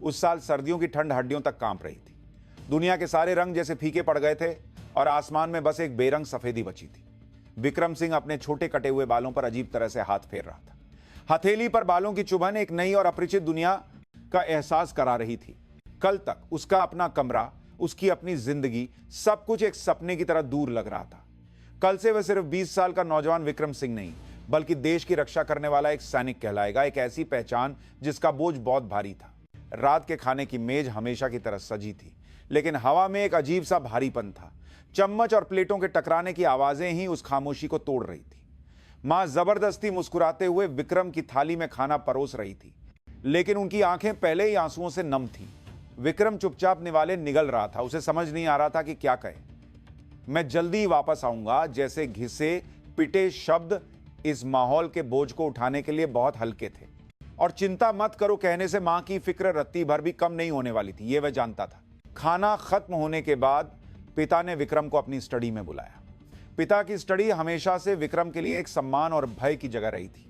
उस साल सर्दियों की ठंड हड्डियों तक कांप रही थी। दुनिया के सारे रंग जैसे फीके पड़ गए थे और आसमान में बस एक बेरंग सफेदी बची थी। विक्रम सिंह अपने छोटे कटे हुए बालों पर अजीब तरह से हाथ फेर रहा था। हथेली पर बालों की चुभन एक नई और अपरिचित दुनिया का एहसास करा रही थी। कल तक उसका अपना कमरा, उसकी अपनी जिंदगी, सब कुछ एक सपने की तरह दूर लग रहा था। कल से वह सिर्फ 20 साल का नौजवान विक्रम सिंह नहीं, बल्कि देश की रक्षा करने वाला एक सैनिक कहलाएगा। एक ऐसी पहचान जिसका बोझ बहुत भारी था। रात के खाने की मेज हमेशा की तरह सजी थी, लेकिन हवा में एक अजीब सा भारीपन था। चम्मच और प्लेटों के टकराने की आवाजें ही उस खामोशी को तोड़ रही थी। मां जबरदस्ती मुस्कुराते हुए विक्रम की थाली में खाना परोस रही थी, लेकिन उनकी आंखें पहले ही आंसुओं से नम थीं। विक्रम चुपचाप निवाले निगल रहा था। उसे समझ नहीं आ रहा था कि क्या कहे। मैं जल्दी ही वापस आऊंगा जैसे घिसे पिटे शब्द इस माहौल के बोझ को उठाने के लिए बहुत हल्के थे। और चिंता मत करो कहने से मां की फिक्र रत्ती भर भी कम नहीं होने वाली थी, यह वह जानता था। खाना खत्म होने के बाद पिता ने विक्रम को अपनी स्टडी में बुलाया। पिता की स्टडी हमेशा से विक्रम के लिए एक सम्मान और भय की जगह रही थी।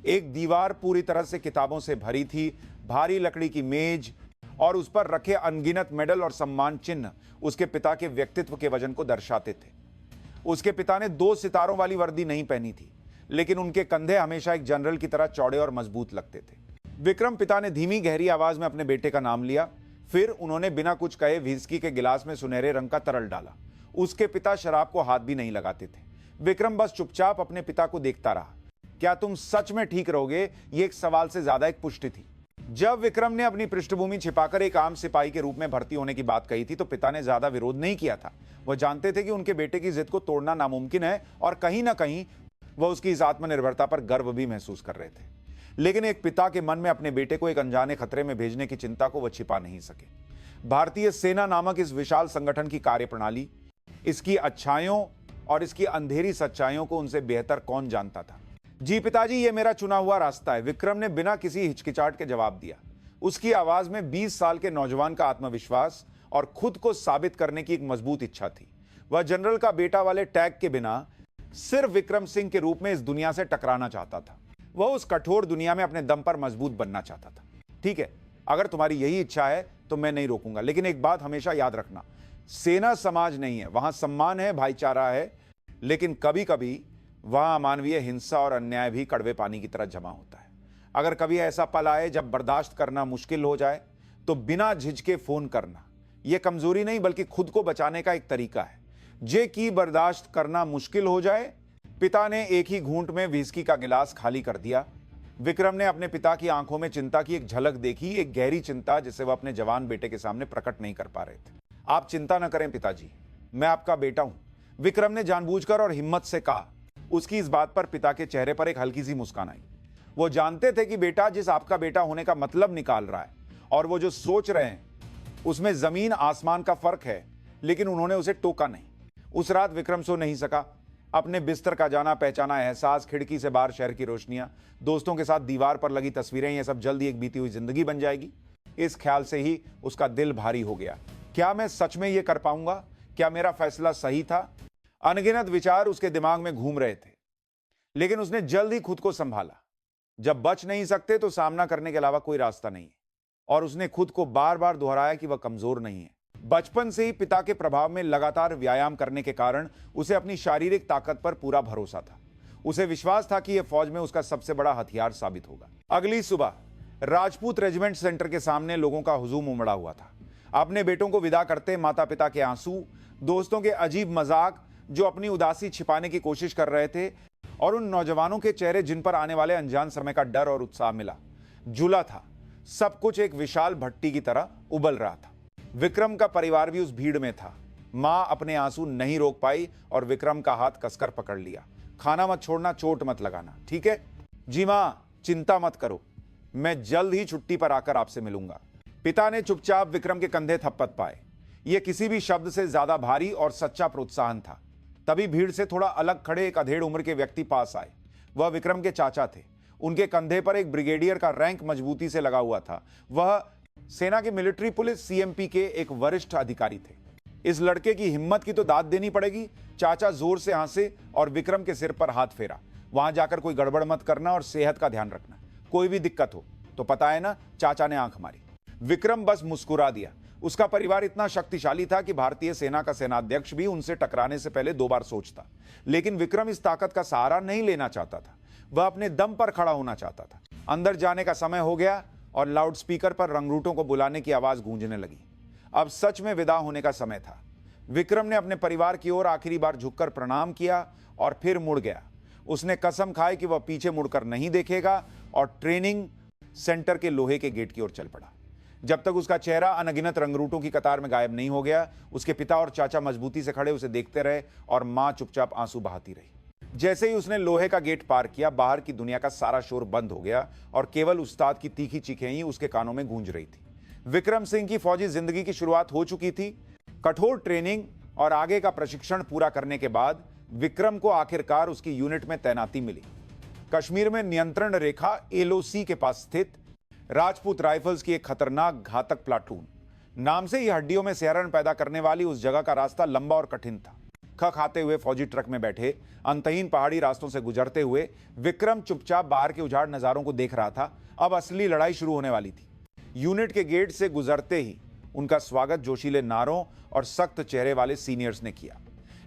एक दीवार पूरी तरह से किताबों से भरी थी। भारी लकड़ी की मेज और उस पर रखे अनगिनत मेडल और सम्मान चिन्ह उसके पिता के व्यक्तित्व के वजन को दर्शाते थे। उसके पिता ने 2 सितारों वाली वर्दी नहीं पहनी थी, लेकिन उनके कंधे हमेशा एक जनरल की तरह चौड़े और मजबूत लगते थे। विक्रम पिता ने धीमी गहरी आवाज में अपने बेटे का नाम लिया। फिर उन्होंने बिना कुछ कहे व्हिस्की के गिलास में सुनहरे रंग का तरल डाला। उसके पिता शराब को हाथ भी नहीं लगाते थे। विक्रम बस चुपचाप अपने पिता को देखता रहा। क्या तुम सच में ठीक रहोगे? यह एक सवाल से ज्यादा एक पुष्टि थी। जब विक्रम ने अपनी पृष्ठभूमि छिपाकर एक आम सिपाही के रूप में भर्ती होने की बात कही थी, तो पिता ने ज्यादा विरोध नहीं किया था। वह जानते थे कि उनके बेटे की जिद को तोड़ना नामुमकिन है और कहीं ना कहीं वह उसकी इस आत्मनिर्भरता पर गर्व भी महसूस कर रहे थे। लेकिन एक पिता के मन में अपने बेटे को एक अनजाने खतरे में भेजने की चिंता को वह छिपा नहीं सके। भारतीय सेना नामक इस विशाल संगठन की कार्यप्रणाली, इसकी अच्छाइयों और इसकी अंधेरी सच्चाइयों को उनसे बेहतर कौन जानता था। जी पिताजी, ये मेरा चुना हुआ रास्ता है, विक्रम ने बिना किसी हिचकिचाहट के जवाब दिया। उसकी आवाज में 20 साल के नौजवान का आत्मविश्वास और खुद को साबित करने की एक मजबूत इच्छा थी। वह जनरल का बेटा वाले टैग के बिना सिर्फ विक्रम सिंह के रूप में इस दुनिया से टकराना चाहता था। वह उस कठोर दुनिया में अपने दम पर मजबूत बनना चाहता था। ठीक है, अगर तुम्हारी यही इच्छा है तो मैं नहीं रोकूंगा, लेकिन एक बात हमेशा याद रखना, सेना समाज नहीं है। वहां सम्मान है, भाईचारा है, लेकिन कभी कभी वहां अमानवीय हिंसा और अन्याय भी कड़वे पानी की तरह जमा होता है। अगर कभी ऐसा पल आए जब बर्दाश्त करना मुश्किल हो जाए, तो बिना झिझके फोन करना। यह कमजोरी नहीं, बल्कि खुद को बचाने का एक तरीका है। जे की बर्दाश्त करना मुश्किल हो जाए। पिता ने एक ही घूंट में व्हिस्की का गिलास खाली कर दिया। विक्रम ने अपने पिता की आंखों में चिंता की एक झलक देखी, एक गहरी चिंता जिसे वह अपने जवान बेटे के सामने प्रकट नहीं कर पा रहे थे। आप चिंता न करें पिताजी, मैं आपका बेटा हूं, विक्रम ने जानबूझकर और हिम्मत से कहा। उसकी इस बात पर पिता के चेहरे पर एक हल्की सी मुस्कान आई। वो जानते थे कि बेटा जिस आपका बेटा होने का मतलब निकाल रहा है और वो जो सोच रहे हैं उसमें जमीन आसमान का फर्क है, लेकिन उन्होंने उसे टोका नहीं। उस रात विक्रम सो नहीं सका। अपने बिस्तर का जाना पहचाना एहसास, खिड़की से बाहर शहर की रोशनियां, दोस्तों के साथ दीवार पर लगी तस्वीरें, यह सब जल्द ही एक बीती हुई जिंदगी बन जाएगी। इस ख्याल से ही उसका दिल भारी हो गया। क्या मैं सच में यह कर पाऊंगा? क्या मेरा फैसला सही था? अनगिनत विचार उसके दिमाग में घूम रहे थे, लेकिन उसने जल्द ही खुद को संभाला। जब बच नहीं सकते तो सामना करने के अलावा कोई रास्ता नहीं है। और उसने खुद को बार बार दोहराया कि वह कमजोर नहीं है। बचपन से ही पिता के प्रभाव में लगातार व्यायाम करने के कारण उसे अपनी शारीरिक ताकत पर पूरा भरोसा था। उसे विश्वास था कि यह फौज में उसका सबसे बड़ा हथियार साबित होगा। अगली सुबह राजपूत रेजिमेंट सेंटर के सामने लोगों का हुजूम उमड़ा हुआ था। अपने बेटों को विदा करते माता पिता के आंसू, दोस्तों के अजीब मजाक जो अपनी उदासी छिपाने की कोशिश कर रहे थे, और उन नौजवानों के चेहरे जिन पर आने वाले अनजान समय का डर और उत्साह मिला जुला था। सब कुछ एक विशाल भट्टी की तरह उबल रहा था। विक्रम का परिवार भी उस भीड़ में था। मां अपने आंसू नहीं रोक पाई और विक्रम का हाथ कसकर पकड़ लिया। खाना मत छोड़ना, चोट मत लगाना, ठीक है? जी मां, चिंता मत करो, मैं जल्द ही छुट्टी पर आकर आपसे मिलूंगा। पिता ने चुपचाप विक्रम के कंधे थप्पड़ पाए। यह किसी भी शब्द से ज्यादा भारी और सच्चा प्रोत्साहन था। तभी भीड़ से थोड़ा अलग खड़े एक अधेड़ उम्र के व्यक्ति पास आए। वह विक्रम के चाचा थे। उनके कंधे पर एक ब्रिगेडियर का रैंक मजबूती से लगा हुआ था। वह सेना की मिलिट्री पुलिस सीएमपी के एक वरिष्ठ अधिकारी थे। इस लड़के की हिम्मत की तो दाद देनी पड़ेगी। चाचा जोर से हंसे और विक्रम के सिर पर हाथ फेरा। वहां जाकर कोई गड़बड़ मत करना और सेहत का ध्यान रखना। कोई भी दिक्कत हो तो पता है ना, चाचा ने आंख मारी। विक्रम बस मुस्कुरा दिया। उसका परिवार इतना शक्तिशाली था कि भारतीय सेना का सेनाध्यक्ष भी उनसे टकराने से पहले 2 बार सोचता। लेकिन विक्रम इस ताकत का सहारा नहीं लेना चाहता था। वह अपने दम पर खड़ा होना चाहता था। अंदर जाने का समय हो गया और लाउडस्पीकर पर रंगरूटों को बुलाने की आवाज गूंजने लगी। अब सच में विदा होने का समय था। विक्रम ने अपने परिवार की ओर आखिरी बार झुककर प्रणाम किया और फिर मुड़ गया। उसने कसम खाई कि वह पीछे मुड़कर नहीं देखेगा और ट्रेनिंग सेंटर के लोहे के गेट की ओर चल पड़ा। जब तक उसका चेहरा अनगिनत रंगरूटों की कतार में गायब नहीं हो गया, उसके पिता और चाचा मजबूती से खड़े उसे देखते रहे और मां चुपचाप आंसू बहाती रही। जैसे ही उसने लोहे का गेट पार किया, बाहर की दुनिया का सारा शोर बंद हो गया और केवल उस्ताद की तीखी चीखें ही उसके कानों में गूंज रही थी। विक्रम सिंह की फौजी जिंदगी की शुरुआत हो चुकी थी। कठोर ट्रेनिंग और आगे का प्रशिक्षण पूरा करने के बाद विक्रम को आखिरकार उसकी यूनिट में तैनाती मिली। कश्मीर में नियंत्रण रेखा एलओसी के पास स्थित राजपूत राइफल्स की एक खतरनाक घातक प्लाटून। नाम से ही हड्डियों में सिहरन पैदा करने वाली उस जगह का रास्ता लंबा और कठिन था। खाते हुए फौजी ट्रक में बैठे अंतहीन पहाड़ी रास्तों से गुजरते हुए विक्रम चुपचाप बाहर के उजाड़ नजारों को देख रहा था। अब असली लड़ाई शुरू होने वाली थी। यूनिट के गेट से गुजरते ही उनका स्वागत जोशीले नारों और सख्त चेहरे वाले सीनियर्स ने किया।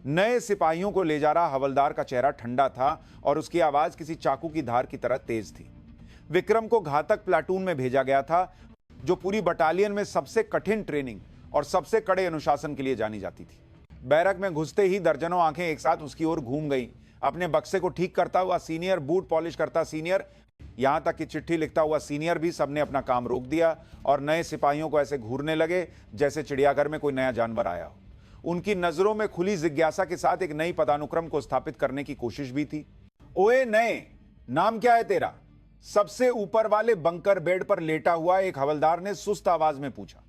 नए सिपाहियों को ले जा रहा हवलदार का चेहरा ठंडा था और उसकी आवाज किसी चाकू की धार की तरह तेज थी। विक्रम को घातक प्लाटून में भेजा गया था, जो पूरी बटालियन में सबसे कठिन ट्रेनिंग और सबसे कड़े अनुशासन के लिए जानी जाती थी। बैरक में घुसते ही दर्जनों आंखें एक साथ उसकी ओर घूम गईं। अपने बक्से को ठीक करता हुआ सीनियर, बूट पॉलिश करता सीनियर, यहां तक कि चिट्ठी लिखता हुआ सीनियर भी सबने अपना काम रोक दिया और नए सिपाहियों को ऐसे घूरने लगे जैसे चिड़ियाघर में कोई नया जानवर आया हो। उनकी नजरों में खुली जिज्ञासा के साथ एक नई पदानुक्रम को स्थापित करने की कोशिश भी थी। ओए नए, नाम क्या है तेरा? सबसे ऊपर वाले बंकर बेड पर लेटा हुआ एक हवलदार ने सुस्त आवाज में पूछा।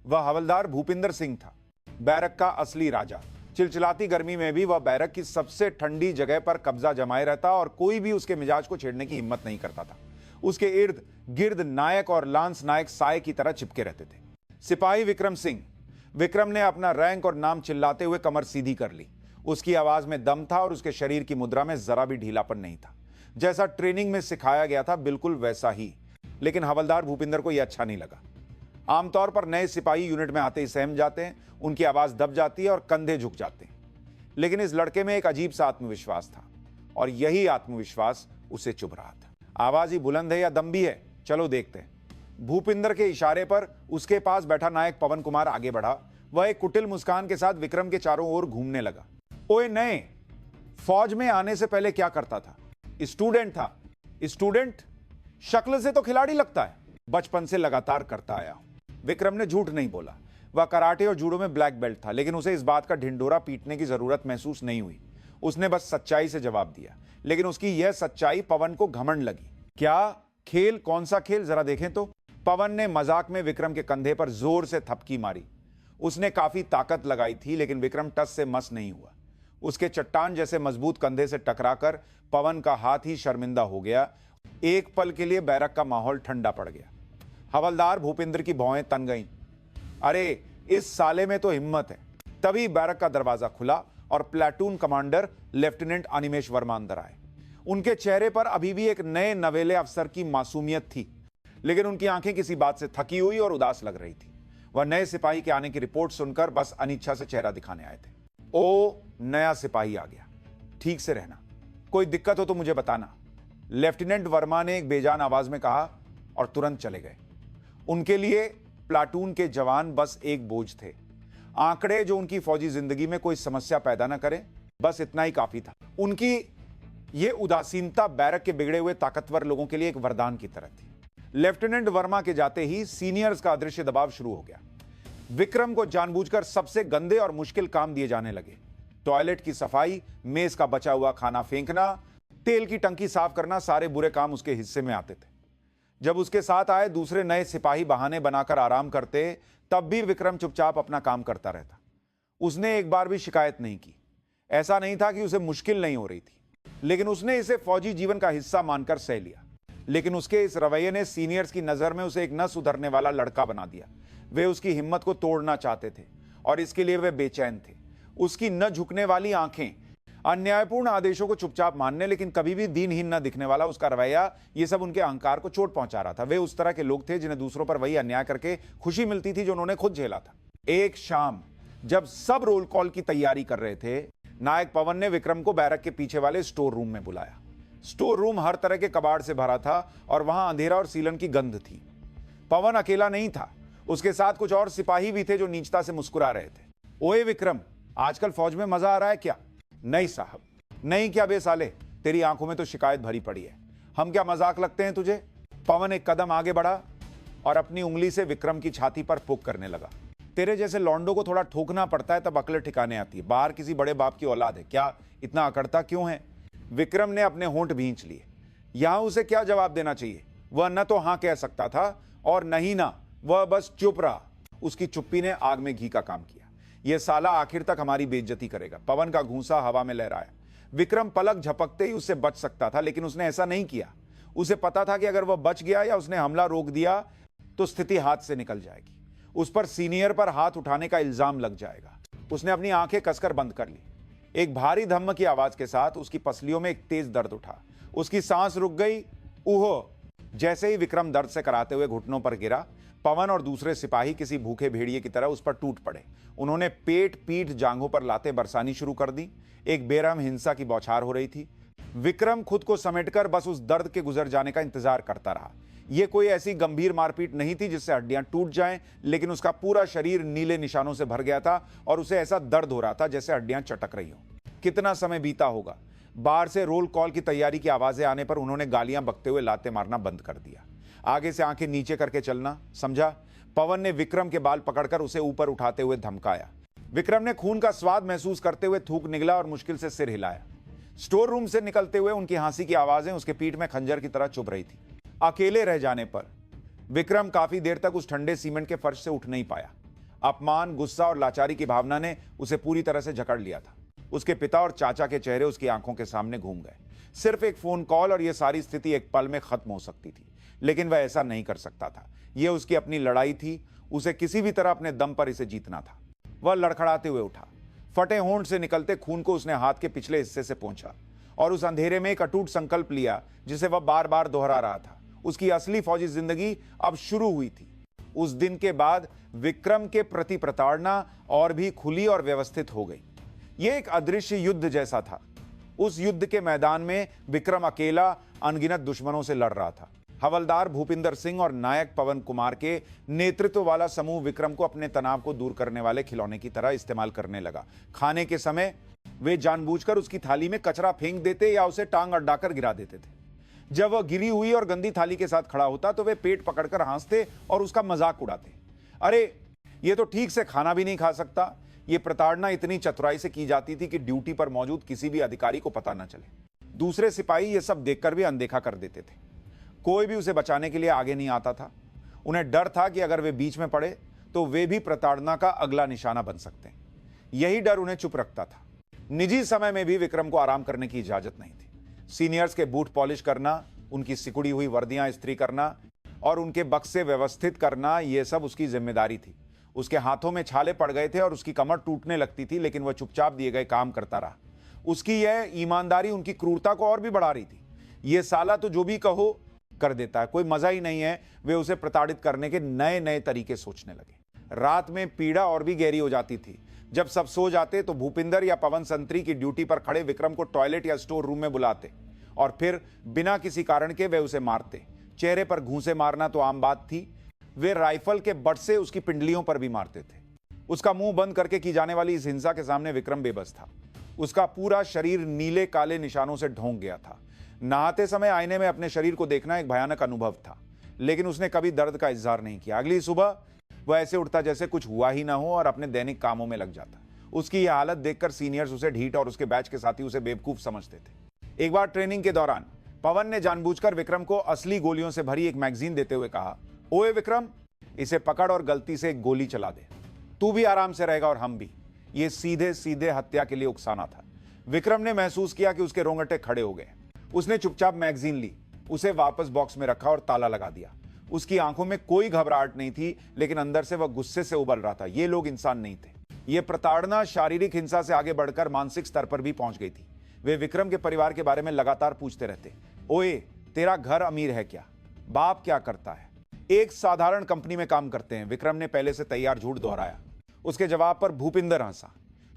वह हवलदार भूपिंदर सिंह था, बैरक का असली राजा। चिलचिलाती गर्मी में भी वह बैरक की सबसे ठंडी जगह पर कब्जा जमाए रहता और कोई भी उसके मिजाज को छेड़ने की हिम्मत नहीं करता था। उसके इर्द गिर्द नायक और लांस नायक साय की तरह चिपके रहते थे। सिपाही विक्रम सिंह। विक्रम ने अपना रैंक और नाम चिल्लाते हुए कमर सीधी कर ली। उसकी आवाज में दम था और उसके शरीर की मुद्रा में जरा भी ढीलापन नहीं था। जैसा ट्रेनिंग में सिखाया गया था बिल्कुल वैसा ही। लेकिन हवलदार भूपिंदर को यह अच्छा नहीं लगा। आमतौर पर नए सिपाही यूनिट में आते ही सहम जाते हैं, उनकी आवाज दब जाती है और कंधे झुक जाते हैं। लेकिन इस लड़के में एक अजीब सा आत्मविश्वास था और यही आत्मविश्वास उसे चुभ रहा था। आवाज ही बुलंद है या दम भी है, चलो देखते हैं। भूपिंदर के इशारे पर उसके पास बैठा नायक पवन कुमार आगे बढ़ा। वह एक कुटिल मुस्कान के साथ विक्रम के चारों ओर घूमने लगा। ओए नए, फौज में आने से पहले क्या करता था? स्टूडेंट था। स्टूडेंट? शक्ल से तो खिलाड़ी लगता है। बचपन से लगातार करता आया हूं। विक्रम ने झूठ नहीं बोला। वह कराटे और जूडो में ब्लैक बेल्ट था, लेकिन उसे इस बात का ढिंढोरा पीटने की जरूरत महसूस नहीं हुई। उसने बस सच्चाई से जवाब दिया, लेकिन उसकी यह सच्चाई पवन को घमंड लगी। क्या खेल? कौन सा खेल? जरा देखें तो। पवन ने मजाक में विक्रम के कंधे पर जोर से थपकी मारी। उसने काफी ताकत लगाई थी, लेकिन विक्रम टस से मस नहीं हुआ। उसके चट्टान जैसे मजबूत कंधे से टकराकर पवन का हाथ ही शर्मिंदा हो गया। एक पल के लिए बैरक का माहौल ठंडा पड़ गया। हवलदार भूपिंदर की भौहें तन गईं। अरे इस साले में तो हिम्मत है। तभी बैरक का दरवाजा खुला और platoon commander lieutenant Animesh Verma अंदर आए। उनके चेहरे पर अभी भी एक नए नवेले अफसर की मासूमियत थी, लेकिन उनकी आंखें किसी बात से थकी हुई और उदास लग रही थी। वह नए सिपाही के आने की रिपोर्ट सुनकर बस अनिच्छा से चेहरा दिखाने आए थे। ओ, नया सिपाही आ गया। ठीक से रहना, कोई दिक्कत हो तो मुझे बताना, लेफ्टिनेंट वर्मा ने एक बेजान आवाज में कहा और तुरंत चले गए। उनके लिए प्लाटून के जवान बस एक बोझ थे, आंकड़े जो उनकी फौजी जिंदगी में कोई समस्या पैदा न करें, बस इतना ही काफी था। उनकी यह उदासीनता बैरक के बिगड़े हुए ताकतवर लोगों के लिए एक वरदान की तरह थी। लेफ्टिनेंट वर्मा के जाते ही सीनियर्स का अदृश्य दबाव शुरू हो गया। विक्रम को जानबूझकर सबसे गंदे और मुश्किल काम दिए जाने लगे। टॉयलेट की सफाई, मेज का बचा हुआ खाना फेंकना, तेल की टंकी साफ करना, सारे बुरे काम उसके हिस्से में आते थे। जब उसके साथ आए दूसरे नए सिपाही बहाने बनाकर आराम करते, तब भी विक्रम चुपचाप अपना काम करता रहता। उसने एक बार भी शिकायत नहीं की। ऐसा नहीं था कि उसे मुश्किल नहीं हो रही थी, लेकिन उसने इसे फौजी जीवन का हिस्सा मानकर सह लिया। लेकिन उसके इस रवैये ने सीनियर्स की नजर में उसे एक न सुधरने वाला लड़का बना दिया। वे उसकी हिम्मत को तोड़ना चाहते थे और इसके लिए वे बेचैन थे। उसकी न झुकने वाली आंखें अन्यायपूर्ण आदेशों को चुपचाप मानने लेकिन कभी भी दीनहीन न दिखने वाला उसका रवैया, ये सब उनके अहंकार को चोट पहुंचा रहा था। वे उस तरह के लोग थे जिन्हें दूसरों पर वही अन्याय करके खुशी मिलती थी जो उन्होंने खुद झेला था। एक शाम जब सब रोल कॉल की तैयारी कर रहे थे, नायक पवन ने विक्रम को बैरक के पीछे वाले स्टोर रूम में बुलाया। स्टोर रूम हर तरह के कबाड़ से भरा था और वहां अंधेरा और सीलन की गंध थी। पवन अकेला नहीं था, उसके साथ कुछ और सिपाही भी थे जो नीचता से मुस्कुरा रहे थे। ओए विक्रम, आजकल फौज में मजा आ रहा है क्या? नहीं साहब। नहीं क्या बे साले, तेरी आंखों में तो शिकायत भरी पड़ी है। हम क्या मजाक लगते हैं तुझे? पवन एक कदम आगे बढ़ा और अपनी उंगली से विक्रम की छाती पर पुक करने लगा। तेरे जैसे लौंडों को थोड़ा ठोकना पड़ता है तब अकल ठिकाने आती है। बाहर किसी बड़े बाप की औलाद है, क्या इतना अकड़ता क्यों है? विक्रम ने अपने होंठ भींच लिए। यहां उसे क्या जवाब देना चाहिए? वह न तो हां कह सकता था और नहीं ना, वह बस चुप रहा। उसकी चुप्पी ने आग में घी का काम किया। यह साला आखिर तक हमारी बेइज्जती करेगा। पवन का घूंसा हवा में लहराया। विक्रम पलक झपकते ही उससे बच सकता था, लेकिन उसने ऐसा नहीं किया। उसे पता था कि अगर वह बच गया या उसने हमला रोक दिया तो स्थिति हाथ से निकल जाएगी। उस पर सीनियर पर हाथ उठाने का इल्जाम लग जाएगा। उसने अपनी आंखें कसकर बंद कर ली। एक भारी धम्म की आवाज के साथ उसकी पसलियों में एक तेज दर्द उठा। उसकी सांस रुक गई। ऊहो! जैसे ही विक्रम दर्द से कराते हुए घुटनों पर गिरा, पवन और दूसरे सिपाही किसी भूखे भेड़िए की तरह उस पर टूट पड़े। उन्होंने पेट, पीठ, जांघों पर लातें बरसानी शुरू कर दी। एक बेरहम हिंसा की बौछार हो रही थी। विक्रम खुद को समेटकर बस उस दर्द के गुजर जाने का इंतजार करता रहा। यह कोई ऐसी गंभीर मारपीट नहीं थी जिससे हड्डियां टूट जाएं, लेकिन उसका पूरा शरीर नीले निशानों से भर गया था और उसे ऐसा दर्द हो रहा था जैसे हड्डियां चटक रही हो। कितना समय बीता होगा? बाहर से रोल कॉल की तैयारी की आवाजें आने पर उन्होंने गालियां बकते हुए लाते मारना बंद कर दिया। आगे से आंखें नीचे करके चलना, समझा? पवन ने विक्रम के बाल पकड़कर उसे ऊपर उठाते हुए धमकाया। विक्रम ने खून का स्वाद महसूस करते हुए थूक निगला और मुश्किल से सिर हिलाया। स्टोर रूम से निकलते हुए उनकी हंसी की आवाजें उसके पीठ में खंजर की तरह चुभ रही थी। अकेले रह जाने पर विक्रम काफी देर तक उस ठंडे सीमेंट के फर्श से उठ नहीं पाया। अपमान, गुस्सा और लाचारी की भावना ने उसे पूरी तरह से जकड़ लिया था। उसके पिता और चाचा के चेहरे उसकी आंखों के सामने घूम गए। सिर्फ एक फोन कॉल और यह सारी स्थिति एक पल में खत्म हो सकती थी, लेकिन वह ऐसा नहीं कर सकता था। यह उसकी अपनी लड़ाई थी। उसे किसी भी तरह अपने दम पर इसे जीतना था। वह लड़खड़ाते हुए उठा। फटे होंठ से निकलते खून को उसने हाथ के पिछले हिस्से से पोंछा और उस अंधेरे में एक अटूट संकल्प लिया जिसे वह बार बार दोहरा रहा था। उसकी असली फौजी जिंदगी अब शुरू हुई थी। उस दिन के बाद विक्रम के प्रति प्रताड़ना और भी खुली और व्यवस्थित हो गई। यह एक अदृश्य युद्ध जैसा था। उस युद्ध के मैदान में विक्रम अकेला अनगिनत दुश्मनों से लड़ रहा था। हवलदार भूपिंदर सिंह और नायक पवन कुमार के नेतृत्व वाला समूह विक्रम को अपने तनाव को दूर करने वाले खिलौने की तरह इस्तेमाल करने लगा। खाने के समय वे जानबूझकर उसकी थाली में कचरा फेंक देते या उसे टांग अड्डाकर गिरा देते थे। जब वह गिरी हुई और गंदी थाली के साथ खड़ा होता तो वे पेट पकड़कर हंसते और उसका मजाक उड़ाते। अरे, ये तो ठीक से खाना भी नहीं खा सकता। ये प्रताड़ना इतनी चतुराई से की जाती थी कि ड्यूटी पर मौजूद किसी भी अधिकारी को पता न चले। दूसरे सिपाही ये सब देखकर भी अनदेखा कर देते थे। कोई भी उसे बचाने के लिए आगे नहीं आता था। उन्हें डर था कि अगर वे बीच में पड़े तो वे भी प्रताड़ना का अगला निशाना बन सकते हैं। यही डर उन्हें चुप रखता था। निजी समय में भी विक्रम को आराम करने की इजाजत नहीं थी। सीनियर्स के बूट पॉलिश करना, उनकी सिकुड़ी हुई वर्दियां इस्त्री करना और उनके बक्से व्यवस्थित करना, यह सब उसकी जिम्मेदारी थी। उसके हाथों में छाले पड़ गए थे और उसकी कमर टूटने लगती थी, लेकिन वह चुपचाप दिए गए काम करता रहा। उसकी यह ईमानदारी उनकी क्रूरता को और भी बढ़ा रही थी। यह साला तो जो भी कहो कर देता है, कोई मजा ही नहीं है। वे उसे प्रताड़ित करने के नए नए तरीके सोचने लगे। रात में पीड़ा और भी गहरी हो जाती थी। जब सब सो जाते तो भूपिंदर या पवन संतरी की ड्यूटी पर खड़े विक्रम को टॉयलेट या स्टोर रूम में बुलाते और फिर बिना किसी कारण के वे उसे मारते। चेहरे पर घूंसे मारना तो आम बात थी। वे राइफल के बट से उसकी पिंडलियों पर भी मारते थे। उसका मुंह बंद करके की जाने वाली इस हिंसा के सामने विक्रम बेबस था। उसका पूरा शरीर नीले काले निशानों से ढोंक गया था। नहाते समय आईने में अपने शरीर को देखना एक भयानक अनुभव था, लेकिन उसने कभी दर्द का इजहार नहीं किया। अगली सुबह वह ऐसे उठता जैसे कुछ हुआ ही ना हो और अपने दैनिक कामों में लग जाता। उसकी यह हालत देखकर सीनियर्स उसे ढीठ और उसके बैच के साथी उसे बेवकूफ समझते थे। एक बार ट्रेनिंग के दौरान पवन ने जानबूझकर विक्रम को असली गोलियों से भरी एक मैगजीन देते हुए कहा, ओए विक्रम, इसे पकड़ और गलती से एक गोली चला दे। तू भी आराम से रहेगा और हम भी। ये सीधे सीधे हत्या के लिए उकसाना था। विक्रम ने महसूस किया कि उसके रोंगटे खड़े हो गए। उसने चुपचाप मैगजीन ली, उसे वापस बॉक्स में रखा और ताला लगा दिया। उसकी आंखों में कोई घबराहट नहीं थी, लेकिन अंदर से वह गुस्से से उबल रहा था। ये लोग इंसान नहीं थे। यह प्रताड़ना शारीरिक हिंसा से आगे बढ़कर मानसिक स्तर पर भी पहुंच गई थी। वे विक्रम के परिवार के बारे में लगातार पूछते रहते। ओए, तेरा घर अमीर है क्या? बाप क्या करता है? एक साधारण कंपनी में काम करते हैं, विक्रम ने पहले से तैयार झूठ दोहराया। उसके जवाब पर भूपिंदर हंसा।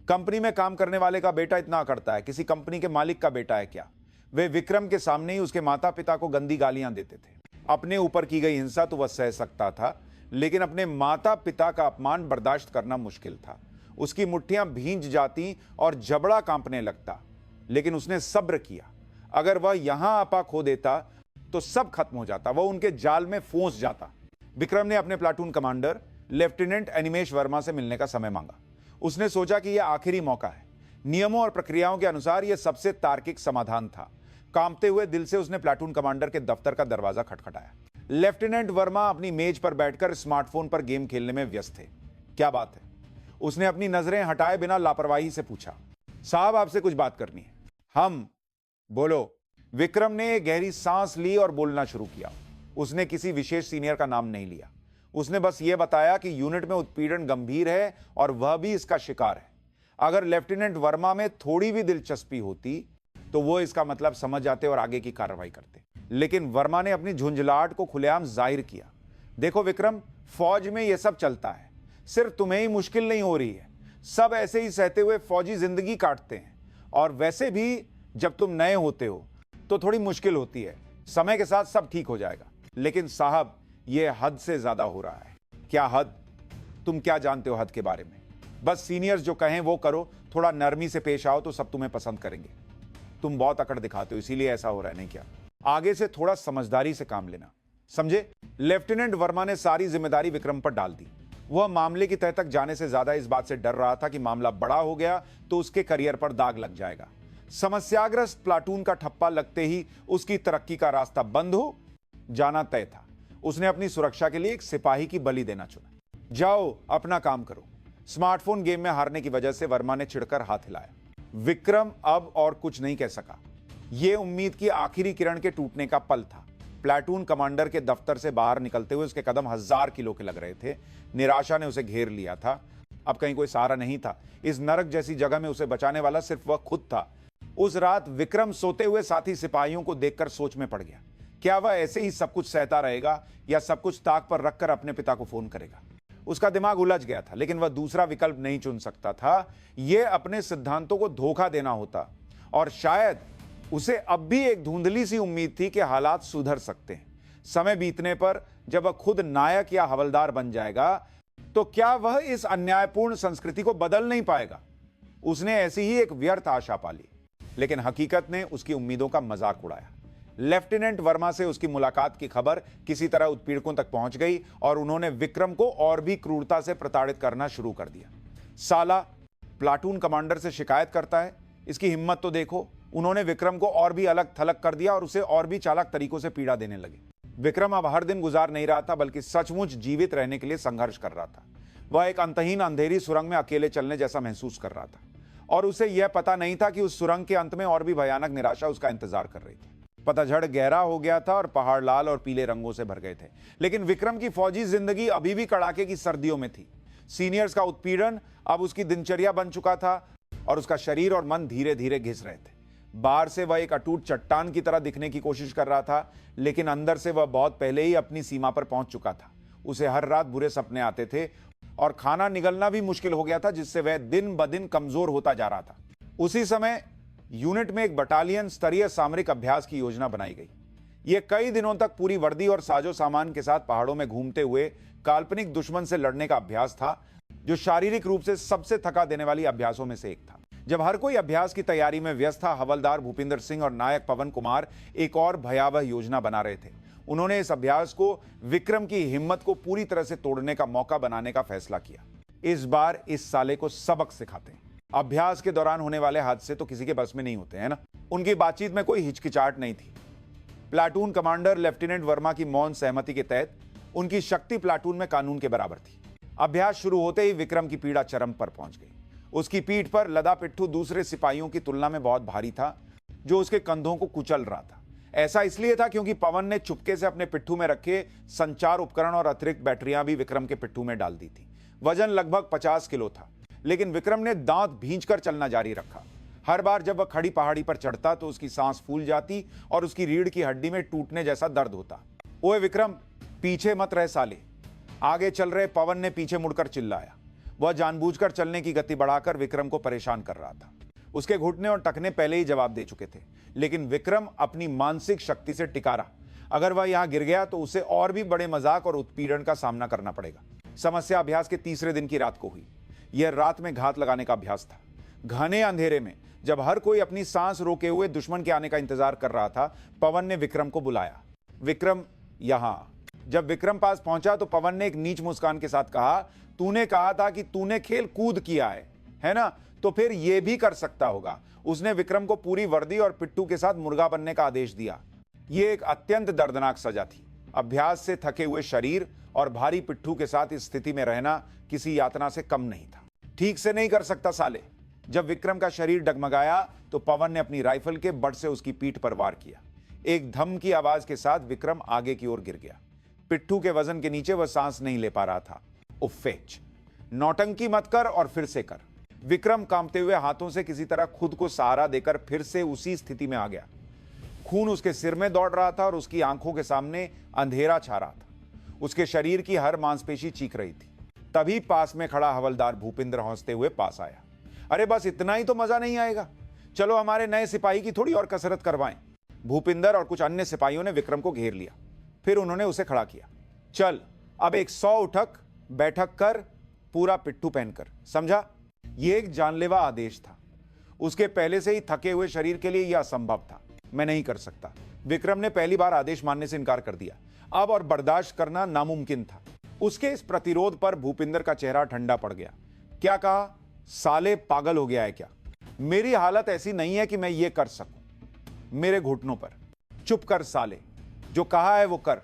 कंपनी में काम करने वाले का बेटा इतना करता है, किसी कंपनी के मालिक का बेटा है क्या? वे विक्रम के सामने ही उसके माता पिता को गंदी गालियां देते थे। अपने ऊपर की गई हिंसा तो वह सह सकता था, लेकिन अपने माता पिता का अपमान बर्दाश्त करना मुश्किल था। उसकी मुट्ठियां भींच जाती और जबड़ा कांपने लगता, लेकिन उसने सब्र किया। अगर वह यहां आपा खो देता तो सब खत्म हो जाता, वह उनके जाल में फंस जाता। विक्रम ने अपने platoon commander lieutenant Animesh Verma से मिलने का समय मांगा। उसने सोचा कि यह आखिरी मौका है। नियमों और प्रक्रियाओं के अनुसार यह सबसे तार्किक समाधान था। कांपते हुए दिल से उसने प्लाटून कमांडर के दफ्तर का दरवाजा खटखटाया। लेफ्टिनेंट वर्मा अपनी मेज पर बैठकर स्मार्टफोन पर गेम खेलने में व्यस्त थे। क्या बात है? उसने अपनी नजरें हटाए बिना लापरवाही से पूछा। साहब, आपसे कुछ बात करनी है। हम? बोलो। विक्रम ने गहरी सांस ली और बोलना शुरू किया। उसने किसी विशेष सीनियर का नाम नहीं लिया। उसने बस यह बताया कि यूनिट में उत्पीड़न गंभीर है और वह भी इसका शिकार है। अगर लेफ्टिनेंट वर्मा में थोड़ी भी दिलचस्पी होती तो वो इसका मतलब समझ जाते और आगे की कार्रवाई करते, लेकिन वर्मा ने अपनी झुंझलाहट को खुलेआम जाहिर किया। देखो विक्रम, फौज में यह सब चलता है, सिर्फ तुम्हें ही मुश्किल नहीं हो रही है। सब ऐसे ही सहते हुए फौजी जिंदगी काटते हैं, और वैसे भी जब तुम नए होते हो तो थोड़ी मुश्किल होती है। समय के साथ सब ठीक हो जाएगा। लेकिन साहब, यह हद से ज्यादा हो रहा है। क्या हद? तुम क्या जानते हो हद के बारे में? बस सीनियर्स जो कहें वो करो, थोड़ा नरमी से पेश आओ तो सब तुम्हें पसंद करेंगे। तुम बहुत अकड़ दिखाते हो, इसीलिए ऐसा हो रहा है, नहीं क्या? आगे से थोड़ा समझदारी से काम लेना, समझे? लेफ्टिनेंट वर्मा ने सारी जिम्मेदारी विक्रम पर डाल दी। वह मामले की तह तक जाने से ज्यादा इस बात से डर रहा था कि मामला बड़ा हो गया तो उसके करियर पर दाग लग जाएगा। समस्याग्रस्त प्लाटून का ठप्पा लगते ही उसकी तरक्की का रास्ता बंद हो जाना तय था। उसने अपनी सुरक्षा के लिए एक सिपाही की बलि देना चुना। जाओ, अपना काम करो। स्मार्टफोन गेम में हारने की वजह से वर्मा ने चिढ़कर हाथ हिलाया। विक्रम अब और कुछ नहीं कह सका। यह उम्मीद की आखिरी किरण के टूटने का पल था। प्लाटून कमांडर के दफ्तर से बाहर निकलते हुए उसके कदम 1000 किलो के लग रहे थे। निराशा ने उसे घेर लिया था। अब कहीं कोई सहारा नहीं था। इस नरक जैसी जगह में उसे बचाने वाला सिर्फ वह खुद था। उस रात विक्रम सोते हुए साथी सिपाहियों को देखकर सोच में पड़ गया। क्या वह ऐसे ही सब कुछ सहता रहेगा या सब कुछ ताक पर रखकर अपने पिता को फोन करेगा? उसका दिमाग उलझ गया था, लेकिन वह दूसरा विकल्प नहीं चुन सकता था। यह अपने सिद्धांतों को धोखा देना होता, और शायद उसे अब भी एक धुंधली सी उम्मीद थी कि हालात सुधर सकते हैं। समय बीतने पर जब वह खुद नायक या हवलदार बन जाएगा तो क्या वह इस अन्यायपूर्ण संस्कृति को बदल नहीं पाएगा? उसने ऐसी ही एक व्यर्थ आशा पाली, लेकिन हकीकत ने उसकी उम्मीदों का मजाक उड़ाया। लेफ्टिनेंट वर्मा से उसकी मुलाकात की खबर किसी तरह उत्पीड़कों तक पहुंच गई और उन्होंने विक्रम को और भी क्रूरता से प्रताड़ित करना शुरू कर दिया। साला प्लाटून कमांडर से शिकायत करता है, इसकी हिम्मत तो देखो। उन्होंने विक्रम को और भी अलग थलग कर दिया और उसे और भी चालाक तरीकों से पीड़ा देने लगे। विक्रम अब हर दिन गुजार नहीं रहा था, बल्कि सचमुच जीवित रहने के लिए संघर्ष कर रहा था। वह एक अंतहीन अंधेरी सुरंग में अकेले चलने जैसा महसूस कर रहा था, और उसे यह पता नहीं था कि उस सुरंग के अंत में और भी भयानक निराशा उसका इंतजार कर रही थी। पतझड़ गहरा हो गया था और पहाड़ लाल और पीले रंगों से भर गए थे, लेकिन विक्रम की फौजी जिंदगी अभी भी कड़ाके की सर्दियों में थी। सीनियर्स का उत्पीड़न अब उसकी दिनचर्या बन चुका था और उसका शरीर और मन धीरे धीरे घिस रहे थे। बाहर से वह एक अटूट चट्टान की तरह दिखने की कोशिश कर रहा था, लेकिन अंदर से वह बहुत पहले ही अपनी सीमा पर पहुंच चुका था। उसे हर रात बुरे सपने आते थे और खाना निगलना भी मुश्किल हो गया था, जिससे वह दिन ब दिन कमजोर होता जा रहा था। उसी समय यूनिट में एक बटालियन स्तरीय सामरिक अभ्यास की योजना बनाई गई। यह कई दिनों तक पूरी वर्दी और साजो सामान के साथ पहाड़ों में घूमते हुए काल्पनिक दुश्मन से लड़ने का अभ्यास था, जो शारीरिक रूप से सबसे थका देने वाली अभ्यासों में से एक था। जब हर कोई अभ्यास की तैयारी में व्यस्त था, हवलदार भूपिंदर सिंह और नायक पवन कुमार एक और भयावह योजना बना रहे थे। उन्होंने इस अभ्यास को विक्रम की हिम्मत को पूरी तरह से तोड़ने का मौका बनाने का फैसला किया। इस बार इस साले को सबक सिखाते हैं। अभ्यास के दौरान होने वाले हादसे तो किसी के बस में नहीं होते हैं ना। उनकी बातचीत में कोई हिचकिचाहट नहीं थी। प्लाटून कमांडर लेफ्टिनेंट वर्मा की मौन सहमति के तहत उनकी शक्ति प्लाटून में कानून के बराबर थी। अभ्यास शुरू होते ही विक्रम की पीड़ा चरम पर पहुंच गई। उसकी पीठ पर लदा पिट्ठू दूसरे सिपाहियों की तुलना में बहुत भारी था, जो उसके कंधों को कुचल रहा था। ऐसा इसलिए था क्योंकि पवन ने चुपके से अपने पिट्ठू में रखे संचार उपकरण और अतिरिक्त बैटरियां भी विक्रम के पिट्ठू में डाल दी थी। वजन लगभग 50 किलो था, लेकिन विक्रम ने दांत भींचकर चलना जारी रखा। हर बार जब वह खड़ी पहाड़ी पर चढ़ता तो उसकी सांस फूल जाती और उसकी रीढ़ की हड्डी में टूटने जैसा दर्द होता। ओए विक्रम, पीछे मत रहे साले, आगे चल रहे। पवन ने पीछे मुड़कर चिल्लाया। वह जानबूझकर चलने की गति बढ़ाकर विक्रम को परेशान कर रहा था। उसके घुटने और टखने पहले ही जवाब दे चुके थे, लेकिन विक्रम अपनी मानसिक शक्ति से टिका रहा। अगर वह यहां गिर गया तो उसे और भी बड़े मजाक और उत्पीड़न का सामना करना पड़ेगा। समस्या अभ्यास के तीसरे दिन की रात को हुई। यह रात में घात लगाने का अभ्यास था। घने अंधेरे में जब हर कोई अपनी सांस रोके हुए दुश्मन के आने का इंतजार कर रहा था, पवन ने विक्रम को बुलाया। विक्रम, यहां। जब विक्रम पास पहुंचा तो पवन ने एक नीच मुस्कान के साथ कहा, तूने कहा था कि तूने खेल कूद किया है ना? तो फिर यह भी कर सकता होगा। उसने विक्रम को पूरी वर्दी और पिट्ठू के साथ मुर्गा बनने का आदेश दिया। यह एक अत्यंत दर्दनाक सजा थी। अभ्यास से थके हुए शरीर और भारी पिट्ठू के साथ इस स्थिति में रहना किसी यातना से कम नहीं था। ठीक से नहीं कर सकता साले। जब विक्रम का शरीर डगमगाया तो पवन ने अपनी राइफल के बट से उसकी पीठ पर वार किया। एक धम की आवाज के साथ विक्रम आगे की ओर गिर गया। पिट्ठू के वजन के नीचे वह सांस नहीं ले पा रहा था। उफ़ेच, नौटंकी मत कर और फिर से कर। विक्रम कांपते हुए हाथों से किसी तरह खुद को सहारा देकर फिर से उसी स्थिति में आ गया। खून उसके सिर में दौड़ रहा था और उसकी आंखों के सामने अंधेरा छा रहा था। उसके शरीर की हर मांसपेशी चीख रही थी। तभी पास में खड़ा हवलदार भूपिंदर हंसते हुए पास आया। अरे बस इतना ही तो मजा नहीं आएगा, चलो हमारे नए सिपाही की थोड़ी और कसरत करवाएं। भूपिंदर और कुछ अन्य सिपाहियों ने विक्रम को घेर लिया। फिर उन्होंने उसे खड़ा किया। चल अब एक 100 उठक बैठक कर, पूरा पिट्ठू पहनकर, समझा? यह एक जानलेवा आदेश था। उसके पहले से ही थके हुए शरीर के लिए यह असंभव था। मैं नहीं कर सकता। विक्रम ने पहली बार आदेश मानने से इनकार कर दिया। अब और बर्दाश्त करना नामुमकिन था। उसके इस प्रतिरोध पर भूपिंदर का चेहरा ठंडा पड़ गया। क्या कहा? साले पागल हो गया है क्या? मेरी हालत ऐसी नहीं है कि मैं ये कर सकूं। मेरे घुटनों पर। चुप कर साले, जो कहा है वो कर।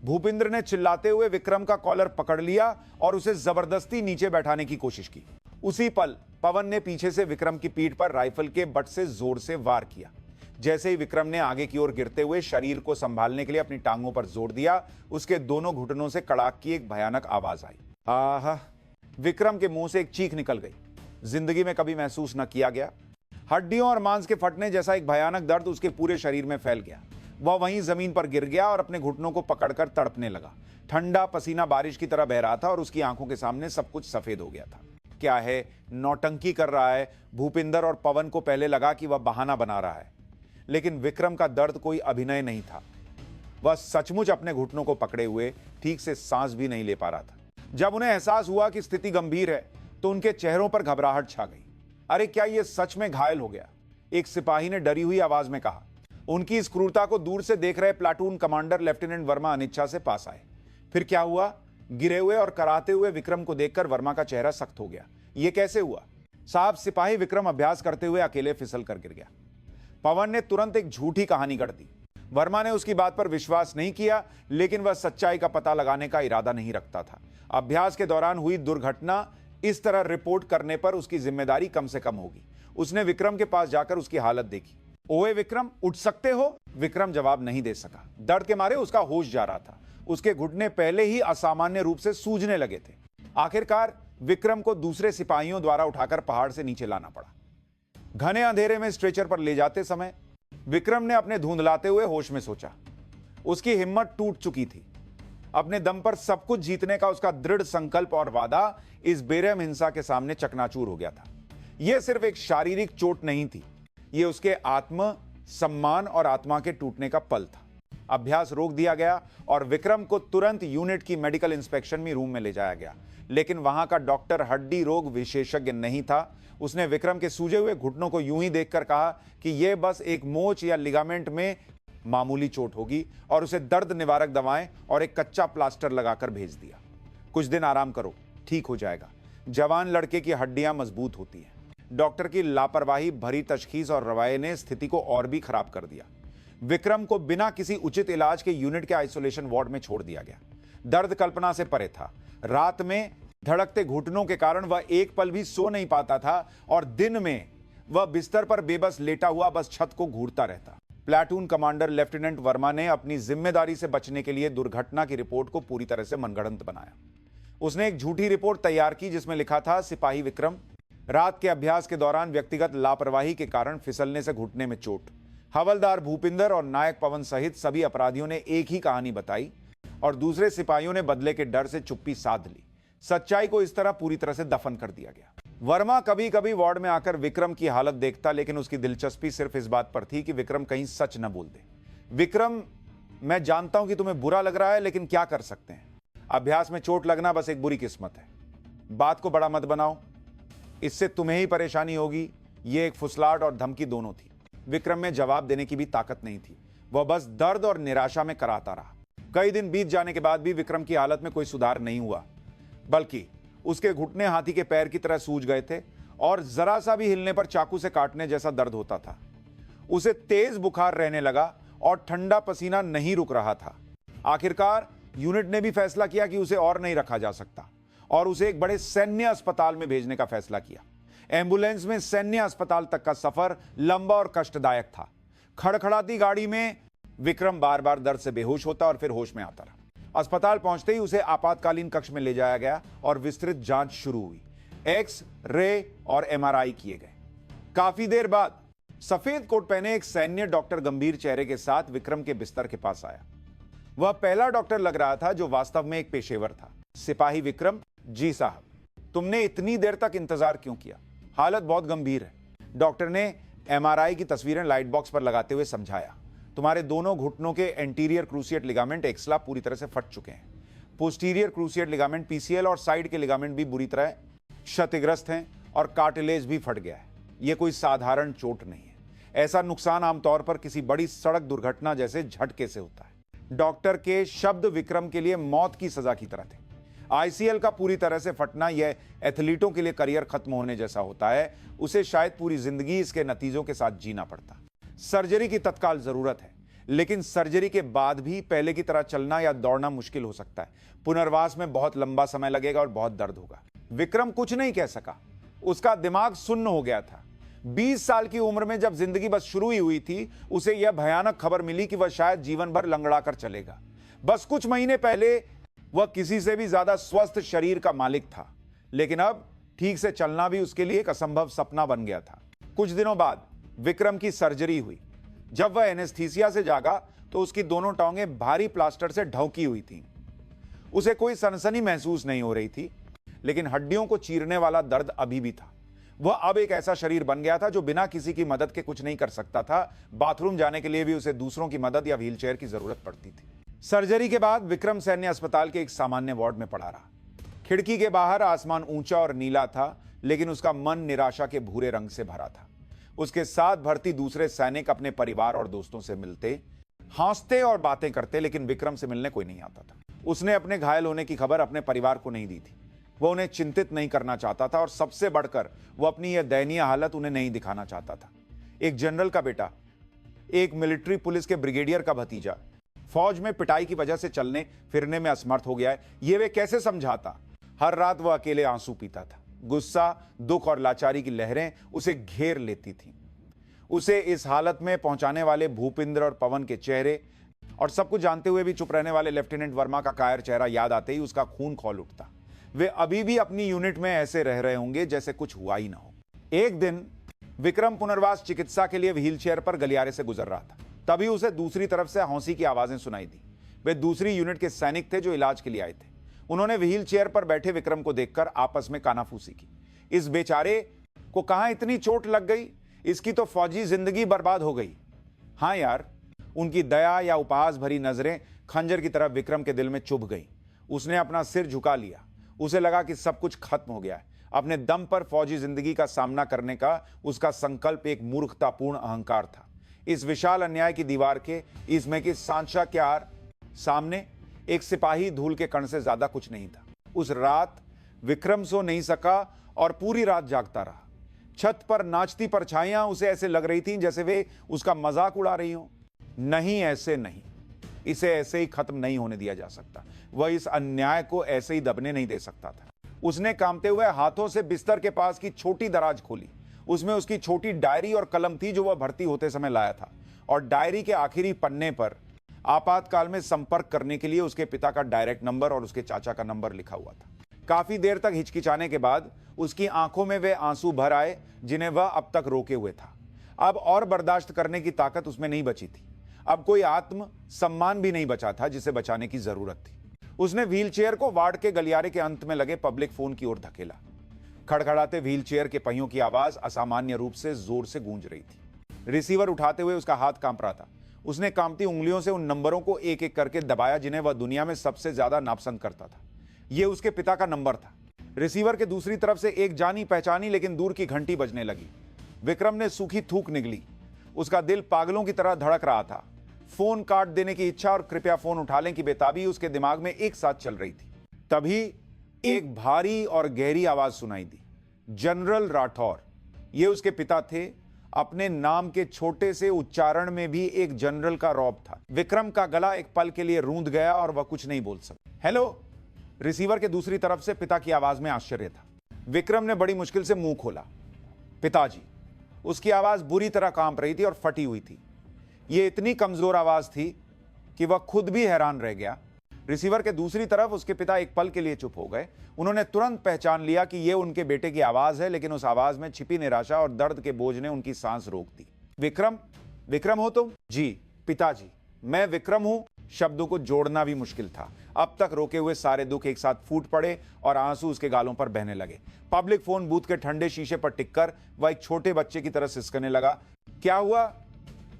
भूपिंदर ने चिल्लाते हुए विक्रम का कॉलर पकड़ लिया और उसे जबरदस्ती नीचे बैठाने की कोशिश की। उसी पल पवन ने पीछे से विक्रम की पीठ पर राइफल के बट से जोर से वार किया। जैसे ही विक्रम ने आगे की ओर गिरते हुए शरीर को संभालने के लिए अपनी टांगों पर जोर दिया, उसके दोनों घुटनों से कड़ाक की एक भयानक आवाज आई। आहा! विक्रम के मुंह से एक चीख निकल गई। जिंदगी में कभी महसूस न किया गया। हड्डियों और मांस के फटने जैसा एक भयानक दर्द उसके पूरे शरीर में फैल गया। वह वहीं जमीन पर गिर गया और अपने घुटनों को पकड़कर तड़पने लगा। ठंडा पसीना बारिश की तरह बह रहा था और उसकी आंखों के सामने सब कुछ सफेद हो गया था। क्या है, नौटंकी कर रहा है? भूपिंदर और पवन को पहले लगा कि वह बहाना बना रहा है, लेकिन विक्रम का दर्द कोई अभिनय नहीं था। वह सचमुच अपने घुटनों को पकड़े हुए ठीक से सांस भी नहीं ले पा रहा था। जब उन्हें एहसास हुआ कि स्थिति गंभीर है तो उनके चेहरों पर घबराहट छा गई। अरे क्या यह सच में घायल हो गया? एक सिपाही ने डरी हुई आवाज में कहा। उनकी इस क्रूरता को दूर से देख रहे प्लाटून कमांडर लेफ्टिनेंट वर्मा अनिच्छा से पास आए। फिर क्या हुआ? गिरे हुए और कराते हुए विक्रम को देखकर वर्मा का चेहरा सख्त हो गया। यह कैसे हुआ? साहब, सिपाही विक्रम अभ्यास करते हुए अकेले फिसल कर गिर गया। पवन ने तुरंत एक झूठी कहानी गढ़ दी। वर्मा ने उसकी बात पर विश्वास नहीं किया, लेकिन वह सच्चाई का पता लगाने का इरादा नहीं रखता था। अभ्यास के दौरान हुई दुर्घटना इस तरह रिपोर्ट करने पर उसकी जिम्मेदारी कम से कम होगी। उसने विक्रम के पास जाकर उसकी हालत देखी। ओए विक्रम, उठ सकते हो? विक्रम जवाब नहीं दे सका। दर्द के मारे उसका होश जा रहा था। उसके घुटने पहले ही असामान्य रूप से सूजने लगे थे। आखिरकार विक्रम को दूसरे सिपाहियों द्वारा उठाकर पहाड़ से नीचे लाना पड़ा। घने अंधेरे में स्ट्रेचर पर ले जाते समय विक्रम ने अपने धुंधलाते हुए होश में सोचा। उसकी हिम्मत टूट चुकी थी। अपने दम पर सब कुछ जीतने का उसका दृढ़ संकल्प और वादा इस बेरहम हिंसा के सामने चकनाचूर हो गया था। यह सिर्फ एक शारीरिक चोट नहीं थी, यह उसके आत्म सम्मान और आत्मा के टूटने का पल था। अभ्यास रोक दिया गया और विक्रम को तुरंत यूनिट की मेडिकल इंस्पेक्शन में रूम में ले जाया गया, लेकिन वहां का डॉक्टर हड्डी रोग विशेषज्ञ नहीं था। उसने विक्रम के सूजे हुए घुटनों को यूं ही देखकर कहा कि यह बस एक मोच या लिगामेंट में मामूली चोट होगी और उसे दर्द निवारक दवाएं और एक कच्चा प्लास्टर लगाकर भेज दिया। कुछ दिन आराम करो, ठीक हो जाएगा। जवान लड़के की हड्डियां मजबूत होती हैं। डॉक्टर की लापरवाही भरी तशखीस और रवाये ने स्थिति को और भी खराब कर दिया। विक्रम को बिना किसी उचित इलाज के यूनिट के आइसोलेशन वार्ड में छोड़ दिया गया। दर्द कल्पना से परे था। रात में धड़कते घुटनों के कारण वह एक पल भी सो नहीं पाता था और दिन में वह बिस्तर पर बेबस लेटा हुआ बस छत को घूरता रहता। प्लाटून कमांडर लेफ्टिनेंट वर्मा ने अपनी जिम्मेदारी से बचने के लिए दुर्घटना की रिपोर्ट को पूरी तरह से मनगढ़ंत बनाया। उसने एक झूठी रिपोर्ट तैयार की जिसमें लिखा था सिपाही विक्रम रात के अभ्यास के दौरान व्यक्तिगत लापरवाही के कारण फिसलने से घुटने में चोट। हवलदार भूपिंदर और नायक पवन सहित सभी अपराधियों ने एक ही कहानी बताई और दूसरे सिपाहियों ने बदले के डर से चुप्पी साध ली। सच्चाई को इस तरह पूरी तरह से दफन कर दिया गया। वर्मा कभी कभी वार्ड में आकर विक्रम की हालत देखता, लेकिन उसकी दिलचस्पी सिर्फ इस बात पर थी कि विक्रम कहीं सच न बोल दे। विक्रम, मैं जानता हूं कि तुम्हें बुरा लग रहा है, लेकिन क्या कर सकते हैं। अभ्यास में चोट लगना बस एक बुरी किस्मत है। बात को बड़ा मत बनाओ, इससे तुम्हें ही परेशानी होगी। यह एक फुसलाहट और धमकी दोनों थी। विक्रम में जवाब देने की भी ताकत नहीं थी। वह बस दर्द और निराशा में कराता रहा। कई दिन बीत जाने के बाद भी विक्रम की हालत में कोई सुधार नहीं हुआ, बल्कि उसके घुटने हाथी के पैर की तरह सूज गए थे और जरा सा भी हिलने पर चाकू से काटने जैसा दर्द होता था। उसे तेज बुखार रहने लगा और ठंडा पसीना नहीं रुक रहा था। आखिरकार यूनिट ने भी फैसला किया कि उसे और नहीं रखा जा सकता और उसे एक बड़े सैन्य अस्पताल में भेजने का फैसला किया। एम्बुलेंस में सैन्य अस्पताल तक का सफर लंबा और कष्टदायक था। खड़खड़ाती गाड़ी में विक्रम बार बार दर्द से बेहोश होता और फिर होश में आता रहा। अस्पताल पहुंचते ही उसे आपातकालीन कक्ष में ले जाया गया और विस्तृत जांच शुरू हुई। एक्स रे और एमआरआई किए गए। काफी देर बाद सफेद कोट पहने एक सैन्य डॉक्टर गंभीर चेहरे के साथ विक्रम के बिस्तर के पास आया। वह पहला डॉक्टर लग रहा था जो वास्तव में एक पेशेवर था। सिपाही विक्रम, जी साहब, तुमने इतनी देर तक इंतजार क्यों किया? हालत बहुत गंभीर है। डॉक्टर ने एमआरआई की तस्वीरें लाइट बॉक्स पर लगाते हुए समझाया। तुम्हारे दोनों घुटनों के एंटीरियर क्रूसिएट लिगामेंट एक्सला पूरी तरह से फट चुके हैं। पोस्टीरियर क्रूसिएट लिगामेंट पीसीएल और साइड के लिगामेंट भी बुरी तरह क्षतिग्रस्त हैं और कार्टिलेज भी फट गया है। यह कोई साधारण चोट नहीं है। ऐसा नुकसान आमतौर पर किसी बड़ी सड़क दुर्घटना जैसे झटके से होता है। डॉक्टर के शब्द विक्रम के लिए मौत की सजा की तरह थे। आईसीएल का पूरी तरह से फटना यह एथलीटों के लिए करियर खत्म होने जैसा होता है। उसे शायद पूरी जिंदगी इसके नतीजों के साथ जीना पड़ता। सर्जरी की तत्काल जरूरत है, लेकिन सर्जरी के बाद भी पहले की तरह चलना या दौड़ना मुश्किल हो सकता है। पुनर्वास में बहुत लंबा समय लगेगा और बहुत दर्द होगा। विक्रम कुछ नहीं कह सका। उसका दिमाग सुन्न हो गया था। 20 साल की उम्र में जब जिंदगी बस शुरू ही हुई थी, उसे यह भयानक खबर मिली कि वह शायद जीवन भर लंगड़ा कर चलेगा। बस कुछ महीने पहले वह किसी से भी ज्यादा स्वस्थ शरीर का मालिक था, लेकिन अब ठीक से चलना भी उसके लिए एक असंभव सपना बन गया था। कुछ दिनों बाद विक्रम की सर्जरी हुई। जब वह एनेस्थीसिया से जागा तो उसकी दोनों टांगें भारी प्लास्टर से ढकी हुई थीं। उसे कोई सनसनी महसूस नहीं हो रही थी, लेकिन हड्डियों को चीरने वाला दर्द अभी भी था। वह अब एक ऐसा शरीर बन गया था जो बिना किसी की मदद के कुछ नहीं कर सकता था। बाथरूम जाने के लिए भी उसे दूसरों की मदद या व्हीलचेयर की जरूरत पड़ती थी। सर्जरी के बाद विक्रम सैन्य अस्पताल के एक सामान्य वार्ड में पड़ा रहा। खिड़की के बाहर आसमान ऊंचा और नीला था, लेकिन उसका मन निराशा के भूरे रंग से भरा था। उसके साथ भर्ती दूसरे सैनिक अपने परिवार और दोस्तों से मिलते, हंसते और बातें करते, लेकिन विक्रम से मिलने कोई नहीं आता था। उसने अपने घायल होने की खबर अपने परिवार को नहीं दी थी। वह उन्हें चिंतित नहीं करना चाहता था और सबसे बढ़कर वह अपनी यह दयनीय हालत उन्हें नहीं दिखाना चाहता था। एक जनरल का बेटा, एक मिलिट्री पुलिस के ब्रिगेडियर का भतीजा, फौज में पिटाई की वजह से चलने फिरने में असमर्थ हो गया है, यह वे कैसे समझाता? हर रात वह अकेले आंसू पीता था। गुस्सा, दुख और लाचारी की लहरें उसे घेर लेती थीं। उसे इस हालत में पहुंचाने वाले भूपिंदर और पवन के चेहरे और सब कुछ जानते हुए भी चुप रहने वाले लेफ्टिनेंट वर्मा का कायर चेहरा याद आते ही उसका खून खौल उठता। वे अभी भी अपनी यूनिट में ऐसे रह रहे होंगे जैसे कुछ हुआ ही ना हो। एक दिन विक्रम पुनर्वास चिकित्सा के लिए व्हीलचेयर पर गलियारे से गुजर रहा था। तभी उसे दूसरी तरफ से हौंसी की आवाजें सुनाई दी। वे दूसरी यूनिट के सैनिक थे जो इलाज के लिए आए थे। उन्होंने व्हील चेयर पर बैठे विक्रम को देखकर आपस में कानाफूसी की। इस बेचारे को कहां इतनी चोट लग गई? इसकी तो फौजी जिंदगी बर्बाद हो गई। हां यार, उनकी दया या उपहास भरी नजरें खंजर की तरह विक्रम के दिल में चुभ गई। उसने अपना सिर झुका लिया। उसे लगा कि सब कुछ खत्म हो गया है। अपने दम पर फौजी जिंदगी का सामना करने का उसका संकल्प एक मूर्खतापूर्ण अहंकार था। इस विशाल अन्याय की दीवार के इसमें की सांचा क्यार सामने एक सिपाही धूल के कण से ज्यादा कुछ नहीं था। उस रात विक्रम सो नहीं सका और पूरी रात जागता रहा। छत पर नाचती परछाइयां उसे ऐसे लग रही थीं जैसे वे उसका मजाक उड़ा रही हों। नहीं, ऐसे नहीं, इसे ऐसे ही खत्म नहीं होने दिया जा सकता। वह इस अन्याय को ऐसे ही दबने नहीं दे सकता था। उसने कांपते हुए हाथों से बिस्तर के पास की छोटी दराज खोली। उसमें उसकी छोटी डायरी और कलम थी जो वह भर्ती होते समय लाया था, और डायरी के आखिरी पन्ने पर आपातकाल में संपर्क करने के लिए उसके पिता का डायरेक्ट नंबर और उसके चाचा का नंबर लिखा हुआ था। काफी देर तक हिचकिचाने के बाद उसकी आंखों में वे आंसू भर आए जिन्हें वह अब तक रोके हुए था। अब और बर्दाश्त करने की ताकत उसमें नहीं बची थी। अब कोई आत्म सम्मान भी नहीं बचा था जिसे बचाने की जरूरत थी। उसने व्हीलचेयर को वार्ड के गलियारे के अंत में लगे पब्लिक फोन की ओर धकेला। खड़खड़ाते व्हीलचेयर के पहियों की आवाज असामान्य रूप से जोर से गूंज रही थी। रिसीवर उठाते हुए उसका हाथ कांप रहा था। उसने कांपती उंगलियों से उन नंबरों को एक एक करके दबाया जिन्हें वह दुनिया में सबसे ज्यादा नापसंद करता था। यह उसके पिता का नंबर था। रिसीवर के दूसरी तरफ से एक जानी पहचानी लेकिन दूर की घंटी बजने लगी। विक्रम ने सूखी थूक निगली। उसका दिल पागलों की तरह धड़क रहा था। फोन काट देने की इच्छा और कृपया फोन उठा लें की बेताबी उसके दिमाग में एक साथ चल रही थी। तभी एक भारी और गहरी आवाज सुनाई दी। जनरल राठौर। ये उसके पिता थे। अपने नाम के छोटे से उच्चारण में भी एक जनरल का रौब था। विक्रम का गला एक पल के लिए रूंध गया और वह कुछ नहीं बोल सका। हेलो। रिसीवर के दूसरी तरफ से पिता की आवाज में आश्चर्य था। विक्रम ने बड़ी मुश्किल से मुंह खोला। पिताजी। उसकी आवाज बुरी तरह कांप रही थी और फटी हुई थी। यह इतनी कमजोर आवाज थी कि वह खुद भी हैरान रह गया। रिसीवर के दूसरी तरफ उसके पिता एक पल के लिए चुप हो गए। उन्होंने तुरंत पहचान लिया कि यह उनके बेटे की आवाज है, लेकिन उस आवाज में छिपी निराशा और दर्द के बोझ ने उनकी सांस रोक दी। विक्रम। विक्रम हो तुम? जी पिताजी, मैं विक्रम हूं। शब्दों को जोड़ना भी मुश्किल था। अब तक रोके हुए सारे दुख एक साथ फूट पड़े और आंसू उसके गालों पर बहने लगे। पब्लिक फोन बूथ के ठंडे शीशे पर टिककर वह एक छोटे बच्चे की तरह सिसकने लगा। क्या हुआ?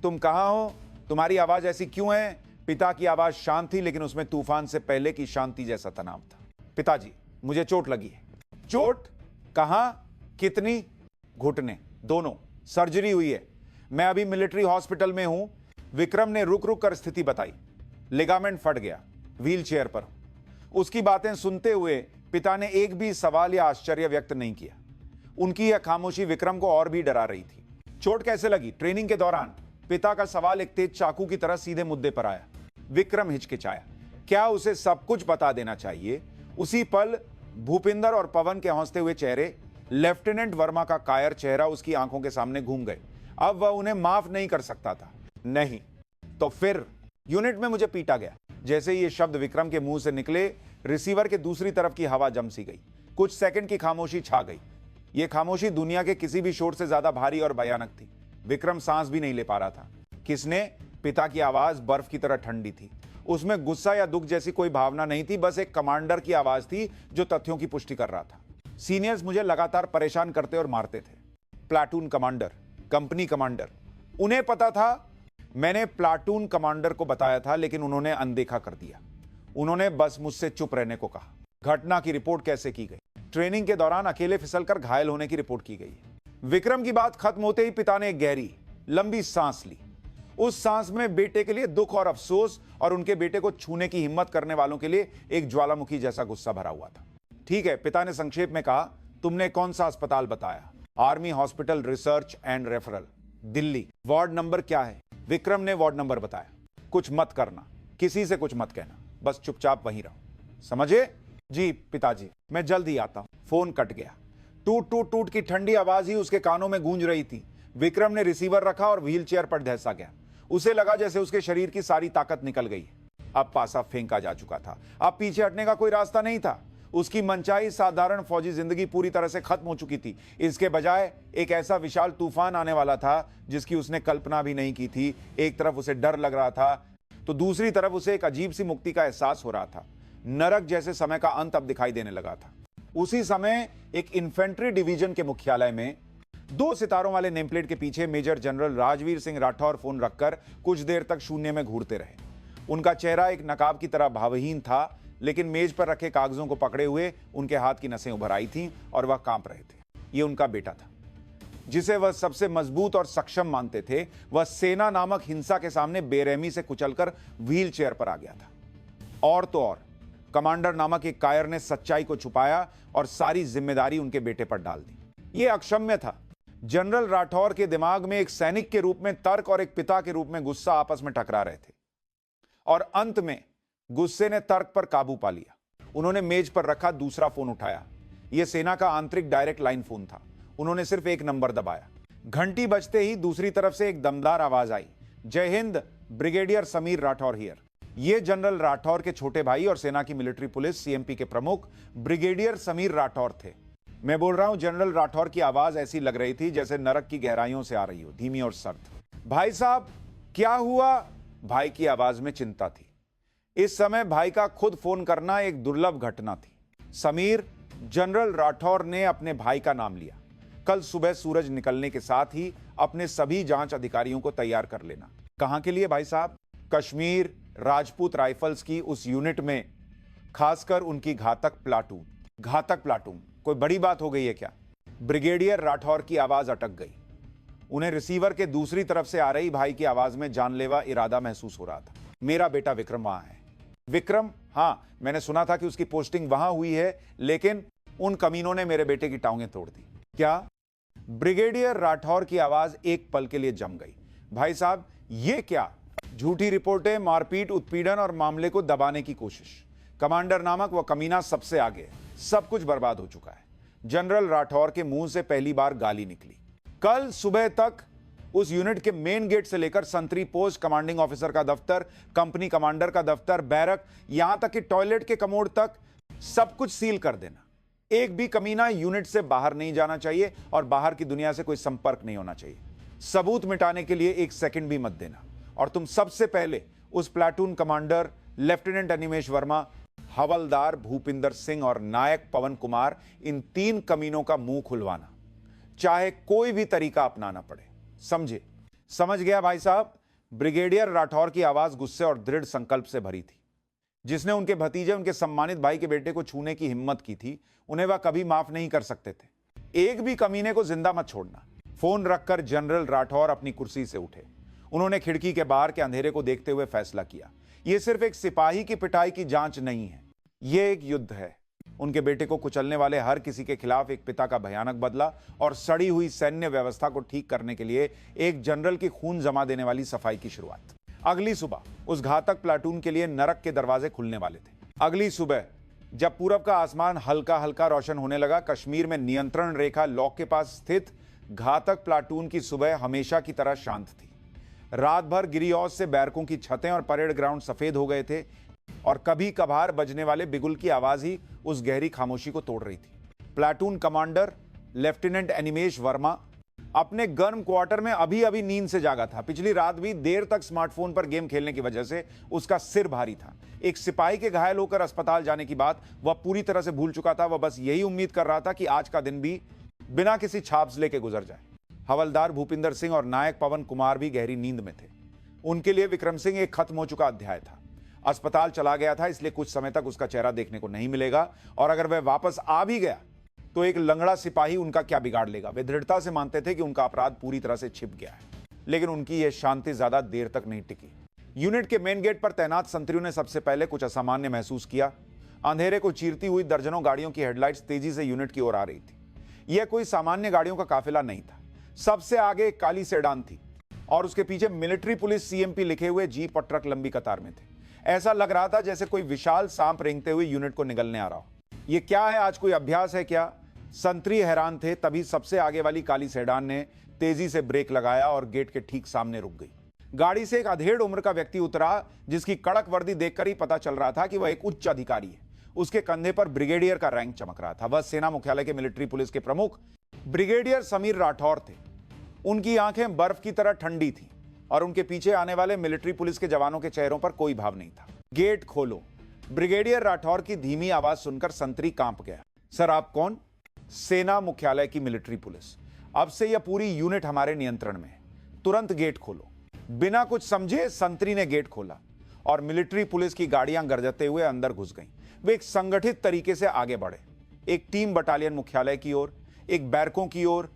तुम कहां हो? तुम्हारी आवाज ऐसी क्यों है? पिता की आवाज शांत थी, लेकिन उसमें तूफान से पहले की शांति जैसा तनाव था। पिताजी, मुझे चोट लगी है। चोट? कहां? कितनी? घुटने दोनों। सर्जरी हुई है। मैं अभी मिलिट्री हॉस्पिटल में हूं। विक्रम ने रुक रुक कर स्थिति बताई। लिगामेंट फट गया। व्हीलचेयर पर। उसकी बातें सुनते हुए पिता ने एक भी सवाल या आश्चर्य व्यक्त नहीं किया। उनकी यह खामोशी विक्रम को और भी डरा रही थी। चोट कैसे लगी? ट्रेनिंग के दौरान। पिता का सवाल एक तेज चाकू की तरह सीधे मुद्दे पर आया। विक्रम हिचकिचाया। क्या उसे सब कुछ बता देना चाहिए? उसी पल भूपिंदर और पवन के हंसते हुए चेहरे, लेफ्टिनेंट वर्मा का कायर चेहरा उसकी आंखों के सामने घूम गए। अब वह उन्हें माफ नहीं कर सकता था। नहीं तो फिर? यूनिट में मुझे पीटा गया। जैसे ही ये शब्द विक्रम के मुंह से निकले, रिसीवर के दूसरी तरफ की हवा जम सी गई। कुछ सेकंड की खामोशी छा गई। यह खामोशी दुनिया के किसी भी शोर से ज्यादा भारी और भयानक थी। विक्रम सांस भी नहीं ले पा रहा था। किसने? पिता की आवाज बर्फ की तरह ठंडी थी। उसमें गुस्सा या दुख जैसी कोई भावना नहीं थी, बस एक कमांडर की आवाज थी जो तथ्यों की पुष्टि कर रहा था। सीनियर्स मुझे लगातार परेशान करते और मारते थे। प्लाटून कमांडर, कंपनी कमांडर, उन्हें पता था। मैंने प्लाटून कमांडर को बताया था, लेकिन उन्होंने अनदेखा कर दिया। उन्होंने बस मुझसे चुप रहने को कहा। घटना की रिपोर्ट कैसे की गई? ट्रेनिंग के दौरान अकेले फिसलकर घायल होने की रिपोर्ट की गई है। विक्रम की बात खत्म होते ही पिता ने एक गहरी लंबी सांस ली। उस सांस में बेटे के लिए दुख और अफसोस और उनके बेटे को छूने की हिम्मत करने वालों के लिए एक ज्वालामुखी जैसा गुस्सा भरा हुआ था। ठीक है, पिता ने संक्षेप में कहा। तुमने कौन सा अस्पताल बताया? Army hospital research and referral, Delhi. Ward number क्या है? विक्रम ने वार्ड नंबर बताया। कुछ मत करना, किसी से कुछ मत कहना, बस चुपचाप वहीं रहो, समझे? जी पिताजी, मैं जल्द ही आता हूं। फोन कट गया। टूट टूट टूट की ठंडी आवाज ही उसके कानों में गूंज रही थी। विक्रम ने रिसीवर रखा और व्हीलचेयर पर धंसा गया। उसे लगा जैसे उसके शरीर की सारी ताकत निकल गई। अब पासा फेंका जा चुका था। अब पीछे हटने का कोई रास्ता नहीं था। उसकी मनचाही साधारण फौजी जिंदगी पूरी तरह से खत्म हो चुकी थी। इसके बजाय एक ऐसा विशाल तूफान आने वाला था जिसकी उसने कल्पना भी नहीं की थी। एक तरफ उसे डर लग रहा था तो दूसरी तरफ उसे एक अजीब सी मुक्ति का एहसास हो रहा था। नरक जैसे समय का अंत अब दिखाई देने लगा था। उसी समय एक इन्फेंट्री डिवीजन के मुख्यालय में 2 सितारों वाले नेमप्लेट के पीछे major general Rajveer Singh Rathore phone रखकर कुछ देर तक शून्य में घूरते रहे। उनका चेहरा एक नकाब की तरह भावहीन था, लेकिन मेज पर रखे कागजों को पकड़े हुए उनके हाथ की नसें उभर आई थीं और वह कांप रहे थे। ये उनका बेटा था, जिसे वह सबसे मजबूत और सक्षम मानते थे। वह सेना नामक हिंसा के सामने बेरहमी से कुचलकर व्हील चेयर पर आ गया था। और तो और कमांडर नामक एक कायर ने सच्चाई को छुपाया और सारी जिम्मेदारी उनके बेटे पर डाल दी। यह अक्षम्य था। जनरल राठौर के दिमाग में एक सैनिक के रूप में तर्क और एक पिता के रूप में गुस्सा आपस में टकरा रहे थे, और अंत में गुस्से ने तर्क पर काबू पा लिया। उन्होंने मेज पर रखा दूसरा फोन उठाया। यह सेना का आंतरिक डायरेक्ट लाइन फोन था। उन्होंने सिर्फ एक नंबर दबाया। घंटी बजते ही दूसरी तरफ से एक दमदार आवाज आई। जय हिंद, ब्रिगेडियर समीर राठौर हियर। ये जनरल राठौर के छोटे भाई और सेना की मिलिट्री पुलिस सीएमपी के प्रमुख ब्रिगेडियर समीर राठौर थे। मैं बोल रहा हूं, जनरल राठौर की आवाज ऐसी लग रही थी जैसे नरक की गहराइयों से आ रही हो, धीमी और सर्द। भाई साहब क्या हुआ? भाई की आवाज में चिंता थी। इस समय भाई का खुद फोन करना एक दुर्लभ घटना थी। समीर, जनरल राठौर ने अपने भाई का नाम लिया। कल सुबह सूरज निकलने के साथ ही अपने सभी जांच अधिकारियों को तैयार कर लेना। कहां के लिए भाई साहब? कश्मीर राजपूत राइफल्स की उस यूनिट में, खासकर उनकी घातक प्लाटून। घातक प्लाटून, कोई बड़ी बात हो गई है क्या? ब्रिगेडियर राठौर की आवाज अटक गई। उन्हें रिसीवर के दूसरी तरफ से आ रही भाई की आवाज में जानलेवा इरादा महसूस हो रहा था। मेरा बेटा विक्रम वहां है। विक्रम? हां, मैंने सुना था कि उसकी पोस्टिंग वहां हुई है, लेकिन उन कमीनों ने मेरे बेटे की टांगें तोड़ दी। क्या? ब्रिगेडियर राठौर की आवाज एक पल के लिए जम गई। भाई साहब ये क्या? झूठी रिपोर्टें, मारपीट, उत्पीड़न और मामले को दबाने की कोशिश। कमांडर नामक वह कमीना सबसे आगे। सब कुछ बर्बाद हो चुका है। जनरल राठौर के मुंह से पहली बार गाली निकली। कल सुबह तक उस यूनिट के मेन गेट से लेकर संतरी पोस्ट, कमांडिंग ऑफिसर का दफ्तर, कंपनी कमांडर का दफ्तर, बैरक, यहां तक कि टॉयलेट के कमोड तक सब कुछ सील कर देना। एक भी कमीना यूनिट से बाहर नहीं जाना चाहिए और बाहर की दुनिया से कोई संपर्क नहीं होना चाहिए। सबूत मिटाने के लिए एक सेकंड भी मत देना। और तुम सबसे पहले उस platoon commander lieutenant Animesh Verma, havildar Bhupinder Singh और नायक पवन कुमार, इन 3 कमीनों का मुंह खुलवाना, चाहे कोई भी तरीका अपनाना पड़े। समझे? समझ गया भाई साहब? ब्रिगेडियर राठौर की आवाज गुस्से और दृढ़ संकल्प से भरी थी। जिसने उनके भतीजे, उनके सम्मानित भाई के बेटे को छूने की हिम्मत की थी, उन्हें वह कभी माफ नहीं कर सकते थे। एक भी कमीने को जिंदा मत छोड़ना। फोन रखकर जनरल राठौर अपनी कुर्सी से उठे। उन्होंने खिड़की के बाहर के अंधेरे को देखते हुए फैसला किया, यह सिर्फ एक सिपाही की पिटाई की जांच नहीं है, यह एक युद्ध है। उनके बेटे को कुचलने वाले हर किसी के खिलाफ एक पिता का भयानक बदला और सड़ी हुई सैन्य व्यवस्था को ठीक करने के लिए एक जनरल की खून जमा देने वाली सफाई की शुरुआत। अगली सुबह उस घातक प्लाटून के लिए नरक के दरवाजे खुलने वाले थे। अगली सुबह जब पूरब का आसमान हल्का हल्का रोशन होने लगा, कश्मीर में नियंत्रण रेखा लॉक के पास स्थित घातक प्लाटून की सुबह हमेशा की तरह शांत थी। रात भर गिरिऔज से बैरकों की छतें और परेड ग्राउंड सफेद हो गए थे और कभी कभार बजने वाले बिगुल की आवाज ही उस गहरी खामोशी को तोड़ रही थी। Platoon commander lieutenant Animesh Verma अपने गर्म क्वार्टर में अभी अभी नींद से जागा था। पिछली रात भी देर तक स्मार्टफोन पर गेम खेलने की वजह से उसका सिर भारी था। एक सिपाही के घायल होकर अस्पताल जाने की बात वह पूरी तरह से भूल चुका था। वह बस यही उम्मीद कर रहा था कि आज का दिन भी बिना किसी छाप लेके गुजर जाए। हवलदार भूपिंदर सिंह और नायक पवन कुमार भी गहरी नींद में थे। उनके लिए विक्रम सिंह एक खत्म हो चुका अध्याय था। अस्पताल चला गया था, इसलिए कुछ समय तक उसका चेहरा देखने को नहीं मिलेगा, और अगर वह वापस आ भी गया तो एक लंगड़ा सिपाही उनका क्या बिगाड़ लेगा। वे दृढ़ता से मानते थे कि उनका अपराध पूरी तरह से छिप गया है, लेकिन उनकी यह शांति ज्यादा देर तक नहीं टिकी। यूनिट के मेन गेट पर तैनात संतरियों ने सबसे पहले कुछ असामान्य महसूस किया। अंधेरे को चीरती हुई दर्जनों गाड़ियों की हेडलाइट्स तेजी से यूनिट की ओर आ रही थी। यह कोई सामान्य गाड़ियों का काफिला नहीं था। सबसे आगे एक काली सेडान थी और उसके पीछे मिलिट्री पुलिस सीएमपी लिखे हुए जीप और ट्रक लंबी कतार में थे। ऐसा लग रहा था जैसे कोई विशाल सांप रेंगते हुए यूनिट को निगलने आ रहा हो। यह क्या है? आज कोई अभ्यास है क्या? संतरी हैरान थे। तभी सबसे आगे वाली काली सेडान ने तेजी से ब्रेक लगाया और गेट के ठीक सामने रुक गई। गाड़ी से एक अधेड़ उम्र का व्यक्ति उतरा, जिसकी कड़क वर्दी देखकर ही पता चल रहा था कि वह एक उच्च अधिकारी है। उसके कंधे पर ब्रिगेडियर का रैंक चमक रहा था। वह सेना मुख्यालय के मिलिट्री पुलिस के प्रमुख ब्रिगेडियर समीर राठौर थे। उनकी आंखें बर्फ की तरह ठंडी थीं और उनके पीछे आने वाले मिलिट्री पुलिस के जवानों के चेहरों पर कोई भाव नहीं था। गेट खोलो। ब्रिगेडियर राठौर की धीमी आवाज सुनकर संतरी कांप गया। सर आप कौन? सेना मुख्यालय की मिलिट्री पुलिस। अब से यह पूरी यूनिट हमारे नियंत्रण में है। तुरंत गेट खोलो। बिना कुछ समझे संतरी ने गेट खोला और मिलिट्री पुलिस की गाड़ियां गरजते हुए अंदर घुस गईं। वे एक संगठित तरीके से आगे बढ़े। एक टीम बटालियन मुख्यालय की ओर, एक बैरकों की ओर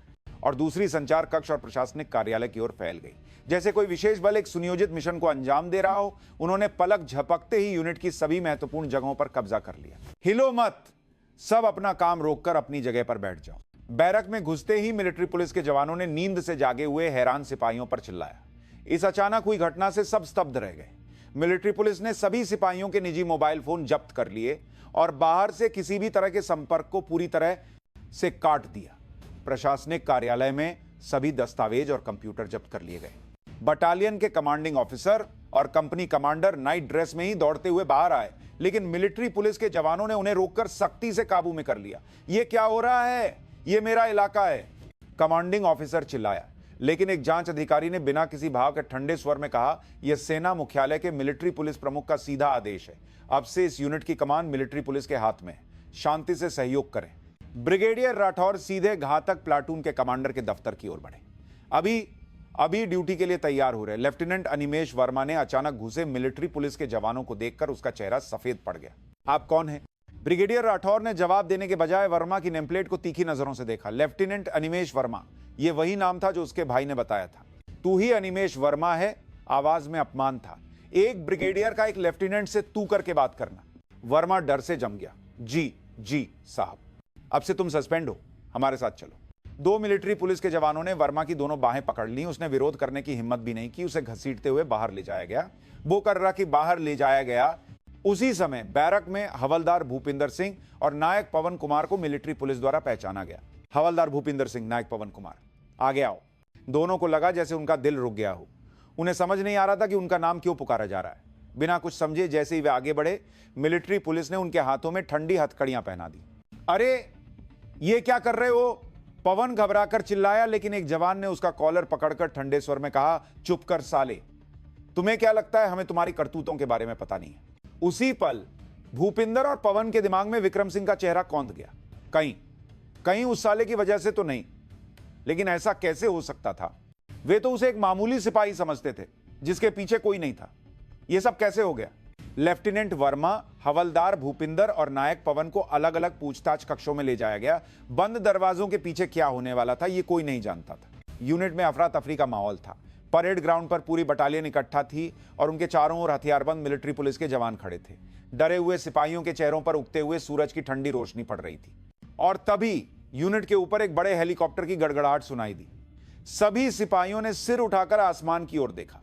और दूसरी संचार कक्ष और प्रशासनिक कार्यालय की ओर फैल गई। जैसे कोई विशेष बल एक सुनियोजित मिशन को अंजाम दे रहा हो, उन्होंने पलक झपकते ही यूनिट की सभी महत्वपूर्ण जगहों पर कब्जा कर लिया। हिलो मत, सब अपना काम रोककर अपनी जगह पर बैठ जाओ। बैरक में घुसते ही मिलिट्री पुलिस के जवानों ने नींद से जागे हुए हैरान सिपाहियों पर चिल्लाया। इस अचानक हुई घटना से सब स्तब्ध रह गए। मिलिट्री पुलिस ने सभी सिपाहियों के निजी मोबाइल फोन जब्त कर लिए और बाहर से किसी भी तरह के संपर्क को पूरी तरह से काट दिया। प्रशासनिक कार्यालय में सभी दस्तावेज और कंप्यूटर जब्त कर लिए गए। बटालियन के कमांडिंग ऑफिसर और कंपनी कमांडर नाइट ड्रेस में ही दौड़ते हुए बाहर आए, लेकिन मिलिट्री पुलिस के जवानों ने उन्हें रोककर सख्ती से काबू में कर लिया। यह क्या हो रहा है? यह मेरा इलाका है, कमांडिंग ऑफिसर चिल्लाया। लेकिन एक जांच अधिकारी ने बिना किसी भाव के ठंडे स्वर में कहा, यह सेना मुख्यालय के मिलिट्री पुलिस प्रमुख का सीधा आदेश है। अब से इस यूनिट की कमान मिलिट्री पुलिस के हाथ में है। शांति से सहयोग करें। ब्रिगेडियर राठौर सीधे घातक प्लाटून के कमांडर के दफ्तर की ओर बढ़े। अभी ड्यूटी के लिए तैयार हो रहे लेफ्टिनेंट अनिमेश वर्मा ने अचानक घुसे मिलिट्री पुलिस के जवानों को देखकर उसका चेहरा सफेद पड़ गया। आप कौन हैं? ब्रिगेडियर राठौर ने जवाब देने के बजाय वर्मा की नेमप्लेट को तीखी नजरों से देखा। लेफ्टिनेंट अनिमेश वर्मा, यह वही नाम था जो उसके भाई ने बताया था। तू ही अनिमेश वर्मा है? आवाज में अपमान था। एक ब्रिगेडियर का एक लेफ्टिनेंट से तू करके बात करना। वर्मा डर से जम गया। जी साहब, अब से तुम सस्पेंड हो, हमारे साथ चलो। दो मिलिट्री पुलिस के जवानों ने वर्मा की दोनों बाहें पकड़ ली। उसने विरोध करने की हिम्मत भी नहीं की। उसे घसीटते हुए बाहर ले जाया गया। वो कर रहा कि बाहर ले जाया गया, उसी समय बैरक में हवलदार भूपिंदर सिंह और नायक पवन कुमार को मिलिट्री पुलिस द्वारा पहचाना गया। हवलदार भूपिंदर सिंह, नायक पवन कुमार, आगे आओ। दोनों को लगा जैसे उनका दिल रुक गया हो। उन्हें समझ नहीं आ रहा था कि उनका नाम क्यों पुकारा जा रहा है। बिना कुछ समझे जैसे ही वे आगे बढ़े, मिलिट्री पुलिस ने उनके हाथों में ठंडी हथकड़ियां पहना दी। अरे ये क्या कर रहे हो? पवन घबराकर चिल्लाया, लेकिन एक जवान ने उसका कॉलर पकड़कर ठंडे स्वर में कहा, चुप कर साले, तुम्हें क्या लगता है हमें तुम्हारी करतूतों के बारे में पता नहीं है? उसी पल भूपिंदर और पवन के दिमाग में विक्रम सिंह का चेहरा कौंध गया। कहीं उस साले की वजह से तो नहीं, लेकिन ऐसा कैसे हो सकता था? वे तो उसे एक मामूली सिपाही समझते थे जिसके पीछे कोई नहीं था। यह सब कैसे हो गया? लेफ्टिनेंट वर्मा, हवलदार भूपिंदर और नायक पवन को अलग अलग पूछताछ कक्षों में ले जाया गया। बंद दरवाजों के पीछे क्या होने वाला था यह कोई नहीं जानता था। यूनिट में अफरा तफरी का माहौल था। परेड ग्राउंड पर पूरी बटालियन इकट्ठा थी और उनके चारों ओर हथियारबंद मिलिट्री पुलिस के जवान खड़े थे। डरे हुए सिपाहियों के चेहरों पर उगते हुए सूरज की ठंडी रोशनी पड़ रही थी। और तभी यूनिट के ऊपर एक बड़े हेलीकॉप्टर की गड़गड़ाहट सुनाई दी। सभी सिपाहियों ने सिर उठाकर आसमान की ओर देखा।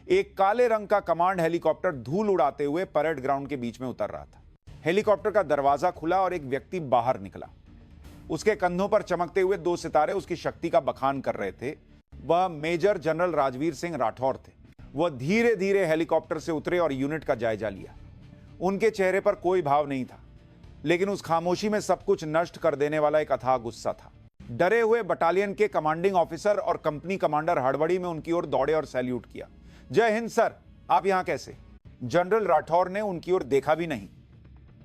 एक काले रंग का कमांड हेलीकॉप्टर धूल उड़ाते हुए परेड ग्राउंड के बीच में उतर रहा था। हेलीकॉप्टर का दरवाजा खुला और एक व्यक्ति बाहर निकला। उसके कंधों पर चमकते हुए दो सितारे उसकी शक्ति का बखान कर रहे थे। वह मेजर जनरल राजवीर सिंह राठौर थे। वह धीरे धीरे हेलीकॉप्टर से उतरे और यूनिट का जायजा लिया। उनके चेहरे पर कोई भाव नहीं था, लेकिन उस खामोशी में सब कुछ नष्ट कर देने वाला एक अथाह गुस्सा था। डरे हुए बटालियन के कमांडिंग ऑफिसर और कंपनी कमांडर हड़बड़ी में उनकी ओर दौड़े और सैल्यूट किया। जय हिंद सर, आप यहां कैसे? जनरल राठौर ने उनकी ओर देखा भी नहीं,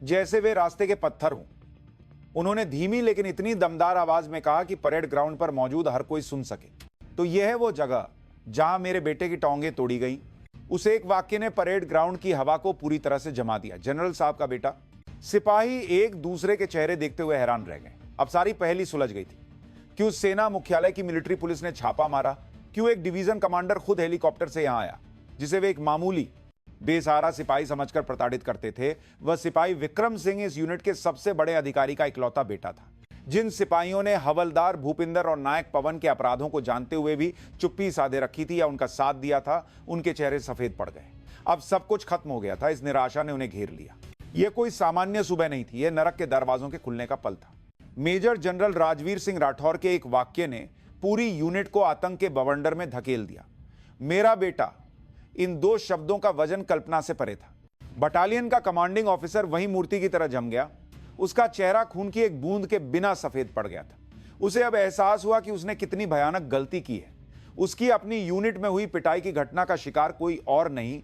जैसे वे रास्ते के पत्थर हों। उन्होंने धीमी लेकिन इतनी दमदार आवाज में कहा कि परेड ग्राउंड पर मौजूद हर कोई सुन सके, तो यह है वो जगह जहां मेरे बेटे की टोंगे तोड़ी गई। उस एक वाक्य ने परेड ग्राउंड की हवा को पूरी तरह से जमा दिया। जनरल साहब का बेटा। सिपाही एक दूसरे के चेहरे देखते हुए हैरान रह गए। अब सारी पहेली सुलझ गई थी। क्यों सेना मुख्यालय की मिलिट्री पुलिस ने छापा मारा? क्यों एक डिवीजन कमांडर खुद हेलीकॉप्टर से यहां आया, जिसे वे एक मामूली बेसहारा सिपाही समझकर प्रताड़ित करते थे? वह सिपाही विक्रम सिंह इस यूनिट के सबसे बड़े अधिकारी का इकलौता बेटा था। जिन सिपाहियों ने हवलदार भूपिंदर और नायक पवन के अपराधों को जानते हुए भी चुप्पी साधे रखी थी या उनका साथ दिया था, उनके चेहरे सफेद पड़ गए। अब सब कुछ खत्म हो गया था। इस निराशा ने उन्हें घेर लिया। यह कोई सामान्य सुबह नहीं थी, यह नरक के दरवाजों के खुलने का पल था। मेजर जनरल राजवीर सिंह राठौर के एक वाक्य ने पूरी यूनिट को आतंक के बवंडर में धकेल दिया। मेरा बेटा, इन दो शब्दों का वजन कल्पना से परे था। बटालियन का कमांडिंग ऑफिसर वही मूर्ति की तरह जम गया। उसका चेहरा खून की एक बूंद के बिना सफेद पड़ गया था। उसे अब एहसास हुआ कि उसने कितनी भयानक गलती की है। उसकी अपनी यूनिट में हुई पिटाई की घटना का शिकार कोई और नहीं,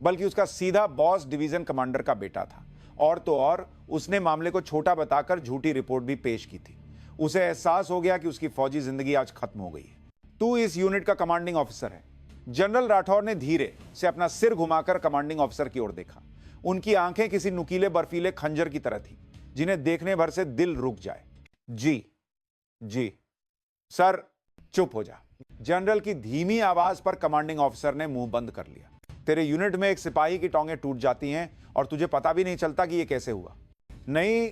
बल्कि उसका सीधा बॉस डिवीजन कमांडर का बेटा था। और तो और उसने मामले को छोटा बताकर झूठी रिपोर्ट भी पेश की थी। उसे एहसास हो गया कि उसकी फौजी जिंदगी आज खत्म हो गई है। तू इस यूनिट का कमांडिंग ऑफिसर है। जनरल राठौर ने धीरे से अपना सिर घुमाकर कमांडिंग ऑफिसर की ओर देखा। उनकी आंखें किसी नुकीले बर्फीले खंजर की तरह थी, जिन्हें देखने भर से दिल रुक जाए। जी सर, चुप हो जा। जनरल की धीमी आवाज पर कमांडिंग ऑफिसर ने मुंह बंद कर लिया। तेरे यूनिट में एक सिपाही की टोंगे टूट जाती हैं और तुझे पता भी नहीं चलता कि यह कैसे हुआ। नहीं,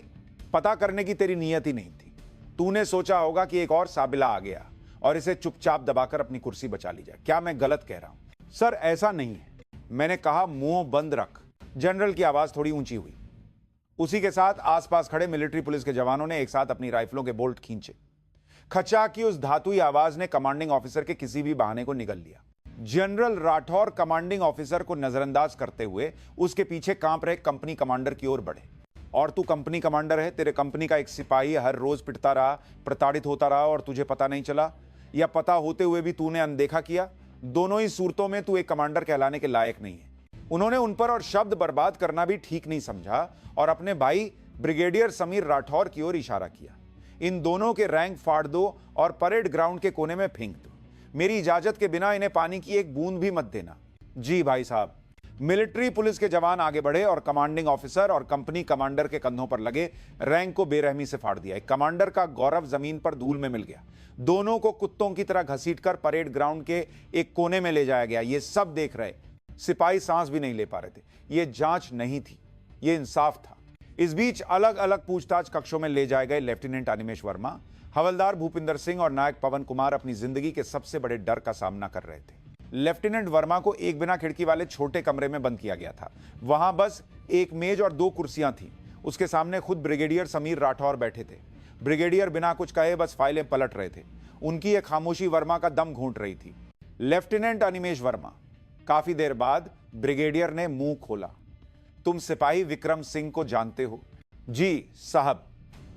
पता करने की तेरी नीयत ही नहीं थी। तूने सोचा होगा कि एक और साबिला आ गया और इसे चुपचाप दबाकर अपनी कुर्सी बचा ली जाए। क्या मैं गलत कह रहा हूं? सर, ऐसा नहीं है। मैंने कहा मुंह बंद रख। जनरल की आवाज थोड़ी ऊंची हुई। उसी के साथ आसपास खड़े मिलिट्री पुलिस के जवानों ने एक साथ अपनी राइफलों के बोल्ट खींचे। खचा की उस धातुई आवाज ने कमांडिंग ऑफिसर के किसी भी बहाने को निगल लिया। जनरल राठौर कमांडिंग ऑफिसर को नजरअंदाज करते हुए उसके पीछे कांप रहे कंपनी कमांडर की ओर बढ़े। और तू कंपनी कमांडर है, तेरे कंपनी का एक सिपाही हर रोज पिटता रहा, प्रताड़ित होता रहा और तुझे पता नहीं चला, या पता होते हुए भी तूने अनदेखा किया। दोनों ही सूरतों में तू एक कमांडर कहलाने के लायक नहीं है। उन्होंने उन पर और शब्द बर्बाद करना भी ठीक नहीं समझा और अपने भाई ब्रिगेडियर समीर राठौर की ओर इशारा किया। इन दोनों के रैंक फाड़ दो और परेड ग्राउंड के कोने में फेंक दो। मेरी इजाजत के बिना इन्हें पानी की एक बूंद भी मत देना। जी भाई साहब। मिलिट्री पुलिस के जवान आगे बढ़े और कमांडिंग ऑफिसर और कंपनी कमांडर के कंधों पर लगे रैंक को बेरहमी से फाड़ दिया। एक कमांडर का गौरव जमीन पर धूल में मिल गया। दोनों को कुत्तों की तरह घसीटकर परेड ग्राउंड के एक कोने में ले जाया गया। ये सब देख रहे सिपाही सांस भी नहीं ले पा रहे थे। ये जांच नहीं थी, ये इंसाफ था। इस बीच अलग अलग पूछताछ कक्षों में ले जाए गए लेफ्टिनेंट अनिमेश वर्मा, हवलदार भूपिंदर सिंह और नायक पवन कुमार अपनी जिंदगी के सबसे बड़े डर का सामना कर रहे थे। लेफ्टिनेंट वर्मा को एक बिना खिड़की वाले छोटे कमरे में बंद किया गया था। वहां बस एक मेज और 2 कुर्सियां थीं। उसके सामने खुद ब्रिगेडियर समीर राठौर बैठे थे। ब्रिगेडियर बिना कुछ कहे बस फाइलें पलट रहे थे। उनकी एक खामोशी वर्मा का दम घूंट रही थी। लेफ्टिनेंट अनिमेश वर्मा। काफी देर बाद ब्रिगेडियर ने मुंह खोला। तुम सिपाही विक्रम सिंह को जानते हो? जी साहब,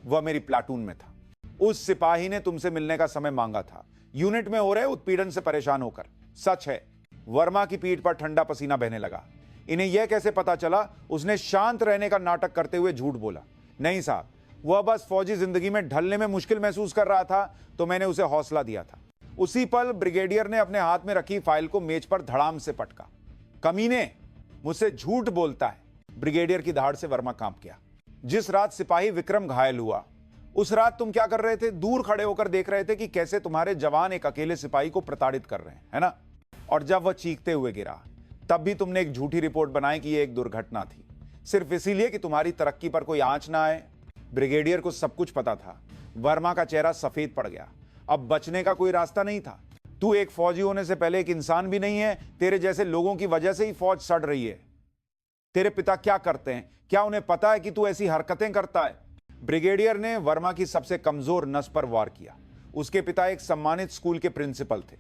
वह मेरी प्लाटून में था। उस सिपाही ने तुमसे मिलने का समय मांगा था, यूनिट में हो रहे उत्पीड़न से परेशान होकर। सच है। वर्मा की पीठ पर ठंडा पसीना बहने लगा। इन्हें यह कैसे पता चला उसने शांत रहने का नाटक करते हुए झूठ बोला? नहीं साहब, वह बस फौजी जिंदगी में ढलने में मुश्किल महसूस कर रहा था तो मैंने उसे हौसला दिया था। उसी पल ब्रिगेडियर ने अपने हाथ में रखी फाइल को मेज पर धड़ाम से पटका। कमीने, मुझसे झूठ बोलता है। ब्रिगेडियर की धाड़ से वर्मा कांप गया। जिस रात सिपाही विक्रम घायल हुआ उस रात तुम क्या कर रहे थे? दूर खड़े होकर देख रहे थे कि कैसे तुम्हारे जवान एक अकेले सिपाही को प्रताड़ित कर रहे हैं, है ना? और जब वह चीखते हुए गिरा तब भी तुमने एक झूठी रिपोर्ट बनाई कि यह एक दुर्घटना थी, सिर्फ इसीलिए कि तुम्हारी तरक्की पर कोई आंच ना आए। ब्रिगेडियर को सब कुछ पता था। वर्मा का चेहरा सफेद पड़ गया। अब बचने का कोई रास्ता नहीं था। तू एक फौजी होने से पहले एक इंसान भी नहीं है। तेरे जैसे लोगों की वजह से ही फौज सड़ रही है। तेरे पिता क्या करते हैं? क्या उन्हें पता है कि तू ऐसी हरकतें करता है? ब्रिगेडियर ने वर्मा की सबसे कमजोर नस पर वार किया। उसके पिता एक सम्मानित स्कूल के प्रिंसिपल थे।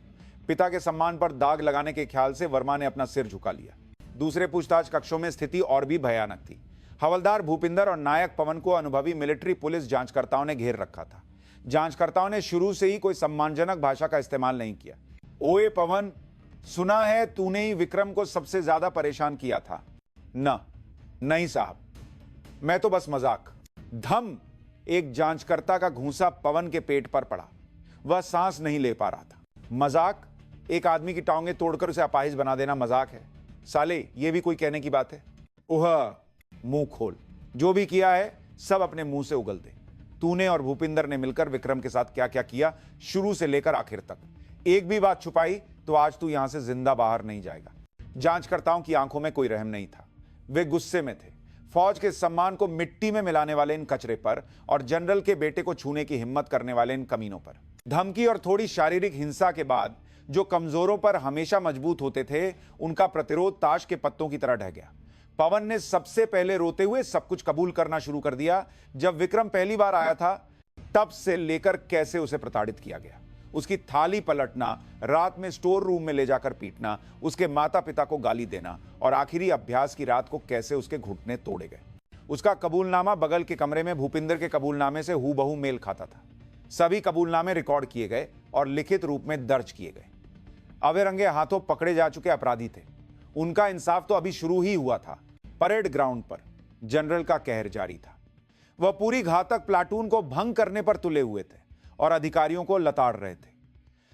पिता के सम्मान पर दाग लगाने के ख्याल से वर्मा ने अपना सिर झुका लिया। दूसरे पूछताछ कक्षों में स्थिति और भी भयानक थी। हवलदार भूपिंदर और नायक पवन को अनुभवी मिलिट्री पुलिस जांचकर्ताओं ने घेर रखा था। जांचकर्ताओं ने शुरू से ही कोई सम्मानजनक भाषा का इस्तेमाल नहीं किया। ओए पवन, सुना है तूने ही विक्रम को सबसे ज्यादा परेशान किया था? नहीं साहब, मैं तो बस मजाक। धम! एक जांचकर्ता का घूंसा पवन के पेट पर पड़ा। वह सांस नहीं ले पा रहा था। मजाक? एक आदमी की टांगें तोड़कर उसे अपाहिज बना देना मजाक है? साले, यह भी कोई कहने की बात है? ओह, मुंह खोल। जो भी किया है सब अपने मुंह से उगल दे। तूने और भूपिंदर ने मिलकर विक्रम के साथ क्या क्या किया, शुरू से लेकर आखिर तक। एक भी बात छुपाई तो आज तू यहां से जिंदा बाहर नहीं जाएगा। जांचकर्ताओं की आंखों में कोई रहम नहीं था। वे गुस्से में थे। फौज के सम्मान को मिट्टी में मिलाने वाले इन कचरे पर और जनरल के बेटे को छूने की हिम्मत करने वाले इन कमीनों पर। धमकी और थोड़ी शारीरिक हिंसा के बाद जो कमजोरों पर हमेशा मजबूत होते थे, उनका प्रतिरोध ताश के पत्तों की तरह ढह गया। पवन ने सबसे पहले रोते हुए सब कुछ कबूल करना शुरू कर दिया। जब विक्रम पहली बार आया था तब से लेकर कैसे उसे प्रताड़ित किया गया, उसकी थाली पलटना, रात में स्टोर रूम में ले जाकर पीटना, उसके माता पिता को गाली देना और आखिरी अभ्यास की रात को कैसे उसके घुटने तोड़े गए। उसका कबूलनामा बगल के कमरे में भूपिंदर के कबूलनामे से हूबहू मेल खाता था। सभी कबूलनामे रिकॉर्ड किए गए और लिखित रूप में दर्ज किए गए। अवे रंगे हाथों पकड़े जा चुके अपराधी थे। उनका इंसाफ तो अभी शुरू ही हुआ था। परेड ग्राउंड पर जनरल का कहर जारी था। वह पूरी घातक प्लाटून को भंग करने पर तुले हुए थे और अधिकारियों को लताड़ रहे थे।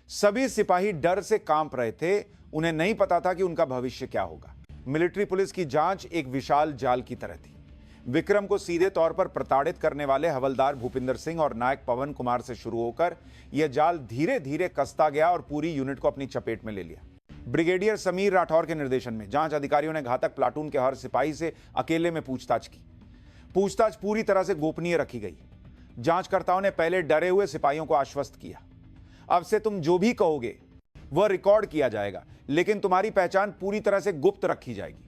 सभी सिपाही डर से कांप रहे थे। उन्हें नहीं पता था कि उनका भविष्य क्या होगा। मिलिट्री पुलिस की जांच एक विशाल जाल की तरह थी। विक्रम को सीधे तौर पर प्रताड़ित करने वाले हवलदार भूपिंदर सिंह और नायक पवन कुमार से शुरू होकर यह जाल धीरे धीरे कसता गया और पूरी यूनिट को अपनी चपेट में ले लिया। ब्रिगेडियर समीर राठौर के निर्देशन में जांच अधिकारियों ने घातक प्लाटून के हर सिपाही से अकेले में पूछताछ की। पूछताछ पूरी तरह से गोपनीय रखी गई। जांचकर्ताओं ने पहले डरे हुए सिपाहियों को आश्वस्त किया, अब से तुम जो भी कहोगे वह रिकॉर्ड किया जाएगा, लेकिन तुम्हारी पहचान पूरी तरह से गुप्त रखी जाएगी।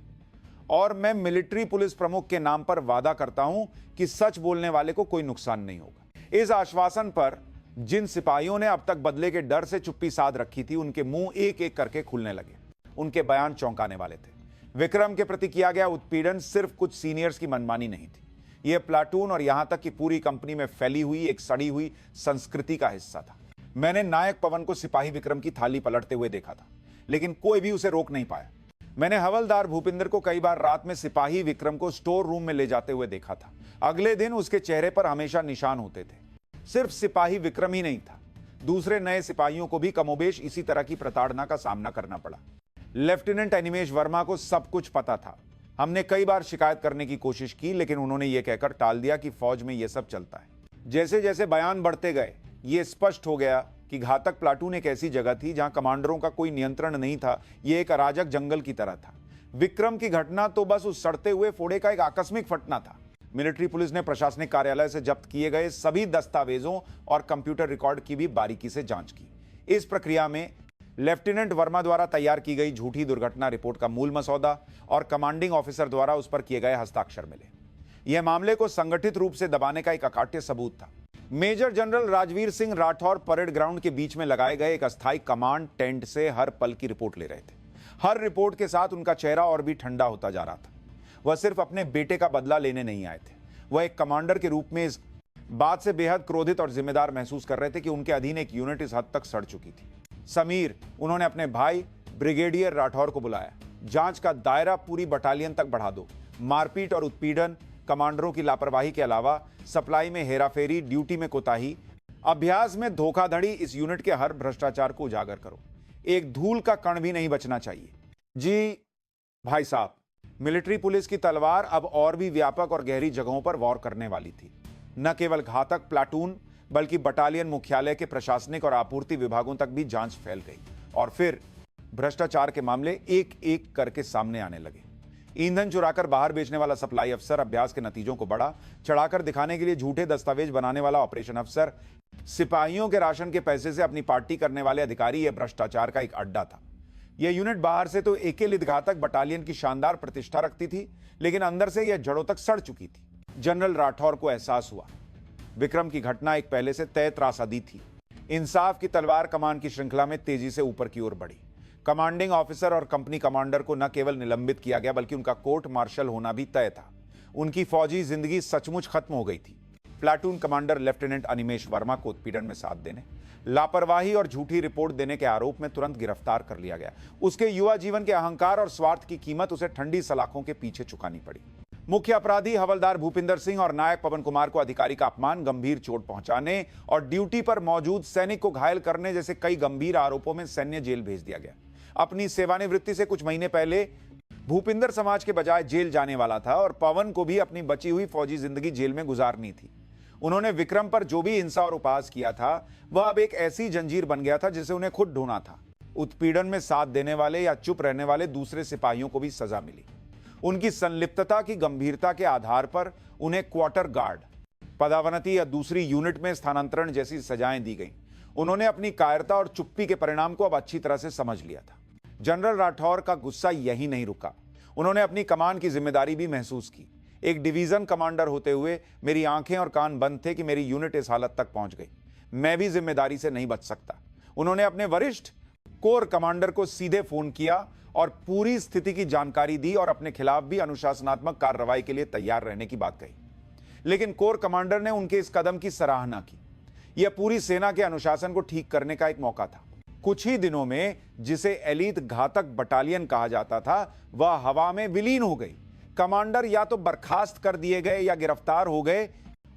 और मैं मिलिट्री पुलिस प्रमुख के नाम पर वादा करता हूं कि सच बोलने वाले को कोई नुकसान नहीं होगा। इस आश्वासन पर जिन सिपाहियों ने अब तक बदले के डर से चुप्पी साध रखी थी, उनके मुंह एक एक करके खुलने लगे। उनके बयान चौंकाने वाले थे। विक्रम के प्रति किया गया उत्पीड़न सिर्फ कुछ सीनियर्स की मनमानी नहीं थी, यह प्लाटून और यहां तक कि पूरी कंपनी में फैली हुई एक सड़ी हुई संस्कृति का हिस्सा था। मैंने नायक पवन को सिपाही विक्रम की थाली पलटते हुए देखा था, लेकिन कोई भी उसे रोक नहीं पाया। मैंने हवलदार भूपिंदर को कई बार रात में सिपाही विक्रम को स्टोर रूम में ले जाते हुए देखा था। अगले दिन उसके चेहरे पर हमेशा निशान होते थे। सिर्फ सिपाही विक्रम ही नहीं था, दूसरे नए सिपाहियों को भी कमोबेश इसी तरह की प्रताड़ना का सामना करना पड़ा। लेफ्टिनेंट अनिमेश वर्मा को सब कुछ पता था। हमने कई बार शिकायत करने की कोशिश की, लेकिन उन्होंने यह कहकर टाल दिया कि फौज में यह सब चलता है। जैसे जैसे बयान बढ़ते गए, यह स्पष्ट हो गया कि घातक प्लाटून एक ऐसी जगह थी जहां कमांडरों का कोई नियंत्रण नहीं था। यह एक अराजक जंगल की तरह था। विक्रम की घटना तो बस उस सड़ते हुए फोड़े का एक आकस्मिक फटना था। मिलिट्री पुलिस ने प्रशासनिक कार्यालय से जब्त किए गए सभी दस्तावेजों और कंप्यूटर रिकॉर्ड की भी बारीकी से जांच की। इस प्रक्रिया में लेफ्टिनेंट वर्मा द्वारा तैयार की गई झूठी दुर्घटना रिपोर्ट का मूल मसौदा और कमांडिंग ऑफिसर द्वारा उस पर किए गए हस्ताक्षर मिले। यह मामले को संगठित रूप से दबाने का एक अकाट्य सबूत था। Major general Rajveer Singh Rathore parade ground के बीच में लगाए गए एक अस्थायी कमांड टेंट से हर पल की रिपोर्ट ले रहे थे। हर रिपोर्ट के साथ उनका चेहरा और भी ठंडा होता जा रहा था। वह सिर्फ अपने बेटे का बदला लेने नहीं आए थे, वह एक कमांडर के रूप में इस बात से बेहद क्रोधित और जिम्मेदार महसूस कर रहे थे कि उनके अधीन एक यूनिट इस हद तक सड़ चुकी थी। समीर, उन्होंने अपने भाई ब्रिगेडियर राठौर को बुलाया। जांच का दायरा पूरी बटालियन तक बढ़ा दो। मारपीट और उत्पीड़न, कमांडरों की लापरवाही के अलावा सप्लाई में हेराफेरी, ड्यूटी में कोताही, अभ्यास में धोखाधड़ी, इस यूनिट के हर भ्रष्टाचार को उजागर करो। एक धूल का कण भी नहीं बचना चाहिए। जी भाई साहब, मिलिट्री पुलिस की तलवार अब और भी व्यापक और गहरी जगहों पर वॉर करने वाली थी। न केवल घातक प्लाटून, बल्कि बटालियन मुख्यालय के प्रशासनिक और आपूर्ति विभागों तक भी जांच फैल गई और फिर भ्रष्टाचार के मामले एक एक करके सामने आने लगे। ईंधन चुराकर बाहर बेचने वाला सप्लाई अफसर, अभ्यास के नतीजों को बड़ा चढ़ाकर दिखाने के लिए झूठे दस्तावेज बनाने वाला ऑपरेशन अफसर, सिपाहियों के राशन के पैसे से अपनी पार्टी करने वाले अधिकारी, यह भ्रष्टाचार का एक अड्डा था। यह यूनिट बाहर से तो एके घातक बटालियन की शानदार प्रतिष्ठा रखती थी, लेकिन अंदर से यह जड़ों तक सड़ चुकी थी। जनरल राठौर को एहसास हुआ विक्रम की घटना एक पहले से तय त्रासदी थी। इंसाफ की तलवार कमान की श्रृंखला में तेजी से ऊपर की ओर बढ़ी। कमांडिंग ऑफिसर और कंपनी कमांडर को न केवल निलंबित किया गया, बल्कि उनका कोर्ट मार्शल होना भी तय था। उनकी फौजी जिंदगी सचमुच खत्म हो गई थी। Platoon commander lieutenant Animesh Verma को उत्पीड़न में साथ देने, लापरवाही और झूठी रिपोर्ट देने के आरोप में तुरंत गिरफ्तार कर लिया गया। उसके युवा जीवन के अहंकार और स्वार्थ की कीमत उसे ठंडी सलाखों के पीछे चुकानी पड़ी। मुख्य अपराधी हवलदार भूपिंदर सिंह और नायक पवन कुमार को अधिकारी का अपमान, गंभीर चोट पहुंचाने और ड्यूटी पर मौजूद सैनिक को घायल करने जैसे कई गंभीर आरोपों में सैन्य जेल भेज दिया गया। अपनी सेवानिवृत्ति से कुछ महीने पहले भूपिंदर समाज के बजाय जेल जाने वाला था और पवन को भी अपनी बची हुई फौजी जिंदगी जेल में गुजारनी थी। उन्होंने विक्रम पर जो भी हिंसा और उपहास किया था, वह अब एक ऐसी जंजीर बन गया था जिसे उन्हें खुद ढोना था। उत्पीड़न में साथ देने वाले या चुप रहने वाले दूसरे सिपाहियों को भी सजा मिली। उनकी संलिप्तता की गंभीरता के आधार पर उन्हें क्वार्टर गार्ड, पदावनति या दूसरी यूनिट में स्थानांतरण जैसी सजाएं दी गईं। उन्होंने अपनी कायरता और चुप्पी के परिणाम को अब अच्छी तरह से समझ लिया था। जनरल राठौर का गुस्सा यही नहीं रुका। उन्होंने अपनी कमान की जिम्मेदारी भी महसूस की। एक डिवीजन कमांडर होते हुए मेरी आंखें और कान बंद थे कि मेरी यूनिट इस हालत तक पहुंच गई। मैं भी जिम्मेदारी से नहीं बच सकता। उन्होंने अपने वरिष्ठ कोर कमांडर को सीधे फोन किया और पूरी स्थिति की जानकारी दी और अपने खिलाफ भी अनुशासनात्मक कार्रवाई के लिए तैयार रहने की बात कही। लेकिन कोर कमांडर ने उनके इस कदम की सराहना की। यह पूरी सेना के अनुशासन को ठीक करने का एक मौका था। कुछ ही दिनों में जिसे एलीट घातक बटालियन कहा जाता था, वह हवा में विलीन हो गई। कमांडर या तो बर्खास्त कर दिए गए या गिरफ्तार हो गए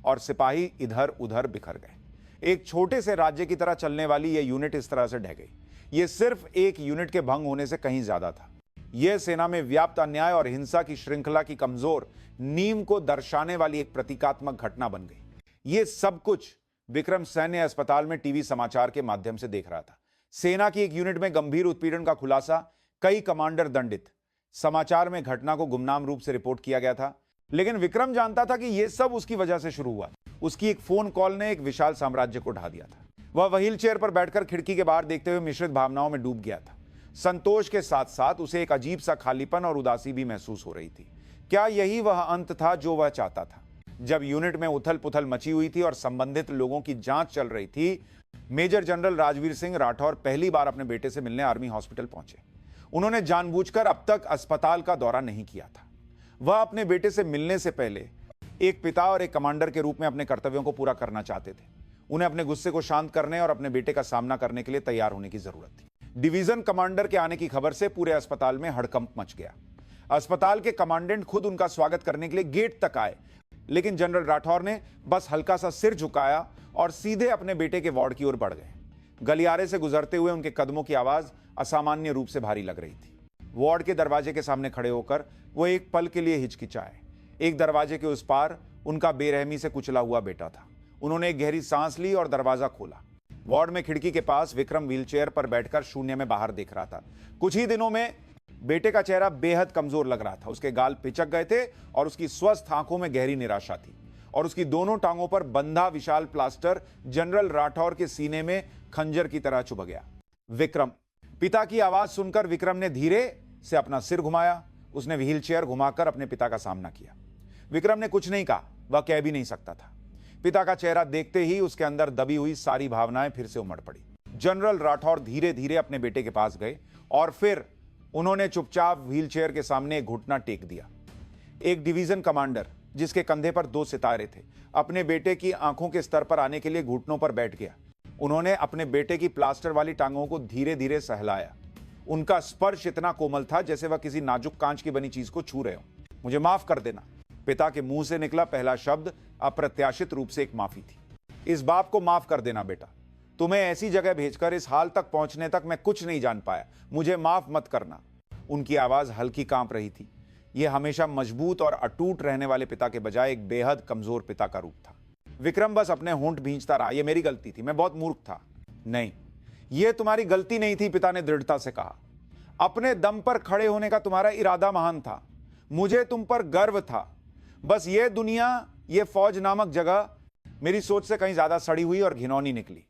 और सिपाही इधर उधर बिखर गए। एक छोटे से राज्य की तरह चलने वाली यह यूनिट इस तरह से ढह गई। यह सिर्फ एक यूनिट के भंग होने से कहीं ज्यादा था। यह सेना में व्याप्त अन्याय और हिंसा की श्रृंखला की कमजोर नींव को दर्शाने वाली एक प्रतीकात्मक घटना बन गई। यह सब कुछ विक्रम सैन्य अस्पताल में टीवी समाचार के माध्यम से देख रहा था। सेना की एक यूनिट में गंभीर उत्पीड़न का खुलासा, कई कमांडर दंडित। समाचार में घटना को गुमनाम रूप से रिपोर्ट किया गया था, लेकिन विक्रम जानता था कि यह सब उसकी वजह से शुरू हुआ। उसकी एक फोन कॉल ने एक विशाल साम्राज्य को ढा दिया था। वह व्हील चेयर पर बैठकर खिड़की के बाहर देखते हुए मिश्रित भावनाओं में डूब गया था। संतोष के साथ साथ उसे एक अजीब सा खालीपन और उदासी भी महसूस हो रही थी। क्या यही वह अंत था जो वह चाहता था? जब यूनिट में उथल पुथल मची हुई थी और संबंधित लोगों की जांच चल रही थी, मेजर जनरल राजवीर सिंह राठौर पहली बार अपने बेटे से मिलने आर्मी हॉस्पिटल पहुंचे। उन्होंने जानबूझकर अब तक अस्पताल का दौरा नहीं किया था। वह अपने बेटे से मिलने से पहले एक पिता और एक कमांडर के रूप में अपने कर्तव्यों को पूरा करना चाहते थे। उन्हें अपने गुस्से को शांत करने और अपने बेटे का सामना करने के लिए तैयार होने की जरूरत थी। डिवीजन कमांडर के आने की खबर से पूरे अस्पताल में हड़कंप मच गया। अस्पताल के कमांडेंट खुद उनका स्वागत करने के लिए गेट तक आए, लेकिन जनरल राठौर ने बस हल्का सा सिर झुकाया और सीधे अपने बेटे के वार्ड की ओर बढ़ गए। गलियारे से गुजरते हुए उनके कदमों की आवाज असामान्य रूप से भारी लग रही थी। वार्ड के दरवाजे के सामने खड़े होकर वो एक पल के लिए हिचकिचाए। एक दरवाजे के उस पार उनका बेरहमी से कुचला हुआ बेटा था। उन्होंने एक गहरी सांस ली और दरवाजा खोला। वार्ड में खिड़की के पास विक्रम व्हीलचेयर पर बैठकर शून्य में बाहर देख रहा था। कुछ ही दिनों में बेटे का चेहरा बेहद कमजोर लग रहा था। उसके गाल पिचक गए थे और उसकी स्वस्थ आंखों में गहरी निराशा थी, और उसकी दोनों टांगों पर बंधा विशाल प्लास्टर जनरल राठौर के सीने में खंजर की तरह चुभ गया। विक्रम। पिता की आवाज सुनकर विक्रम ने धीरे से अपना सिर घुमाया। उसने व्हीलचेयर घुमाकर अपने पिता का सामना किया। विक्रम ने कुछ नहीं कहा, वह कह भी नहीं सकता था। पिता का चेहरा देखते ही उसके अंदर दबी हुई सारी भावनाएं फिर से उमड़ पड़ी। जनरल राठौर धीरे धीरे अपने बेटे के पास गए और फिर उन्होंने चुपचाप व्हीलचेयर के सामने एक घुटना टेक दिया। एक डिवीजन कमांडर जिसके कंधे पर 2 सितारे थे, अपने बेटे की आंखों के स्तर पर आने के लिए घुटनों पर बैठ गया। उन्होंने अपने बेटे की प्लास्टर वाली टांगों को धीरे धीरे सहलाया। उनका स्पर्श इतना कोमल था जैसे वह किसी नाजुक कांच की बनी चीज को छू रहे हो। मुझे माफ कर देना। पिता के मुंह से निकला पहला शब्द अप्रत्याशित रूप से एक माफी थी। इस बाप को माफ कर देना बेटा। तुम्हें ऐसी जगह भेजकर इस हाल तक पहुंचने तक मैं कुछ नहीं जान पाया। मुझे माफ मत करना। उनकी आवाज हल्की कांप रही थी। यह हमेशा मजबूत और अटूट रहने वाले पिता के बजाय एक बेहद कमजोर पिता का रूप था। विक्रम बस अपने होंठ भींचता रहा। यह मेरी गलती थी, मैं बहुत मूर्ख था। नहीं, यह तुम्हारी गलती नहीं थी, पिता ने दृढ़ता से कहा। अपने दम पर खड़े होने का तुम्हारा इरादा महान था। मुझे तुम पर गर्व था। बस ये दुनिया, ये फौज नामक जगह मेरी सोच से कहीं ज्यादा सड़ी हुई और घिनौनी निकली।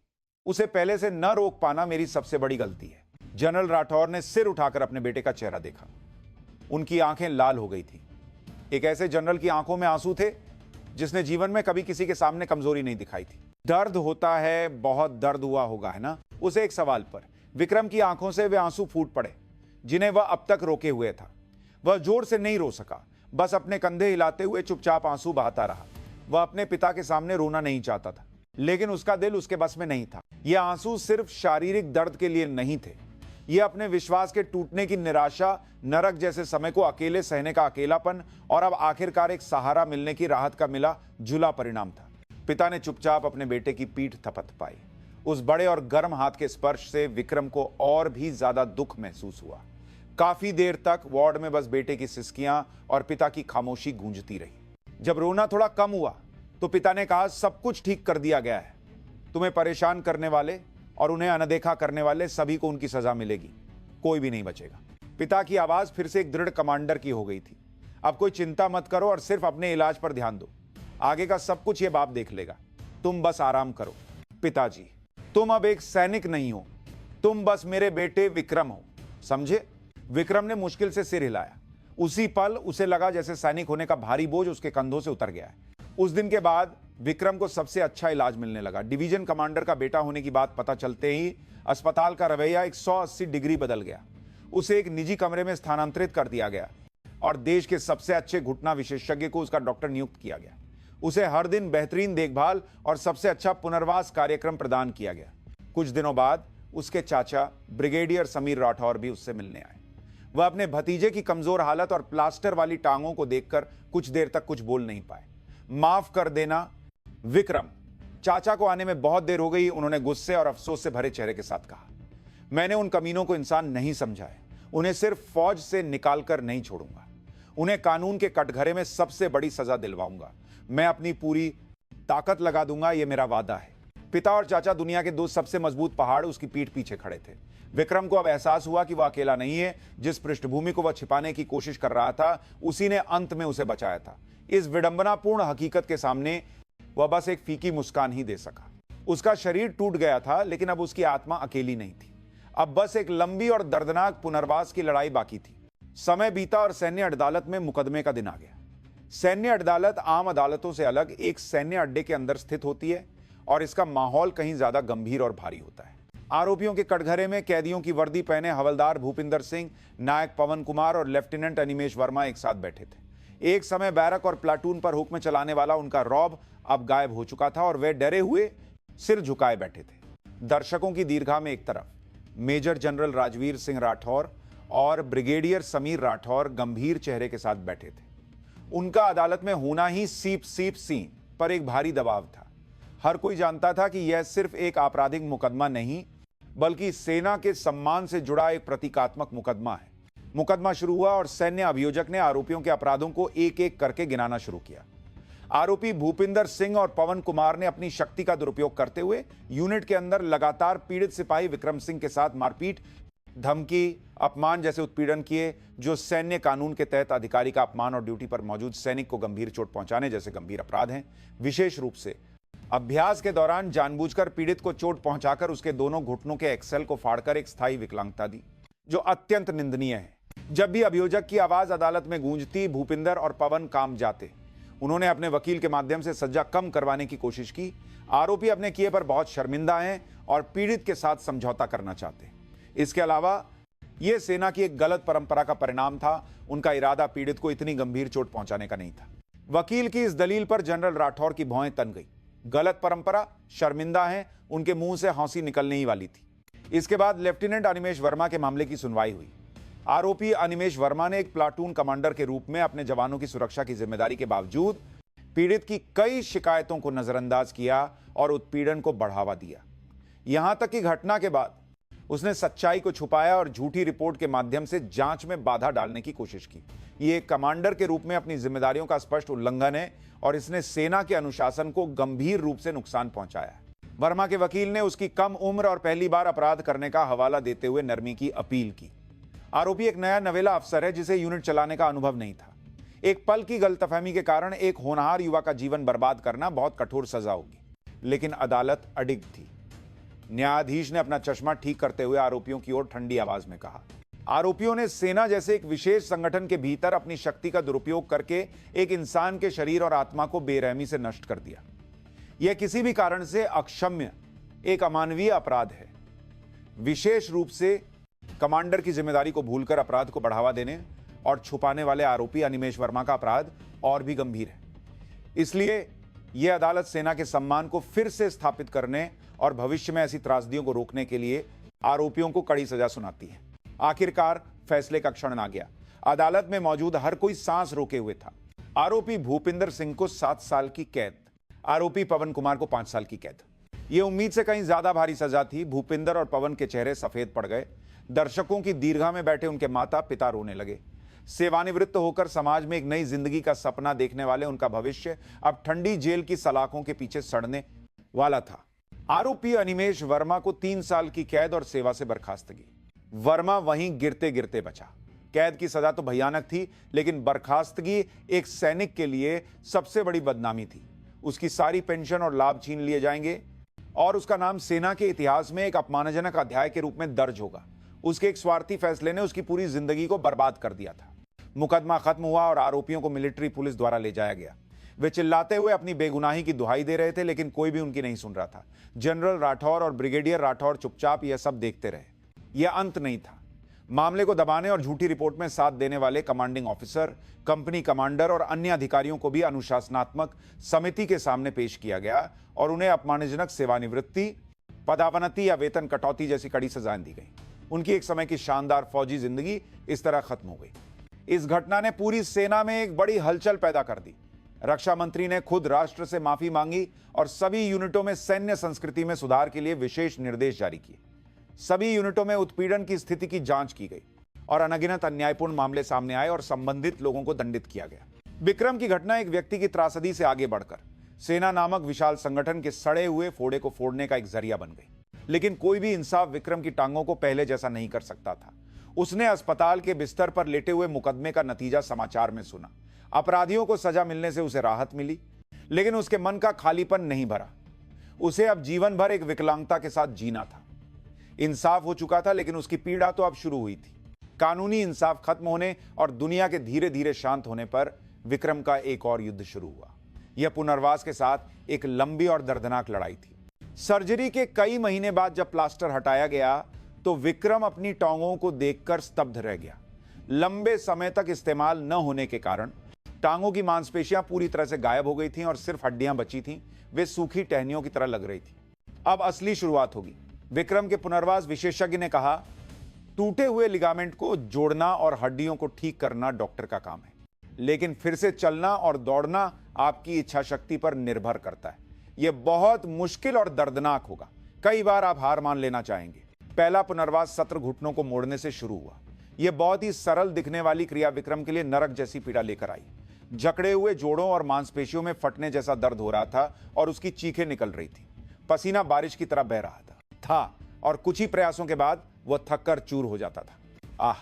उसे पहले से न रोक पाना मेरी सबसे बड़ी गलती है। जनरल राठौर ने सिर उठाकर अपने बेटे का चेहरा देखा। उनकी आंखें लाल हो गई थी। एक ऐसे जनरल की आंखों में आंसू थे जिसने जीवन में कभी किसी के सामने कमजोरी नहीं दिखाई थी। दर्द होता है, बहुत दर्द हुआ होगा, है ना? उसे एक सवाल पर विक्रम की आंखों से वे आंसू फूट पड़े जिन्हें वह अब तक रोके हुए था। वह जोर से नहीं रो सका, बस अपने कंधे हिलाते हुए चुपचाप आंसू बहाता रहा। वह अपने पिता के सामने रोना नहीं चाहता था, लेकिन उसका दिल उसके बस में नहीं था। यह आंसू सिर्फ शारीरिक दर्द के लिए नहीं थे। यह अपने विश्वास के टूटने की निराशा, नरक जैसे समय को अकेले सहने का अकेलापन और अब आखिरकार एक सहारा मिलने की राहत का मिला जुला परिणाम था। पिता ने चुपचाप अपने बेटे की पीठ थपथपाई। उस बड़े और गर्म हाथ के स्पर्श से विक्रम को और भी ज्यादा दुख महसूस हुआ। काफी देर तक वार्ड में बस बेटे की सिसकियां और पिता की खामोशी गूंजती रही। जब रोना थोड़ा कम हुआ तो पिता ने कहा, सब कुछ ठीक कर दिया गया है। तुम्हें परेशान करने वाले और उन्हें अनदेखा करने वाले सभी को उनकी सजा मिलेगी। कोई भी नहीं बचेगा। पिता की आवाज फिर से एक दृढ़ कमांडर की हो गई थी। अब कोई चिंता मत करो और सिर्फ अपने इलाज पर ध्यान दो। आगे का सब कुछ ये बाप देख लेगा। तुम बस आराम करो। पिताजी, तुम अब एक सैनिक नहीं हो, तुम बस मेरे बेटे विक्रम हो, समझे? विक्रम ने मुश्किल से सिर हिलाया। उसी पल उसे लगा जैसे सैनिक होने का भारी बोझ उसके कंधों से उतर गया है। उस दिन के बाद विक्रम को सबसे अच्छा इलाज मिलने लगा। डिवीजन कमांडर का बेटा होने की बात पता चलते ही अस्पताल का रवैया 180 डिग्री बदल गया। उसे एक निजी कमरे में स्थानांतरित कर दिया गया और देश के सबसे अच्छे घुटना विशेषज्ञ को उसका डॉक्टर नियुक्त किया गया। उसे हर दिन बेहतरीन देखभाल और सबसे अच्छा पुनर्वास कार्यक्रम प्रदान किया गया। कुछ दिनों बाद उसके चाचा ब्रिगेडियर समीर राठौर भी उससे मिलने आए। वह अपने भतीजे की कमजोर हालत और प्लास्टर वाली टांगों को देखकर कुछ देर तक कुछ बोल नहीं पाए। माफ कर देना विक्रम, चाचा को आने में बहुत देर हो गई, उन्होंने गुस्से और अफसोस से भरे चेहरे के साथ कहा। मैंने उन कमीनों को इंसान नहीं समझा है। उन्हें सिर्फ फौज से निकालकर नहीं छोड़ूंगा। उन्हें कानून के कटघरे में सबसे बड़ी सजा दिलवाऊंगा। मैं अपनी पूरी ताकत लगा दूंगा, यह मेरा वादा है। पिता और चाचा दुनिया के 2 सबसे मजबूत पहाड़ उसकी पीठ पीछे खड़े थे। विक्रम को अब एहसास हुआ कि वह अकेला नहीं है। जिस पृष्ठभूमि को वह छिपाने की कोशिश कर रहा था, उसी ने अंत में उसे बचाया था। इस विडंबनापूर्ण हकीकत के सामने वह बस एक फीकी मुस्कान ही दे सका। उसका शरीर टूट गया था, लेकिन अब उसकी आत्मा अकेली नहीं थी। अब बस एक लंबी और दर्दनाक पुनर्वास की लड़ाई बाकी थी। समय बीता और सैन्य अदालत में मुकदमे का दिन आ गया। सैन्य अदालत आम अदालतों से अलग एक सैन्य अड्डे के अंदर स्थित होती है और इसका माहौल कहीं ज्यादा गंभीर और भारी होता है। आरोपियों के कटघरे में कैदियों की वर्दी पहने हवलदार भूपिंदर सिंह, नायक पवन कुमार और लेफ्टिनेंट अनिमेश वर्मा एक साथ बैठे थे। एक समय बैरक और प्लाटून पर हुक्म चलाने वाला उनका रौब अब गायब हो चुका था और वे डरे हुए सिर झुकाए बैठे थे। दर्शकों की दीर्घा में एक तरफ मेजर जनरल राजवीर सिंह राठौर और ब्रिगेडियर समीर राठौर गंभीर चेहरे के साथ बैठे थे। उनका अदालत में होना ही सीप सी पर एक भारी दबाव था। हर कोई जानता था कि यह सिर्फ एक आपराधिक मुकदमा नहीं बल्कि सेना के सम्मान से जुड़ा एक प्रतीकात्मक मुकदमा है। मुकदमा शुरू हुआ और सैन्य अभियोजक ने आरोपियों के अपराधों को एक एक करके गिनाना शुरू किया। आरोपी भूपिंदर सिंह और पवन कुमार ने अपनी शक्ति का दुरुपयोग करते हुए यूनिट के अंदर लगातार पीड़ित सिपाही विक्रम सिंह के साथ मारपीट, धमकी, अपमान जैसे उत्पीड़न किए, जो सैन्य कानून के तहत अधिकारी का अपमान और ड्यूटी पर मौजूद सैनिक को गंभीर चोट पहुंचाने जैसे गंभीर अपराध हैं। विशेष रूप से अभ्यास के दौरान जानबूझकर पीड़ित को चोट पहुंचाकर उसके दोनों घुटनों के एक्सेल को फाड़कर एक स्थायी विकलांगता दी, जो अत्यंत निंदनीय है। जब भी अभियोजक की आवाज अदालत में गूंजती, भूपिंदर और पवन काम जाते। उन्होंने अपने वकील के माध्यम से सजा कम करवाने की कोशिश की। आरोपी अपने किए पर बहुत शर्मिंदा हैं और पीड़ित के साथ समझौता करना चाहते। इसके अलावा यह सेना की एक गलत परंपरा का परिणाम था। उनका इरादा पीड़ित को इतनी गंभीर चोट पहुंचाने का नहीं था। वकील की इस दलील पर जनरल राठौर की भौहें तन गई। गलत परंपरा, शर्मिंदा है, उनके मुंह से हंसी निकलने ही वाली थी। इसके बाद लेफ्टिनेंट अनिमेश वर्मा के मामले की सुनवाई हुई। आरोपी अनिमेश वर्मा ने एक प्लाटून कमांडर के रूप में अपने जवानों की सुरक्षा की जिम्मेदारी के बावजूद पीड़ित की कई शिकायतों को नजरअंदाज किया और उत्पीड़न को बढ़ावा दिया। यहां तक कि घटना के बाद उसने सच्चाई को छुपाया और झूठी रिपोर्ट के माध्यम से जांच में बाधा डालने की कोशिश की। यह एक कमांडर के रूप में अपनी जिम्मेदारियों का स्पष्ट उल्लंघन है और इसने सेना के अनुशासन को गंभीर रूप से नुकसान पहुंचाया। वर्मा के वकील ने उसकी कम उम्र और पहली बार अपराध करने का हवाला देते हुए नरमी की अपील की। आरोपी एक नया नवेला अफसर है जिसे यूनिट चलाने का अनुभव नहीं था। एक पल की गलतफहमी के कारण एक होनहार युवा का जीवन बर्बाद करना बहुत कठोर सजा होगी, लेकिन अदालत अडिग थी। न्यायाधीश ने अपना चश्मा ठीक करते हुए आरोपियों की ओर ठंडी आवाज में कहा, आरोपियों ने सेना जैसे एक विशेष संगठन के भीतर अपनी शक्ति का दुरुपयोग करके एक इंसान के शरीर और आत्मा को बेरहमी से नष्ट कर दिया। यह किसी भी कारण से अक्षम्य, एक अमानवीय अपराध है। विशेष रूप से कमांडर की जिम्मेदारी को भूलकर अपराध को बढ़ावा देने और छुपाने वाले आरोपी अनिमेश वर्मा का अपराध और भी गंभीर है। इसलिए यह अदालत सेना के सम्मान को फिर से स्थापित करने और भविष्य में ऐसी त्रासदियों को रोकने के लिए आरोपियों को कड़ी सजा सुनाती है। आखिरकार फैसले का क्षण आ गया। अदालत में मौजूद हर कोई सांस रोके हुए था। आरोपी भूपिंदर सिंह को 7 साल की कैद, आरोपी पवन कुमार को 5 साल की कैद। यह उम्मीद से कहीं ज्यादा भारी सजा थी। भूपिंदर और पवन के चेहरे सफेद पड़ गए। दर्शकों की दीर्घा में बैठे उनके माता पिता रोने लगे। सेवानिवृत्त होकर समाज में एक नई जिंदगी का सपना देखने वाले उनका भविष्य अब ठंडी जेल की सलाखों के पीछे सड़ने वाला था। आरोपी अनिमेश वर्मा को 3 साल की कैद और सेवा से बर्खास्तगी। वर्मा वहीं गिरते गिरते बचा। कैद की सजा तो भयानक थी, लेकिन बर्खास्तगी एक सैनिक के लिए सबसे बड़ी बदनामी थी। उसकी सारी पेंशन और लाभ छीन लिए जाएंगे और उसका नाम सेना के इतिहास में एक अपमानजनक अध्याय के रूप में दर्ज होगा। उसके एक स्वार्थी फैसले ने उसकी पूरी जिंदगी को बर्बाद कर दिया था। मुकदमा खत्म हुआ और आरोपियों को मिलिट्री पुलिस द्वारा ले जाया गया। वे चिल्लाते हुए अपनी बेगुनाही की दुहाई दे रहे थे, लेकिन कोई भी उनकी नहीं सुन रहा था। जनरल राठौर और ब्रिगेडियर राठौर चुपचाप यह सब देखते रहे। यह अंत नहीं था। मामले को दबाने और झूठी रिपोर्ट में साथ देने वाले कमांडिंग ऑफिसर, कंपनी कमांडर और अन्य अधिकारियों को भी अनुशासनात्मक समिति के सामने पेश किया गया और उन्हें अपमानजनक सेवानिवृत्ति, पदावनति या वेतन कटौती जैसी कड़ी सजाएं दी गई। उनकी एक समय की शानदार फौजी जिंदगी इस तरह खत्म हो गई। इस घटना ने पूरी सेना में एक बड़ी हलचल पैदा कर दी। रक्षा मंत्री ने खुद राष्ट्र से माफी मांगी और सभी यूनिटों में सैन्य संस्कृति में सुधार के लिए विशेष निर्देश जारी किए। सभी यूनिटों में उत्पीड़न की स्थिति की जांच की गई और अनगिनत अन्यायपूर्ण मामले सामने आए और संबंधित लोगों को दंडित किया गया। विक्रम की घटना एक व्यक्ति की त्रासदी से आगे बढ़कर सेना नामक विशाल संगठन के सड़े हुए फोड़े को फोड़ने का एक जरिया बन गई। लेकिन कोई भी इंसाफ विक्रम की टांगों को पहले जैसा नहीं कर सकता था। उसने अस्पताल के बिस्तर पर लेटे हुए मुकदमे का नतीजा समाचार में सुना। अपराधियों को सजा मिलने से उसे राहत मिली, लेकिन उसके मन का खालीपन नहीं भरा। उसे अब जीवन भर एक विकलांगता के साथ जीना था। इंसाफ हो चुका था, लेकिन उसकी पीड़ा तो अब शुरू हुई थी। कानूनी इंसाफ खत्म होने और दुनिया के धीरे धीरे शांत होने पर विक्रम का एक और युद्ध शुरू हुआ। यह पुनर्वास के साथ एक लंबी और दर्दनाक लड़ाई थी। सर्जरी के कई महीने बाद जब प्लास्टर हटाया गया तो विक्रम अपनी टांगों को देखकर स्तब्ध रह गया। लंबे समय तक इस्तेमाल न होने के कारण टांगों की मांसपेशियां पूरी तरह से गायब हो गई थीं और सिर्फ हड्डियां बची थीं। वे सूखी टहनियों की तरह लग रही थी। अब असली शुरुआत होगी। विक्रम के पुनर्वास विशेषज्ञ ने कहा, टूटे हुए लिगामेंट को जोड़ना और हड्डियों को ठीक करना डॉक्टर का काम है, लेकिन फिर से चलना और दौड़ना आपकी इच्छा शक्ति पर निर्भर करता है। यह बहुत मुश्किल और दर्दनाक होगा। कई बार आप हार मान लेना चाहेंगे। पहला पुनर्वास सत्र घुटनों को मोड़ने से शुरू हुआ। यह बहुत ही सरल दिखने वाली क्रिया विक्रम के लिए नरक जैसी पीड़ा लेकर आई। जकड़े हुए जोड़ों और मांसपेशियों में फटने जैसा दर्द हो रहा था और उसकी चीखें निकल रही थी। पसीना बारिश की तरह बह रहा था और कुछ ही प्रयासों के बाद वह थककर चूर हो जाता था।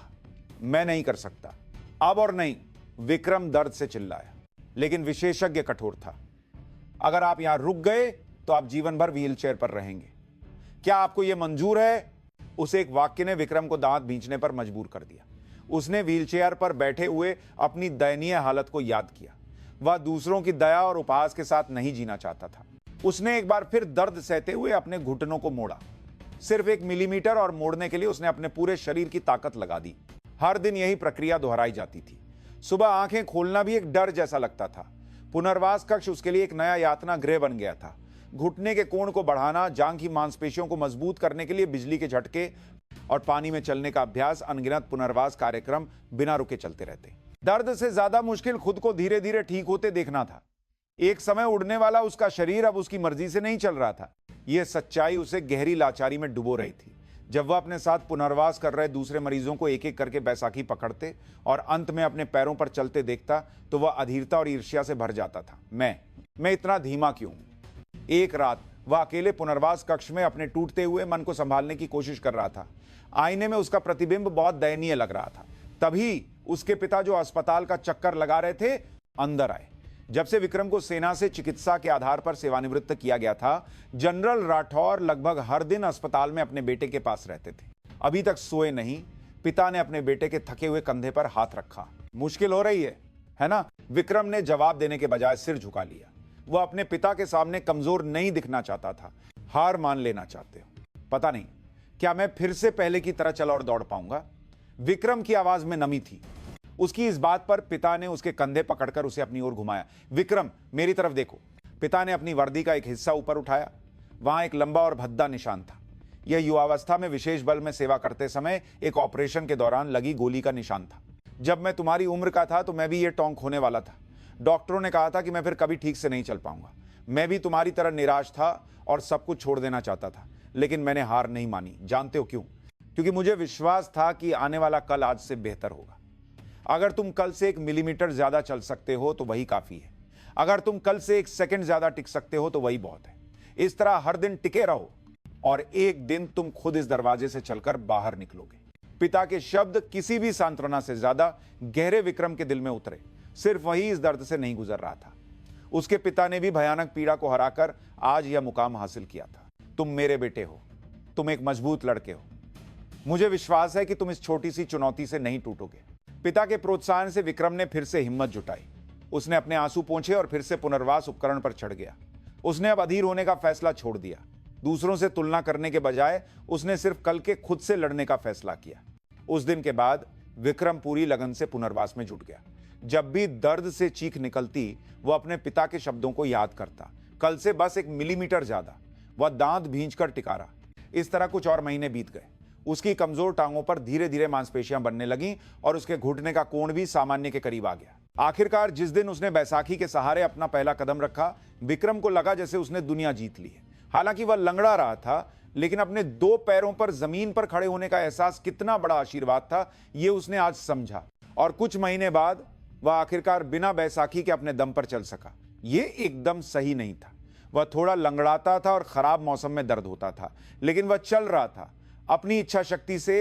मैं नहीं कर सकता, अब और नहीं, विक्रम दर्द से चिल्लाया। लेकिन विशेषज्ञ कठोर था। अगर आप यहां रुक गए तो आप जीवन भर व्हीलचेयर पर रहेंगे। क्या आपको यह मंजूर है? उस एक वाक्य ने विक्रम को दांत भींचने पर मजबूर कर दिया। उसने व्हीलचेयर पर बैठे हुए अपनी दयनीय हालत को याद किया। वह दूसरों की दया और उपहास के साथ नहीं जीना चाहता था। उसने एक बार फिर दर्द सहते हुए अपने घुटनों को मोड़ा। सिर्फ 1 मिलीमीटर, और मोड़ने के लिए उसने अपने पूरे शरीर की ताकत लगा दी। हर दिन यही प्रक्रिया दोहराई जाती थी। सुबह आंखें खोलना भी एक डर जैसा लगता था। पुनर्वास कक्ष उसके लिए एक नया यातना गृह बन गया था। घुटने के कोण को बढ़ाना, जांघ की मांसपेशियों को मजबूत करने के लिए बिजली के झटके और पानी में चलने का अभ्यास, अनगिनत पुनर्वास कार्यक्रम बिना रुके चलते रहते। दर्द से ज्यादा मुश्किल खुद को धीरे धीरे ठीक होते देखना था। एक समय उड़ने वाला उसका शरीर अब उसकी मर्जी से नहीं चल रहा था। यह सच्चाई उसे गहरी लाचारी में डुबो रही थी। जब वह अपने साथ पुनर्वास कर रहे दूसरे मरीजों को एक एक करके बैसाखी पकड़ते और अंत में अपने पैरों पर चलते देखता तो वह अधीरता और ईर्ष्या से भर जाता था। मैं इतना धीमा क्यों? एक रात वह अकेले पुनर्वास कक्ष में अपने टूटते हुए मन को संभालने की कोशिश कर रहा था। आईने में उसका प्रतिबिंब बहुत दयनीय लग रहा था। तभी उसके पिता, जो अस्पताल का चक्कर लगा रहे थे, अंदर आए। जब से विक्रम को सेना से चिकित्सा के आधार पर सेवानिवृत्त किया गया था, जनरल राठौर लगभग हर दिन अस्पताल में अपने बेटे के पास रहते थे। अभी तक सोए नहीं। पिता ने अपने बेटे के थके हुए कंधे पर हाथ रखा। मुश्किल हो रही है ना? विक्रम ने जवाब देने के बजाय सिर झुका लिया। वह अपने पिता के सामने कमजोर नहीं दिखना चाहता था। हार मान लेना चाहते हो? पता नहीं क्या मैं फिर से पहले की तरह चल और दौड़ पाऊंगा? विक्रम की आवाज में नमी थी। उसकी इस बात पर पिता ने उसके कंधे पकड़कर उसे अपनी ओर घुमाया। विक्रम, मेरी तरफ देखो। पिता ने अपनी वर्दी का एक हिस्सा ऊपर उठाया। वहां एक लंबा और भद्दा निशान था। यह युवावस्था में विशेष बल में सेवा करते समय एक ऑपरेशन के दौरान लगी गोली का निशान था। जब मैं तुम्हारी उम्र का था तो मैं भी यह टोंक होने वाला था। डॉक्टरों ने कहा था कि मैं फिर कभी ठीक से नहीं चल पाऊंगा। मैं भी तुम्हारी तरह निराश था और सब कुछ छोड़ देना चाहता था, लेकिन मैंने हार नहीं मानी। जानते हो क्यों? क्योंकि मुझे विश्वास था कि आने वाला कल आज से बेहतर होगा। अगर तुम कल से 1 मिलीमीटर ज्यादा चल सकते हो तो वही काफी है। अगर तुम कल से 1 सेकंड ज्यादा टिक सकते हो तो वही बहुत है। इस तरह हर दिन टिके रहो और एक दिन तुम खुद इस दरवाजे से चलकर बाहर निकलोगे। पिता के शब्द किसी भी सांत्वना से ज्यादा गहरे विक्रम के दिल में उतरे। सिर्फ वही इस दर्द से नहीं गुजर रहा था। उसके पिता ने भी भयानक पीड़ा को हराकर आज यह मुकाम हासिल किया था। तुम मेरे बेटे हो। तुम एक मजबूत लड़के हो। मुझे विश्वास है कि तुम इस छोटी सी चुनौती से नहीं टूटोगे। पिता के प्रोत्साहन से विक्रम ने फिर से हिम्मत जुटाई। उसने अपने आंसू पोंछे और फिर से पुनर्वास उपकरण पर चढ़ गया। उसने अब अधीर होने का फैसला छोड़ दिया। दूसरों से तुलना करने के बजाय उसने सिर्फ कल के खुद से लड़ने का फैसला किया। उस दिन के बाद विक्रम पूरी लगन से पुनर्वास में जुट गया। जब भी दर्द से चीख निकलती, वह अपने पिता के शब्दों को याद करता। कल से बस 1 मिलीमीटर ज्यादा। वह दांत भींचकर टिका रहा। इस तरह कुछ और महीने बीत गए। उसकी कमजोर टांगों पर धीरे धीरे मांसपेशियां बनने लगीं और उसके घुटने का कोण भी सामान्य के करीब आ गया। आखिरकार जिस दिन उसने बैसाखी के सहारे अपना पहला कदम रखा, विक्रम को लगा जैसे उसने दुनिया जीत ली है। हालांकि वह लंगड़ा रहा था, लेकिन अपने 2 पैरों पर जमीन पर खड़े होने का एहसास कितना बड़ा आशीर्वाद था, यह उसने आज समझा। और कुछ महीने बाद वह आखिरकार बिना बैसाखी के अपने दम पर चल सका। यह एकदम सही नहीं था। वह थोड़ा लंगड़ाता था और खराब मौसम में दर्द होता था, लेकिन वह चल रहा था। अपनी इच्छा शक्ति से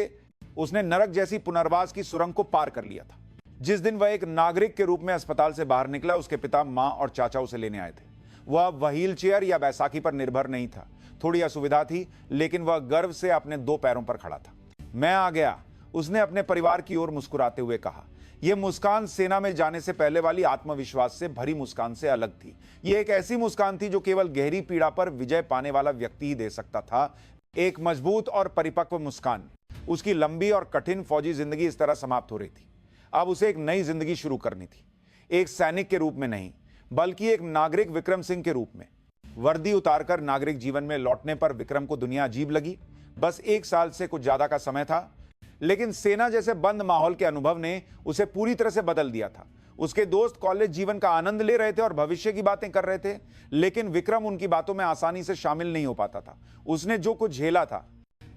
उसने नरक जैसी पुनर्वास की सुरंग को पार कर लिया था। जिस दिन वह एक नागरिक के रूप में अस्पताल से बाहर निकला, उसके पिता, मां और चाचा उसे लेने आए थे। वह व्हील चेयर या बैसाखी पर निर्भर नहीं था। थोड़ी असुविधा थी, लेकिन वह गर्व से अपने 2 पैरों पर खड़ा था। मैं आ गया, उसने अपने परिवार की ओर मुस्कुराते हुए कहा। यह मुस्कान सेना में जाने से पहले वाली आत्मविश्वास से भरी मुस्कान से अलग थी। यह एक ऐसी मुस्कान थी जो केवल गहरी पीड़ा पर विजय पाने वाला व्यक्ति ही दे सकता था। एक मजबूत और परिपक्व मुस्कान। उसकी लंबी और कठिन फौजी जिंदगी इस तरह समाप्त हो रही थी। अब उसे एक नई जिंदगी शुरू करनी थी, एक सैनिक के रूप में नहीं, बल्कि एक नागरिक विक्रम सिंह के रूप में। वर्दी उतारकर नागरिक जीवन में लौटने पर विक्रम को दुनिया अजीब लगी। बस 1 साल से कुछ ज्यादा का समय था, लेकिन सेना जैसे बंद माहौल के अनुभव ने उसे पूरी तरह से बदल दिया था। उसके दोस्त कॉलेज जीवन का आनंद ले रहे थे और भविष्य की बातें कर रहे थे, लेकिन विक्रम उनकी बातों में आसानी से शामिल नहीं हो पाता था। उसने जो कुछ झेला था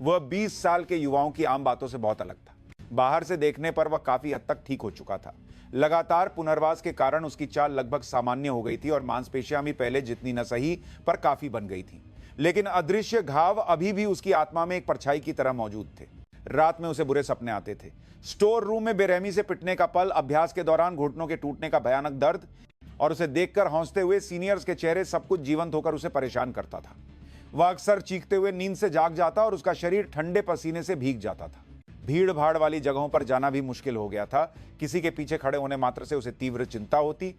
वह 20 साल के युवाओं की आम बातों से बहुत अलग था। बाहर से देखने पर वह काफी हद तक ठीक हो चुका था। लगातार पुनर्वास के कारण उसकी चाल लगभग सामान्य हो गई थी और मांसपेशियां भी पहले जितनी न सही पर काफी बन गई थी। लेकिन अदृश्य घाव अभी भी उसकी आत्मा में एक परछाई की तरह मौजूद थे। रात में उसे बुरे सपने आते थे। स्टोर रूम में बेरहमी से पिटने का पल, अभ्यास के दौरान घुटनों के टूटने का भयानक दर्द और उसे देखकर हंसते हुए सीनियर्स के चेहरे, सब कुछ जीवंत होकर उसे परेशान करता था। वह अक्सर चीखते हुए नींद से जाग जाता और उसका शरीर ठंडे पसीने से भीग जाता था। भीड़ भाड़ वाली जगहों पर जाना भी मुश्किल हो गया था। किसी के पीछे खड़े होने मात्र से उसे तीव्र चिंता होती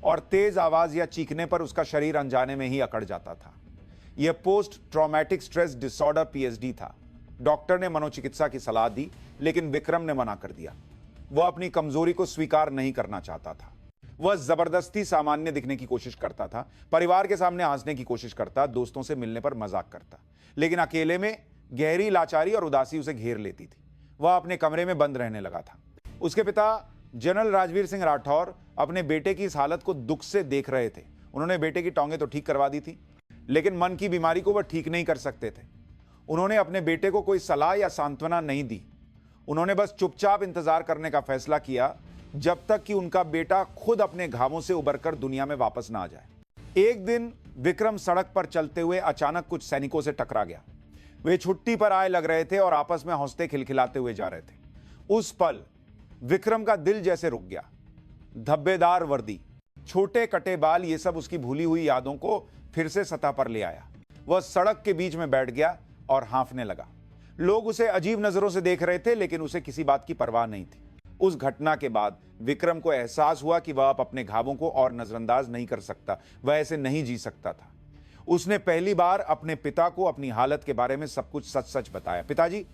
और तेज आवाज या चीखने पर उसका शरीर अनजाने में ही अकड़ जाता था। यह post traumatic stress disorder PSD था। डॉक्टर ने मनोचिकित्सा की सलाह दी, लेकिन विक्रम ने मना कर दिया। वह अपनी कमजोरी को स्वीकार नहीं करना चाहता था। वह जबरदस्ती सामान्य दिखने की कोशिश करता था, परिवार के सामने हंसने की कोशिश करता, दोस्तों से मिलने पर मजाक करता, लेकिन अकेले में गहरी लाचारी और उदासी उसे घेर लेती थी। वह अपने कमरे में बंद रहने लगा था। उसके पिता जनरल राजवीर सिंह राठौर अपने बेटे की इस हालत को दुख से देख रहे थे। उन्होंने बेटे की टांगें तो ठीक करवा दी थी, लेकिन मन की बीमारी को वह ठीक नहीं कर सकते थे। उन्होंने अपने बेटे को कोई सलाह या सांत्वना नहीं दी। उन्होंने बस चुपचाप इंतजार करने का फैसला किया जब तक कि उनका बेटा खुद अपने घावों से उबरकर दुनिया में वापस ना आ जाए। एक दिन विक्रम सड़क पर चलते हुए अचानक कुछ सैनिकों से टकरा गया। वे छुट्टी पर आए लग रहे थे और आपस में हंसते खिलखिलाते हुए जा रहे थे। उस पल विक्रम का दिल जैसे रुक गया। धब्बेदार वर्दी, छोटे कटे बाल, ये सब उसकी भूली हुई यादों को फिर से सतह पर ले आया। वह सड़क के बीच में बैठ गया और हांफने लगा। लोग उसे अजीब नजरों से देख रहे थे, लेकिन उसे किसी बात की परवाह नहीं थी। उस घटना के बाद विक्रम को एहसास हुआ कि वह अब अपने घावों को और नजरअंदाज नहीं कर सकता। वह ऐसे नहीं जी सकता था। उसने पहली बार अपने पिता को अपनी हालत के बारे में सब कुछ सच सच बताया। पिताजी,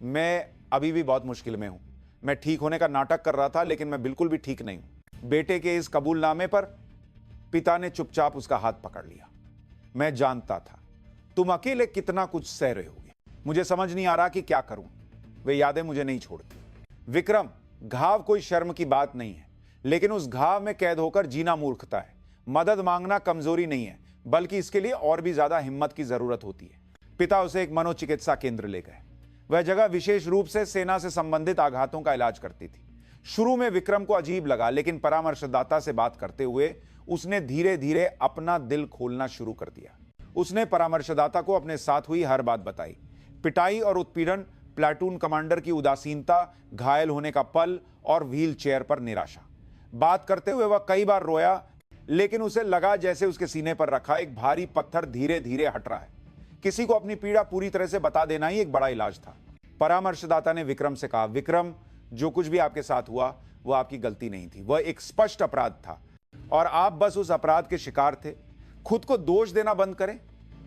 मैं अभी भी बहुत मुश्किल में हूं। मैं ठीक होने का नाटक कर रहा था, लेकिन मैं बिल्कुल भी ठीक नहीं हूं। बेटे के इस कबूलनामे पर पिता ने चुपचाप उसका हाथ पकड़ लिया। मैं जानता था तुम अकेले कितना कुछ सह रहे होगे। मुझे समझ नहीं आ रहा कि क्या करूं। वे यादें मुझे नहीं छोड़ती। विक्रम, घाव कोई शर्म की बात नहीं है, लेकिन उस घाव में कैद होकर जीना मूर्खता है। मदद मांगना कमजोरी नहीं है, बल्कि इसके लिए और भी ज्यादा हिम्मत की जरूरत होती है। पिता उसे एक मनोचिकित्सा केंद्र ले गए। वह जगह विशेष रूप से सेना से संबंधित आघातों का इलाज करती थी। शुरू में विक्रम को अजीब लगा, लेकिन परामर्शदाता से बात करते हुए उसने धीरे धीरे अपना दिल खोलना शुरू कर दिया। उसने परामर्शदाता को अपने साथ हुई हर बात बताई। पिटाई और उत्पीड़न, प्लाटून कमांडर की उदासीनता, घायल होने का पल और व्हील चेयर पर निराशा। बात करते हुए वह कई बार रोया, लेकिन उसे लगा जैसे उसके सीने पर रखा एक भारी पत्थर धीरे धीरे हट रहा है। किसी को अपनी पीड़ा पूरी तरह से बता देना ही एक बड़ा इलाज था। परामर्शदाता ने विक्रम से कहा, विक्रम, जो कुछ भी आपके साथ हुआ वह आपकी गलती नहीं थी। वह एक स्पष्ट अपराध था और आप बस उस अपराध के शिकार थे। खुद को दोष देना बंद करें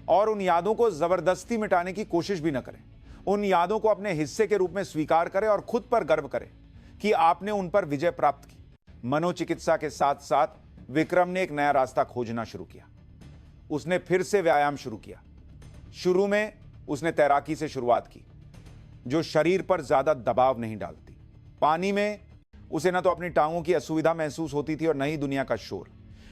और उन यादों को जबरदस्ती मिटाने की कोशिश भी न करें। उन यादों को अपने हिस्से के रूप में स्वीकार करें और खुद पर गर्व करें कि आपने उन पर विजय प्राप्त की। मनोचिकित्सा के साथ साथ विक्रम ने एक नया रास्ता खोजना शुरू किया। उसने फिर से व्यायाम शुरू किया। शुरू में उसने तैराकी से शुरुआत की, जो शरीर पर ज्यादा दबाव नहीं डालती। पानी में उसे न तो अपनी टांगों की असुविधा महसूस होती थी और न ही दुनिया का शोर।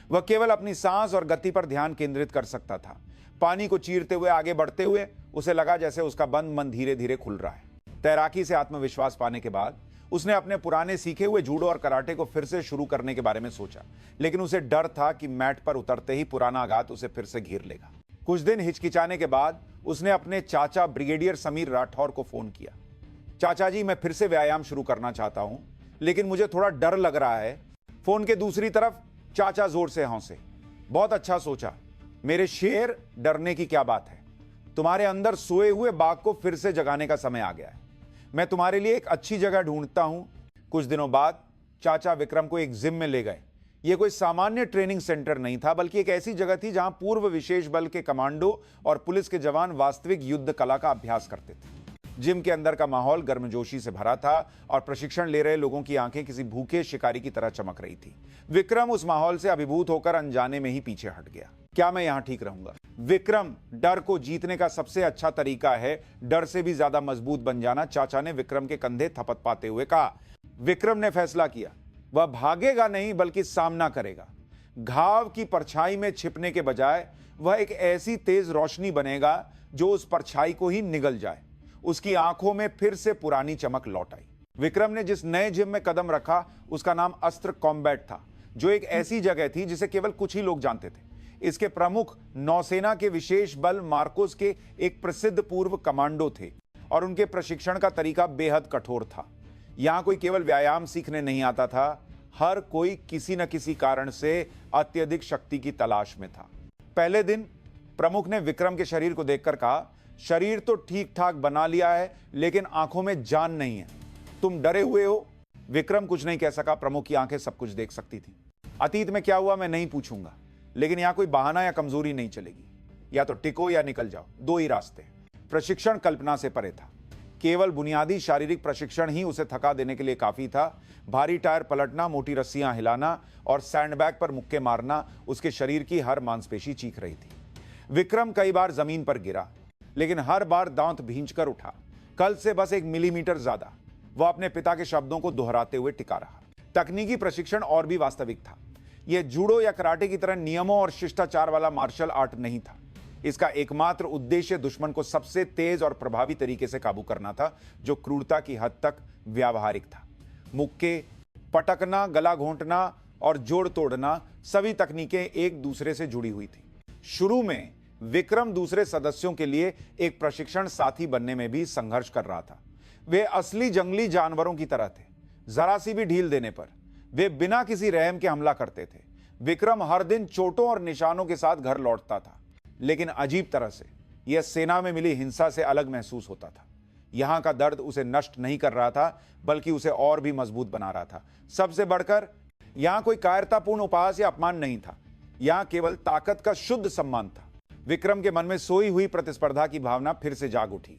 वह केवल अपनी सांस और गति पर ध्यान केंद्रित कर सकता था। पानी को चीरते हुए आगे बढ़ते हुए उसे लगा जैसे उसका बंद मन धीरे धीरे खुल रहा है। तैराकी से आत्मविश्वास पाने के बाद उसने अपने पुराने सीखे हुए जूडो और कराटे को फिर से शुरू करने के बारे में सोचा, लेकिन उसे डर था कि मैट पर उतरते ही पुराना आघात उसे फिर से घेर लेगा। कुछ दिन हिचकिचाने के बाद उसने अपने चाचा ब्रिगेडियर समीर राठौर को फोन किया। चाचा जी, मैं फिर से व्यायाम शुरू करना चाहता हूं, लेकिन मुझे थोड़ा डर लग रहा है। फोन के दूसरी तरफ चाचा जोर से हंसे। बहुत अच्छा सोचा मेरे शेर, डरने की क्या बात है। तुम्हारे अंदर सोए हुए बाघ को फिर से जगाने का समय आ गया है। मैं तुम्हारे लिए एक अच्छी जगह ढूंढता हूं। कुछ दिनों बाद चाचा विक्रम को एक जिम में ले गए। यह कोई सामान्य ट्रेनिंग सेंटर नहीं था, बल्कि एक ऐसी जगह थी जहां पूर्व विशेष बल के कमांडो और पुलिस के जवान वास्तविक युद्ध कला का अभ्यास करते थे। जिम के अंदर का माहौल गर्मजोशी से भरा था और प्रशिक्षण ले रहे लोगों की आंखें किसी भूखे शिकारी की तरह चमक रही थी। विक्रम उस माहौल से अभिभूत होकर अनजाने में ही पीछे हट गया। क्या मैं यहां ठीक रहूंगा? विक्रम, डर को जीतने का सबसे अच्छा तरीका है डर से भी ज्यादा मजबूत बन जाना, चाचा ने विक्रम के कंधे थपथपाते हुए कहा। विक्रम ने फैसला किया, वह भागेगा नहीं बल्कि सामना करेगा। घाव की परछाई में छिपने के बजाय वह एक ऐसी तेज रोशनी बनेगा जो उस परछाई को ही निगल जाए। उसकी आंखों में फिर से पुरानी चमक लौट आई। विक्रम ने जिस नए जिम में कदम रखा उसका नाम अस्त्र कॉम्बैट था, जो एक ऐसी जगह थी जिसे केवल कुछ ही लोग जानते थे। इसके प्रमुख नौसेना के विशेष बल मार्कोस के एक प्रसिद्ध पूर्व कमांडो थे और उनके प्रशिक्षण का तरीका बेहद कठोर था। यहां कोई केवल व्यायाम सीखने नहीं आता था, हर कोई किसी न किसी कारण से अत्यधिक शक्ति की तलाश में था। पहले दिन प्रमुख ने विक्रम के शरीर को देखकर कहा, शरीर तो ठीक ठाक बना लिया है, लेकिन आंखों में जान नहीं है। तुम डरे हुए हो? विक्रम कुछ नहीं कह सका। प्रमुख की आंखें सब कुछ देख सकती थी। अतीत में क्या हुआ मैं नहीं पूछूंगा, लेकिन यहां कोई बहाना या कमजोरी नहीं चलेगी। या तो टिको या निकल जाओ, दो ही रास्ते। प्रशिक्षण कल्पना से परे था। केवल बुनियादी शारीरिक प्रशिक्षण ही उसे थका देने के लिए काफी था। भारी टायर पलटना, मोटी रस्सियां हिलाना और सैंडबैग पर मुक्के मारना उसके शरीर की हर मांसपेशी चीख रही थी। विक्रम कई बार जमीन पर गिरा, लेकिन हर बार दांत भींचकर उठा। कल से बस 1 मिलीमीटर ज्यादा। वह अपने पिता के शब्दों को दोहराते हुए टिका रहा। तकनीकी प्रशिक्षण और भी वास्तविक था। यह जूडो या कराटे की तरह नियमों और शिष्टाचार वाला मार्शल आर्ट नहीं था। इसका एकमात्र उद्देश्य दुश्मन को सबसे तेज और प्रभावी तरीके से काबू करना था, जो क्रूरता की हद तक व्यावहारिक था। मुक्के, पटकना, गला घोंटना और जोड़ तोड़ना, सभी तकनीकें एक दूसरे से जुड़ी हुई थी। शुरू में विक्रम दूसरे सदस्यों के लिए एक प्रशिक्षण साथी बनने में भी संघर्ष कर रहा था। वे असली जंगली जानवरों की तरह थे। जरा सी भी ढील देने पर वे बिना किसी रहम के हमला करते थे। विक्रम हर दिन चोटों और निशानों के साथ घर लौटता था, लेकिन अजीब तरह से यह सेना में मिली हिंसा से अलग महसूस होता था। यहां का दर्द उसे नष्ट नहीं कर रहा था, बल्कि उसे और भी मजबूत बना रहा था। सबसे बढ़कर यहां कोई कायरतापूर्ण उपहास या अपमान नहीं था। यहां केवल ताकत का शुद्ध सम्मान था। विक्रम के मन में सोई हुई प्रतिस्पर्धा की भावना फिर से जाग उठी।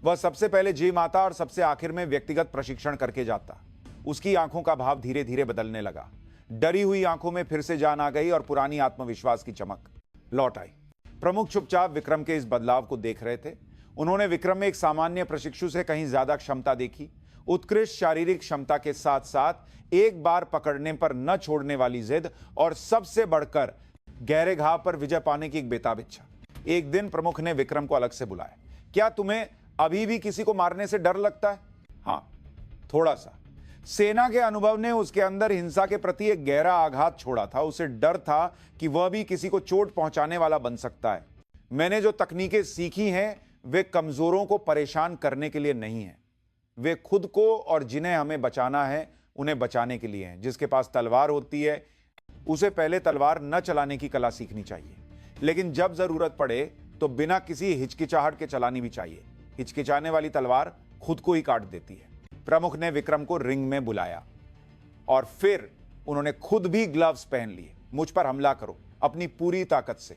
वह सबसे पहले जिम आता और सबसे आखिर में व्यक्तिगत प्रशिक्षण करके जाता। उसकी आंखों का भाव धीरे धीरे बदलने लगा। डरी हुई आंखों में फिर से जान आ गई और पुरानी आत्मविश्वास की चमक लौट आई। प्रमुख चुपचाप विक्रम के इस बदलाव को देख रहे थे। उन्होंने विक्रम में एक सामान्य प्रशिक्षु से कहीं ज्यादा क्षमता देखी। उत्कृष्ट शारीरिक क्षमता के साथ साथ एक बार पकड़ने पर न छोड़ने वाली जिद और सबसे बढ़कर गहरे घाव पर विजय पाने की एक बेताब इच्छा। एक दिन प्रमुख ने विक्रम को अलग से बुलाया। क्या तुम्हें अभी भी किसी को मारने से डर लगता है? हां, थोड़ा सा। सेना के अनुभव ने उसके अंदर हिंसा के प्रति एक गहरा आघात छोड़ा था। उसे डर था कि वह भी किसी को चोट पहुंचाने वाला बन सकता है। मैंने जो तकनीकें सीखी हैं वे कमजोरों को परेशान करने के लिए नहीं है। वे खुद को और जिन्हें हमें बचाना है उन्हें बचाने के लिए हैं। जिसके पास तलवार होती है उसे पहले तलवार न चलाने की कला सीखनी चाहिए, लेकिन जब जरूरत पड़े तो बिना किसी हिचकिचाहट के चलानी भी चाहिए। हिचकिचाने वाली तलवार खुद को ही काट देती है। प्रमुख ने विक्रम को रिंग में बुलाया और फिर उन्होंने खुद भी ग्लव्स पहन लिए। मुझ पर हमला करो अपनी पूरी ताकत से।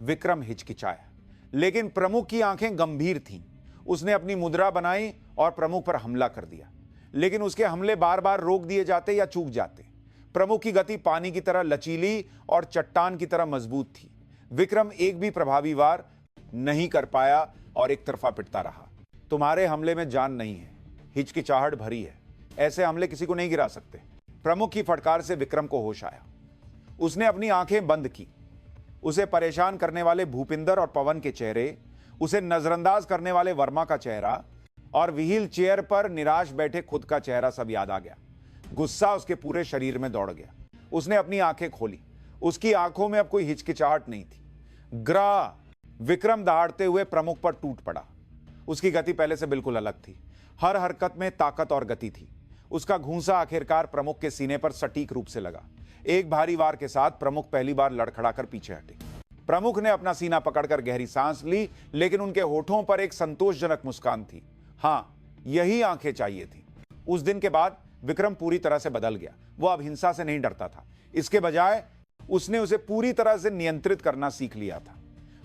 विक्रम हिचकिचाया, लेकिन प्रमुख की आंखें गंभीर थीं। उसने अपनी मुद्रा बनाई और प्रमुख पर हमला कर दिया, लेकिन उसके हमले बार बार रोक दिए जाते या चूक जाते। प्रमुख की गति पानी की तरह लचीली और चट्टान की तरह मजबूत थी। विक्रम एक भी प्रभावी वार नहीं कर पाया और एक तरफा पिटता रहा। तुम्हारे हमले में जान नहीं है, हिचकिचाहट भरी है। ऐसे हमले किसी को नहीं गिरा सकते। प्रमुख की फटकार से विक्रम को होश आया। उसने अपनी आंखें बंद की। उसे परेशान करने वाले भूपिंदर और पवन के चेहरे, उसे नजरअंदाज करने वाले वर्मा का चेहरा और व्हील चेयर पर निराश बैठे खुद का चेहरा सब याद आ गया। गुस्सा उसके पूरे शरीर में दौड़ गया। उसने अपनी आंखें खोली। उसकी आंखों में अब कोई हिचकिचाहट नहीं थी। ग्रा विक्रम दहाड़ते हुए प्रमुख पर टूट पड़ा। उसकी गति पहले से बिल्कुल अलग थी। हर हरकत में ताकत और गति थी। उसका घूंसा आखिरकार प्रमुख के सीने पर सटीक रूप से लगा। एक भारी वार के साथ प्रमुख पहली बार लड़खड़ाकर पीछे हटे। प्रमुख ने अपना सीना पकड़कर गहरी सांस ली, लेकिन उनके होठों पर एक संतोषजनक मुस्कान थी। हां, यही आंखें चाहिए थी। उस दिन के बाद विक्रम पूरी तरह से बदल गया। वो अब हिंसा से नहीं डरता था, इसके बजाय उसने उसे पूरी तरह से नियंत्रित करना सीख लिया था।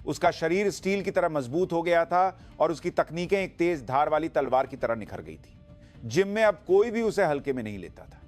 उसका शरीर स्टील की तरह मजबूत हो गया था और उसकी तकनीकें एक तेज धार वाली तलवार की तरह निखर गई थी। जिम में अब कोई भी उसे हल्के में नहीं लेता था।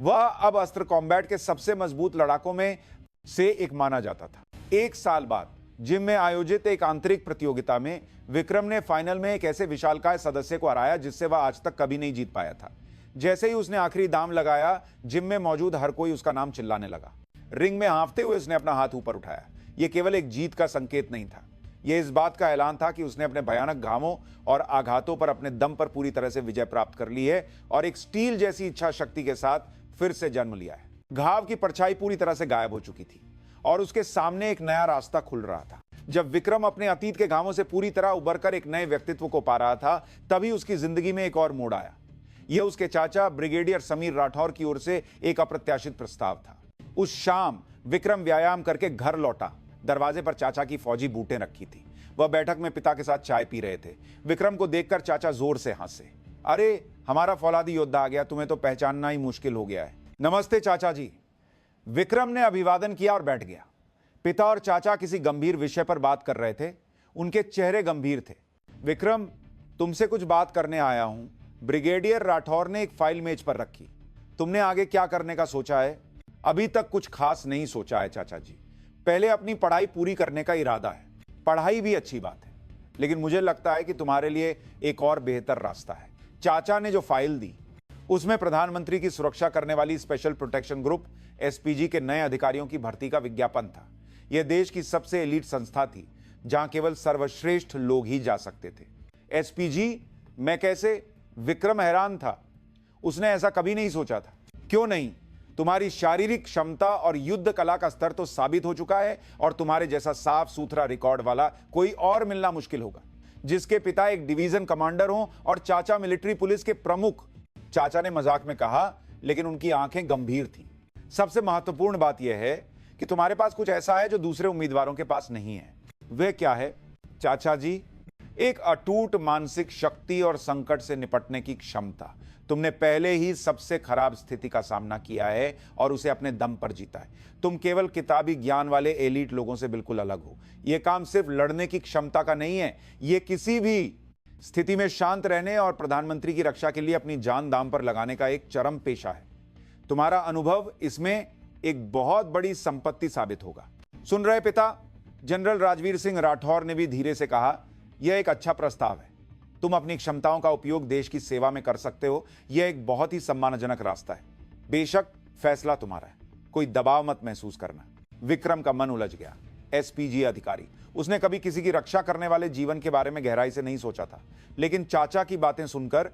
वह अब अस्त्र कॉम्बैट के सबसे मजबूत लड़ाकों में से एक माना जाता था। 1 साल बाद जिम में आयोजित एक आंतरिक प्रतियोगिता में विक्रम ने फाइनल में एक ऐसे विशालकाय सदस्य को हराया जिससे वह आज तक कभी नहीं जीत पाया था। जैसे ही उसने आखिरी दाम लगाया, जिम में मौजूद हर कोई उसका नाम चिल्लाने लगा। रिंग में हाँफते हुए उसने अपना हाथ ऊपर उठाया। यह केवल एक जीत का संकेत नहीं था, यह इस बात का ऐलान था कि उसने अपने भयानक घावों और आघातों पर अपने दम पर पूरी तरह से विजय प्राप्त कर ली है और एक स्टील जैसी इच्छा शक्ति के साथ फिर से जन्म लिया है। घाव की परछाई पूरी तरह से गायब हो चुकी थी और उसके सामने एक नया रास्ता खुल रहा था। जब विक्रम अपने अतीत के घावों से पूरी तरह उबरकर एक नए व्यक्तित्व को पा रहा था, तभी उसकी जिंदगी में एक और मोड़ आया। यह उसके चाचा ब्रिगेडियर समीर राठौर की ओर से एक अप्रत्याशित प्रस्ताव था। उस शाम विक्रम व्यायाम करके घर लौटा। दरवाजे पर चाचा की फौजी बूटें रखी थी। वह बैठक में पिता के साथ चाय पी रहे थे। विक्रम को देखकर चाचा जोर से हंसे। अरे, हमारा फौलादी योद्धा आ गया, तुम्हें तो पहचानना ही मुश्किल हो गया है। नमस्ते चाचा जी। विक्रम ने अभिवादन किया और बैठ गया। पिता और चाचा किसी गंभीर विषय पर बात कर रहे थे। उनके चेहरे गंभीर थे। विक्रम, तुमसे कुछ बात करने आया हूं। ब्रिगेडियर राठौर ने एक फाइल मेज पर रखी। तुमने आगे क्या करने का सोचा है? अभी तक कुछ खास नहीं सोचा है चाचा जी। पहले अपनी पढ़ाई पूरी करने का इरादा है। पढ़ाई भी अच्छी बात है, लेकिन मुझे लगता है कि तुम्हारे लिए एक और बेहतर रास्ता है। चाचा ने जो फाइल दी उसमें प्रधानमंत्री की सुरक्षा करने वाली स्पेशल प्रोटेक्शन ग्रुप एसपीजी के नए अधिकारियों की भर्ती का विज्ञापन था। यह देश की सबसे एलीट संस्था थी जहां केवल सर्वश्रेष्ठ लोग ही जा सकते थे। एसपीजी? मैं कैसे? विक्रम हैरान था। उसने ऐसा कभी नहीं सोचा था। क्यों नहीं? तुम्हारी शारीरिक क्षमता और युद्ध कला का स्तर तो साबित हो चुका है और तुम्हारे जैसा साफ सुथरा रिकॉर्ड वाला कोई और मिलना मुश्किल होगा, जिसके पिता एक डिवीजन कमांडर हों और चाचा मिलिट्री पुलिस के प्रमुख। चाचा ने मजाक में कहा, लेकिन उनकी आंखें गंभीर थीं। सबसे महत्वपूर्ण बात यह है कि तुम्हारे पास कुछ ऐसा है जो दूसरे उम्मीदवारों के पास नहीं है। वह क्या है चाचा जी? एक अटूट मानसिक शक्ति और संकट से निपटने की क्षमता। तुमने पहले ही सबसे खराब स्थिति का सामना किया है और उसे अपने दम पर जीता है। तुम केवल किताबी ज्ञान वाले एलीट लोगों से बिल्कुल अलग हो। यह काम सिर्फ लड़ने की क्षमता का नहीं है, यह किसी भी स्थिति में शांत रहने और प्रधानमंत्री की रक्षा के लिए अपनी जान दांव पर लगाने का एक चरम पेशा है। तुम्हारा अनुभव इसमें एक बहुत बड़ी संपत्ति साबित होगा। सुन रहे पिता? जनरल राजवीर सिंह राठौर ने भी धीरे से कहा, यह एक अच्छा प्रस्ताव है। तुम अपनी क्षमताओं का उपयोग देश की सेवा में कर सकते हो। यह एक बहुत ही सम्मानजनक रास्ता है। बेशक फैसला तुम्हारा है, कोई दबाव मत महसूस करना। विक्रम का मन उलझ गया। एसपीजी अधिकारी, उसने कभी किसी की रक्षा करने वाले जीवन के बारे में गहराई से नहीं सोचा था, लेकिन चाचा की बातें सुनकर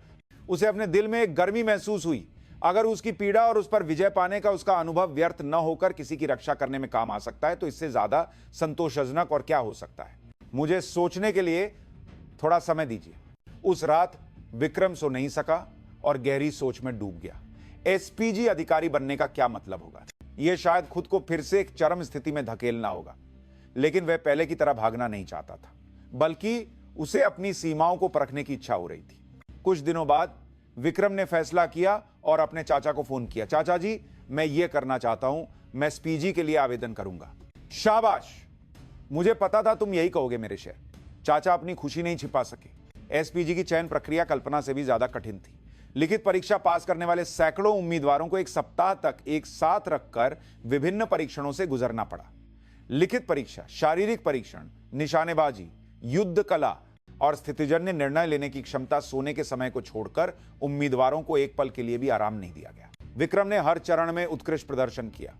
उसे अपने दिल में एक गर्मी महसूस हुई। अगर उसकी पीड़ा और उस पर विजय पाने का उसका अनुभव व्यर्थ न होकर किसी की रक्षा करने में काम आ सकता है, तो इससे ज्यादा संतोषजनक और क्या हो सकता है। मुझे सोचने के लिए थोड़ा समय दीजिए। उस रात विक्रम सो नहीं सका और गहरी सोच में डूब गया। एसपीजी अधिकारी बनने का क्या मतलब होगा? यह शायद खुद को फिर से एक चरम स्थिति में धकेलना होगा, लेकिन वह पहले की तरह भागना नहीं चाहता था, बल्कि उसे अपनी सीमाओं को परखने की इच्छा हो रही थी। कुछ दिनों बाद विक्रम ने फैसला किया और अपने चाचा को फोन किया। चाचा जी, मैं ये करना चाहता हूं, मैं एसपीजी के लिए आवेदन करूंगा। शाबाश, मुझे पता था तुम यही कहोगे मेरे शेर। चाचा अपनी खुशी नहीं छिपा सके। एसपीजी की चयन प्रक्रिया कल्पना से भी ज्यादा कठिन थी। लिखित परीक्षा पास करने वाले सैकड़ों उम्मीदवारों को एक सप्ताह तक एक साथ रखकर विभिन्न परीक्षणों से गुजरना पड़ा। लिखित परीक्षा, शारीरिक परीक्षण, निशानेबाजी, युद्ध कला और स्थितिजन्य निर्णय लेने की क्षमता, सोने के समय को छोड़कर उम्मीदवारों को एक पल के लिए भी आराम नहीं दिया गया। विक्रम ने हर चरण में उत्कृष्ट प्रदर्शन किया।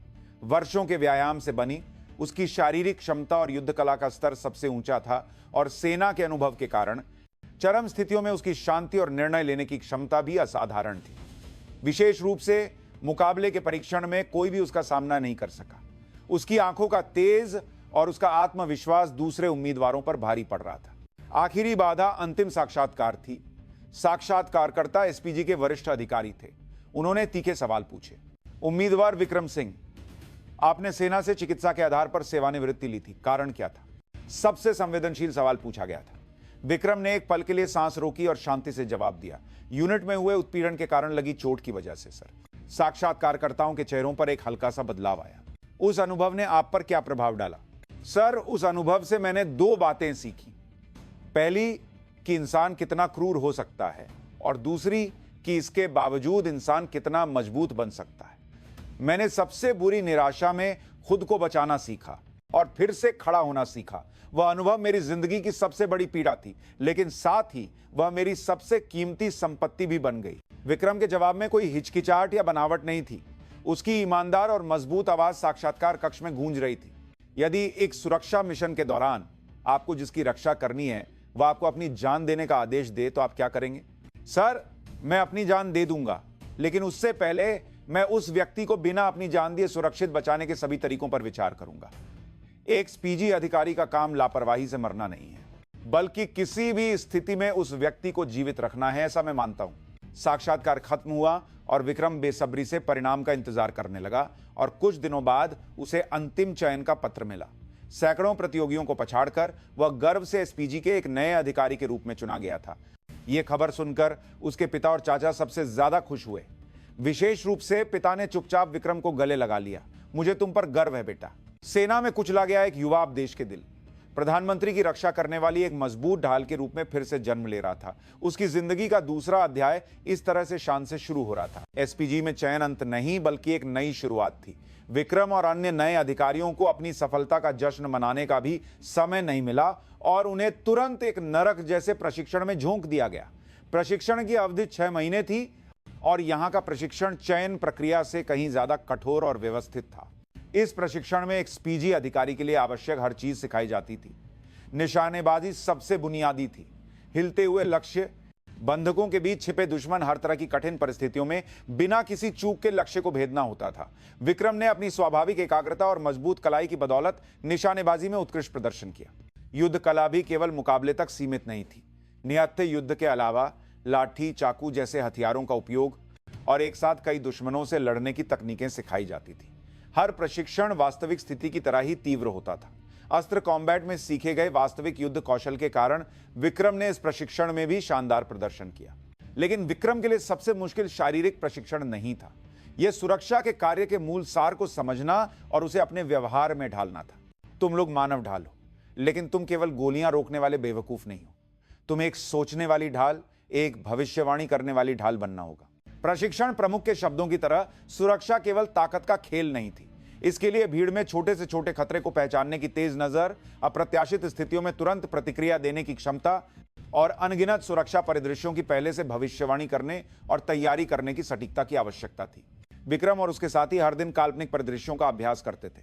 वर्षों के व्यायाम से बनी उसकी शारीरिक क्षमता और युद्ध कला का स्तर सबसे ऊंचा था और सेना के अनुभव के कारण चरम स्थितियों में उसकी शांति और निर्णय लेने की क्षमता भी असाधारण थी। विशेष रूप से मुकाबले के परीक्षण में कोई भी उसका सामना नहीं कर सका। उसकी आंखों का तेज और उसका आत्मविश्वास दूसरे उम्मीदवारों पर भारी पड़ रहा था। आखिरी बाधा अंतिम साक्षात्कार थी। साक्षात्कारकर्ता एसपीजी के वरिष्ठ अधिकारी थे। उन्होंने तीखे सवाल पूछे। उम्मीदवार विक्रम सिंह, आपने सेना से चिकित्सा के आधार पर सेवानिवृत्ति ली थी, कारण क्या था? सबसे संवेदनशील सवाल पूछा गया था। विक्रम ने एक पल के लिए सांस रोकी और शांति से जवाब दिया, यूनिट में हुए उत्पीड़न के कारण लगी चोट की वजह से सर। साक्षात्कारकर्ताओं के चेहरों पर एक हल्का सा बदलाव आया। उस अनुभव ने आप पर क्या प्रभाव डाला? सर, उस अनुभव से मैंने 2 बातें सीखी। पहली कि इंसान कितना क्रूर हो सकता है और दूसरी कि इसके बावजूद इंसान कितना मजबूत बन सकता है। मैंने सबसे बुरी निराशा में खुद को बचाना सीखा और फिर से खड़ा होना सीखा। वह अनुभव मेरी जिंदगी की सबसे बड़ी पीड़ा थी, लेकिन साथ ही वह मेरी सबसे कीमती संपत्ति भी बन गई। विक्रम के जवाब में कोई हिचकिचाहट या बनावट नहीं थी। उसकी ईमानदार और मजबूत आवाज साक्षात्कार कक्ष में गूंज रही थी। यदि एक सुरक्षा मिशन के दौरान आपको जिसकी रक्षा करनी है वह आपको अपनी जान देने का आदेश दे तो आप क्या करेंगे? सर, मैं अपनी जान दे दूंगा, लेकिन उससे पहले मैं उस व्यक्ति को बिना अपनी जान दिए सुरक्षित बचाने के सभी तरीकों पर विचार करूंगा। एक स्पीजी अधिकारी का काम लापरवाही से मरना नहीं है, बल्कि किसी भी स्थिति में उस व्यक्ति को जीवित रखना है, ऐसा मैं मानता हूं। साक्षात्कार खत्म हुआ और विक्रम बेसब्री से परिणाम का इंतजार करने लगा और कुछ दिनों बाद उसे अंतिम चयन का पत्र मिला। सैकड़ों प्रतियोगियों को पछाड़कर वह गर्व से एसपीजी के एक नए अधिकारी के रूप में चुना गया था। यह खबर सुनकर उसके पिता और चाचा सबसे ज्यादा खुश हुए। विशेष रूप से पिता ने चुपचाप विक्रम को गले लगा लिया। मुझे तुम पर गर्व है बेटा। सेना में कुचला गया एक युवा अब देश के दिल, प्रधानमंत्री की रक्षा करने वाली एक मजबूत ढाल के रूप में फिर से जन्म ले रहा था। उसकी जिंदगी का दूसरा अध्याय इस तरह से शान से शुरू हो रहा था। एसपीजी में चयन अंत नहीं बल्कि एक नई शुरुआत थी। विक्रम और अन्य नए अधिकारियों को अपनी सफलता का जश्न मनाने का भी समय नहीं मिला और उन्हें तुरंत एक नरक जैसे प्रशिक्षण में झोंक दिया गया। प्रशिक्षण की अवधि 6 महीने थी और यहां का प्रशिक्षण चयन प्रक्रिया से कहीं ज्यादा कठोर और व्यवस्थित था। इस प्रशिक्षण में एक स्पीजी अधिकारी के लिए आवश्यक हर चीज सिखाई जाती थी। निशानेबाजी सबसे बुनियादी थी। हिलते हुए लक्ष्य, बंधकों के बीच छिपे दुश्मन, हर तरह की कठिन परिस्थितियों में बिना किसी चूक के लक्ष्य को भेदना होता था। विक्रम ने अपनी स्वाभाविक एकाग्रता और मजबूत कलाई की बदौलत निशानेबाजी में उत्कृष्ट प्रदर्शन किया। युद्ध कला भी केवल मुकाबले तक सीमित नहीं थी। निहत्थे युद्ध के अलावा लाठी, चाकू जैसे हथियारों का उपयोग और एक साथ कई दुश्मनों से लड़ने की तकनीकें सिखाई जाती थी। हर प्रशिक्षण वास्तविक स्थिति की तरह ही तीव्र होता था। अस्त्र कॉम्बैट में सीखे गए वास्तविक युद्ध कौशल के कारण विक्रम ने इस प्रशिक्षण में भी शानदार प्रदर्शन किया। लेकिन विक्रम के लिए सबसे मुश्किल शारीरिक प्रशिक्षण नहीं था। यह सुरक्षा के कार्य के मूल सार को समझना और उसे अपने व्यवहार में ढालना था। तुम लोग मानव ढाल हो, लेकिन तुम केवल गोलियां रोकने वाले बेवकूफ नहीं हो। तुम एक सोचने वाली ढाल, एक भविष्यवाणी करने वाली ढाल बनना होगा। प्रशिक्षण प्रमुख के शब्दों की तरह सुरक्षा केवल ताकत का खेल नहीं थी। इसके लिए भीड़ में छोटे से छोटे खतरे को पहचानने की तेज नजर, अप्रत्याशित स्थितियों में तुरंत प्रतिक्रिया देने की क्षमता और अनगिनत सुरक्षा परिदृश्यों की पहले से भविष्यवाणी करने और तैयारी करने की सटीकता की आवश्यकता थी। विक्रम और उसके साथी हर दिन काल्पनिक परिदृश्यों का अभ्यास करते थे।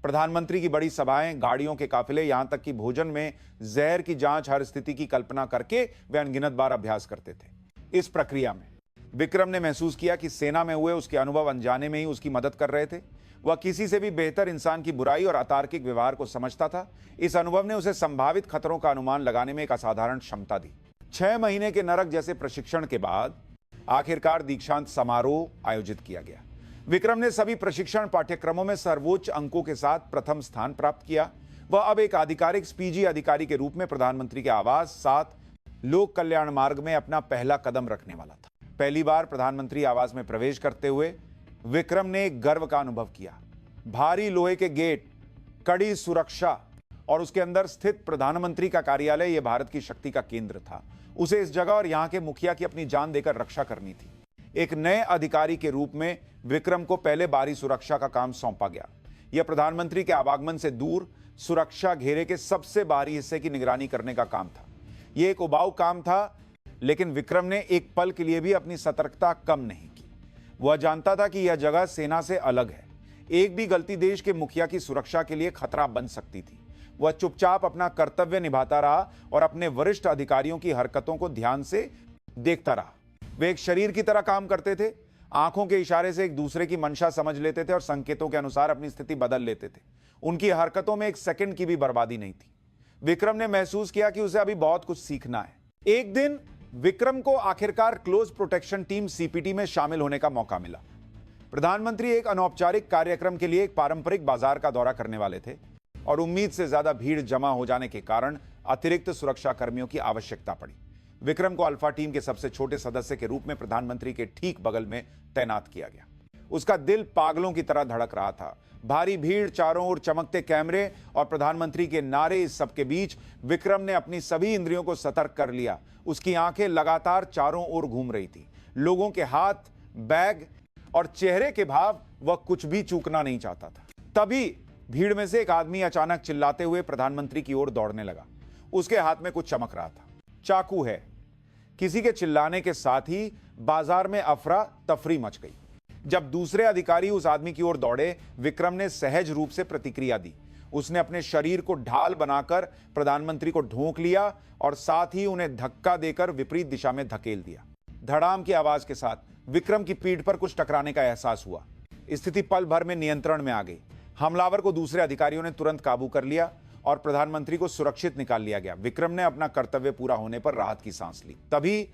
प्रधानमंत्री की बड़ी सभाएं, गाड़ियों के काफिले, यहां तक कि भोजन में जहर की जांच, हर स्थिति की कल्पना करके वे अनगिनत बार अभ्यास करते थे। इस प्रक्रिया में विक्रम ने महसूस किया कि सेना में हुए उसके अनुभव अनजाने में ही उसकी मदद कर रहे थे। वह किसी से भी बेहतर इंसान की बुराई और अतार्किक व्यवहार को समझता था। इस अनुभव ने उसे संभावित खतरों का अनुमान लगाने में एक असाधारण क्षमता दी। 6 महीने के नरक जैसे प्रशिक्षण के बाद आखिरकार दीक्षांत समारोह आयोजित किया गया। विक्रम ने सभी प्रशिक्षण पाठ्यक्रमों में सर्वोच्च अंकों के साथ प्रथम स्थान प्राप्त किया। वह अब एक आधिकारिक स्पीजी अधिकारी के रूप में प्रधानमंत्री के आवास, साथ लोक कल्याण मार्ग में अपना पहला कदम रखने वाला था। पहली बार प्रधानमंत्री आवास में प्रवेश करते हुए विक्रम ने एक गर्व का अनुभव किया। भारी लोहे के गेट, कड़ी सुरक्षा और उसके अंदर स्थित प्रधानमंत्री का कार्यालय, यह भारत की शक्ति का केंद्र था। उसे इस जगह और यहां के मुखिया की अपनी जान देकर रक्षा करनी थी। एक नए अधिकारी के रूप में विक्रम को पहले बारी सुरक्षा का काम सौंपा गया। यह प्रधानमंत्री के आवागमन से दूर सुरक्षा घेरे के सबसे बाहरी हिस्से की निगरानी करने का काम था। यह एक उबाऊ काम था, लेकिन विक्रम ने एक पल के लिए भी अपनी सतर्कता कम नहीं की। वह जानता था कि यह जगह सेना से अलग है। एक भी गलती देश के मुखिया की सुरक्षा के लिए खतरा बन सकती थी। वह चुपचाप अपना कर्तव्य निभाता रहा और अपने वरिष्ठ अधिकारियों की हरकतों को ध्यान से देखता रहा। वे एक शरीर की तरह काम करते थे। आंखों के इशारे से एक दूसरे की मंशा समझ लेते थे और संकेतों के अनुसार अपनी स्थिति बदल लेते थे। उनकी हरकतों में एक सेकंड की भी बर्बादी नहीं थी। विक्रम ने महसूस किया कि उसे अभी बहुत कुछ सीखना है। एक दिन विक्रम को आखिरकार क्लोज प्रोटेक्शन टीम सीपीटी में शामिल होने का मौका मिला। प्रधानमंत्री एक अनौपचारिक कार्यक्रम के लिए एक पारंपरिक बाजार का दौरा करने वाले थे और उम्मीद से ज्यादा भीड़ जमा हो जाने के कारण अतिरिक्त सुरक्षा कर्मियों की आवश्यकता पड़ी। विक्रम को अल्फा टीम के सबसे छोटे सदस्य के रूप में प्रधानमंत्री के ठीक बगल में तैनात किया गया। उसका दिल पागलों की तरह धड़क रहा था। भारी भीड़, चारों ओर चमकते कैमरे और प्रधानमंत्री के नारे, इस सब के बीच विक्रम ने अपनी सभी इंद्रियों को सतर्क कर लिया। उसकी आंखें लगातार चारों ओर घूम रही थी। लोगों के हाथ, बैग और चेहरे के भाव, वह कुछ भी चूकना नहीं चाहता था। तभी भीड़ में से एक आदमी अचानक चिल्लाते हुए प्रधानमंत्री की ओर दौड़ने लगा। उसके हाथ में कुछ चमक रहा था। चाकू है। किसी के चिल्लाने के साथ ही बाजार में अफरा तफरी मच गई। जब दूसरे अधिकारी उस आदमी की ओर दौड़े, विक्रम ने सहज रूप से प्रतिक्रिया दी। उसने अपने शरीर को ढाल बनाकर प्रधानमंत्री को ढोंक लिया और साथ ही उन्हें धक्का देकर विपरीत दिशा में धकेल दिया। धड़ाम की आवाज के साथ विक्रम की पीठ पर कुछ टकराने का एहसास हुआ। स्थिति पल भर में नियंत्रण में आ गई। हमलावर को दूसरे अधिकारियों ने तुरंत काबू कर लिया और प्रधानमंत्री को सुरक्षित निकाल लिया गया। विक्रम ने अपना कर्तव्य पूरा होने पर राहत की सांस ली। तभी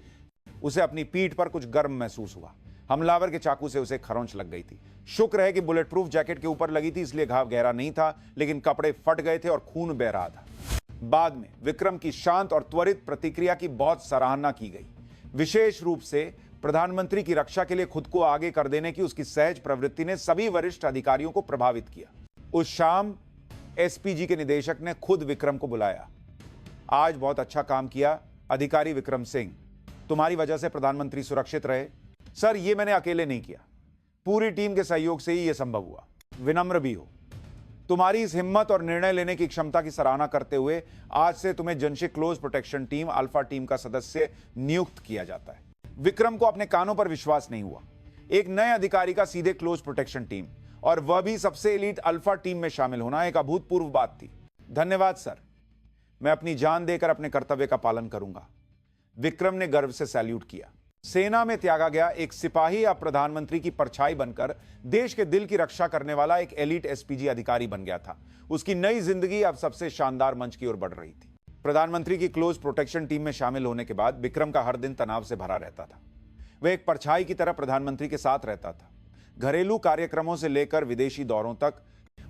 उसे अपनी पीठ पर कुछ गर्म महसूस हुआ। हमलावर के चाकू से उसे खरोंच लग गई थी। शुक्र है कि बुलेट प्रूफ जैकेट के ऊपर लगी थी, इसलिए घाव गहरा नहीं था, लेकिन कपड़े फट गए थे और खून बह रहा था। बाद में विक्रम की शांत और त्वरित प्रतिक्रिया की बहुत सराहना की गई। विशेष रूप से प्रधानमंत्री की रक्षा के लिए खुद को आगे कर देने की उसकी सहज प्रवृत्ति ने सभी वरिष्ठ अधिकारियों को प्रभावित किया। उस शाम एसपीजी के निदेशक ने खुद विक्रम को बुलाया। आज बहुत अच्छा काम किया अधिकारी विक्रम सिंह, तुम्हारी वजह से प्रधानमंत्री सुरक्षित रहे। सर, ये मैंने अकेले नहीं किया, पूरी टीम के सहयोग से ही यह संभव हुआ। विनम्र भी हो। तुम्हारी इस हिम्मत और निर्णय लेने की क्षमता की सराहना करते हुए आज से तुम्हें जनशिक close protection team alpha team का सदस्य नियुक्त किया जाता है। विक्रम को अपने कानों पर विश्वास नहीं हुआ। एक नए अधिकारी का सीधे क्लोज प्रोटेक्शन टीम, और वह भी सबसे एलीट अल्फा टीम में शामिल होना एक अभूतपूर्व बात थी। धन्यवाद सर, मैं अपनी जान देकर अपने कर्तव्य का पालन करूंगा। विक्रम ने गर्व से सैल्यूट किया। सेना में त्यागा गया एक सिपाही अब प्रधानमंत्री की परछाई बनकर देश के दिल की रक्षा करने वाला एक एलीट एसपीजी अधिकारी बन गया था। उसकी नई जिंदगी अब सबसे शानदार मंच की ओर बढ़ रही थी। प्रधानमंत्री की क्लोज प्रोटेक्शन टीम में शामिल होने के बाद विक्रम का हर दिन तनाव से भरा रहता था। वह एक परछाई की तरह प्रधानमंत्री के साथ रहता था। घरेलू कार्यक्रमों से लेकर विदेशी दौरों तक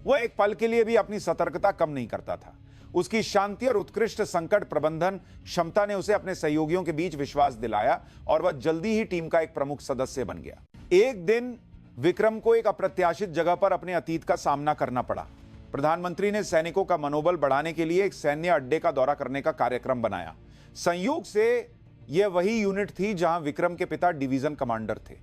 वह एक पल के लिए भी अपनी सतर्कता कम नहीं करता था। उसकी शांति और उत्कृष्ट संकट प्रबंधन क्षमता ने उसे अपने सहयोगियों के बीच विश्वास दिलाया और वह जल्दी ही टीम का एक प्रमुख सदस्य बन गया। एक दिन विक्रम को एक अप्रत्याशित जगह पर अपने अतीत का सामना करना पड़ा। प्रधानमंत्री ने सैनिकों का मनोबल बढ़ाने के लिए एक सैन्य अड्डे का दौरा करने का कार्यक्रम बनाया। संयोग से यह वही यूनिट थी जहां विक्रम के पिता डिवीजन कमांडर थे।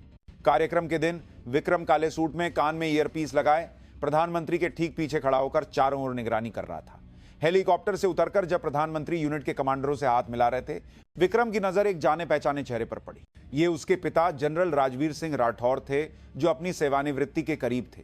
कार्यक्रम के दिन विक्रम काले सूट में, कान में ईयरपीस लगाए, प्रधानमंत्री के ठीक पीछे खड़ा होकर चारों ओर निगरानी कर रहा था। हेलीकॉप्टर से उतरकर जब प्रधानमंत्री यूनिट के कमांडरों से हाथ मिला रहे थे, विक्रम की नजर एक जाने पहचाने चेहरे पर पड़ी। ये उसके पिता जनरल राजवीर सिंह राठौर थे, जो अपनी सेवानिवृत्ति के करीब थे।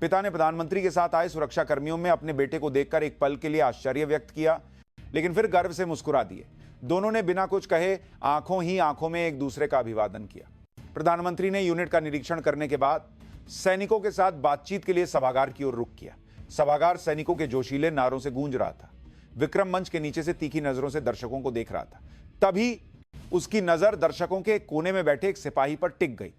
पिता ने प्रधानमंत्री के साथ आए सुरक्षा कर्मियों में अपने बेटे को देखकर एक पल के लिए आश्चर्य व्यक्त किया, लेकिन फिर गर्व से मुस्कुरा दिए। दोनों ने बिना कुछ कहे आंखों ही आंखों में एक दूसरे का अभिवादन किया। प्रधानमंत्री ने यूनिट का निरीक्षण करने के बाद सैनिकों के साथ बातचीत के लिए सभागार की ओर रुख किया। सभागार सैनिकों के जोशीले नारों से गूंज रहा था। विक्रम मंच के नीचे से तीखी नजरों से दर्शकों को देख रहा था। तभी उसकी नजर दर्शकों के कोने में बैठे एक सिपाही पर टिक गई।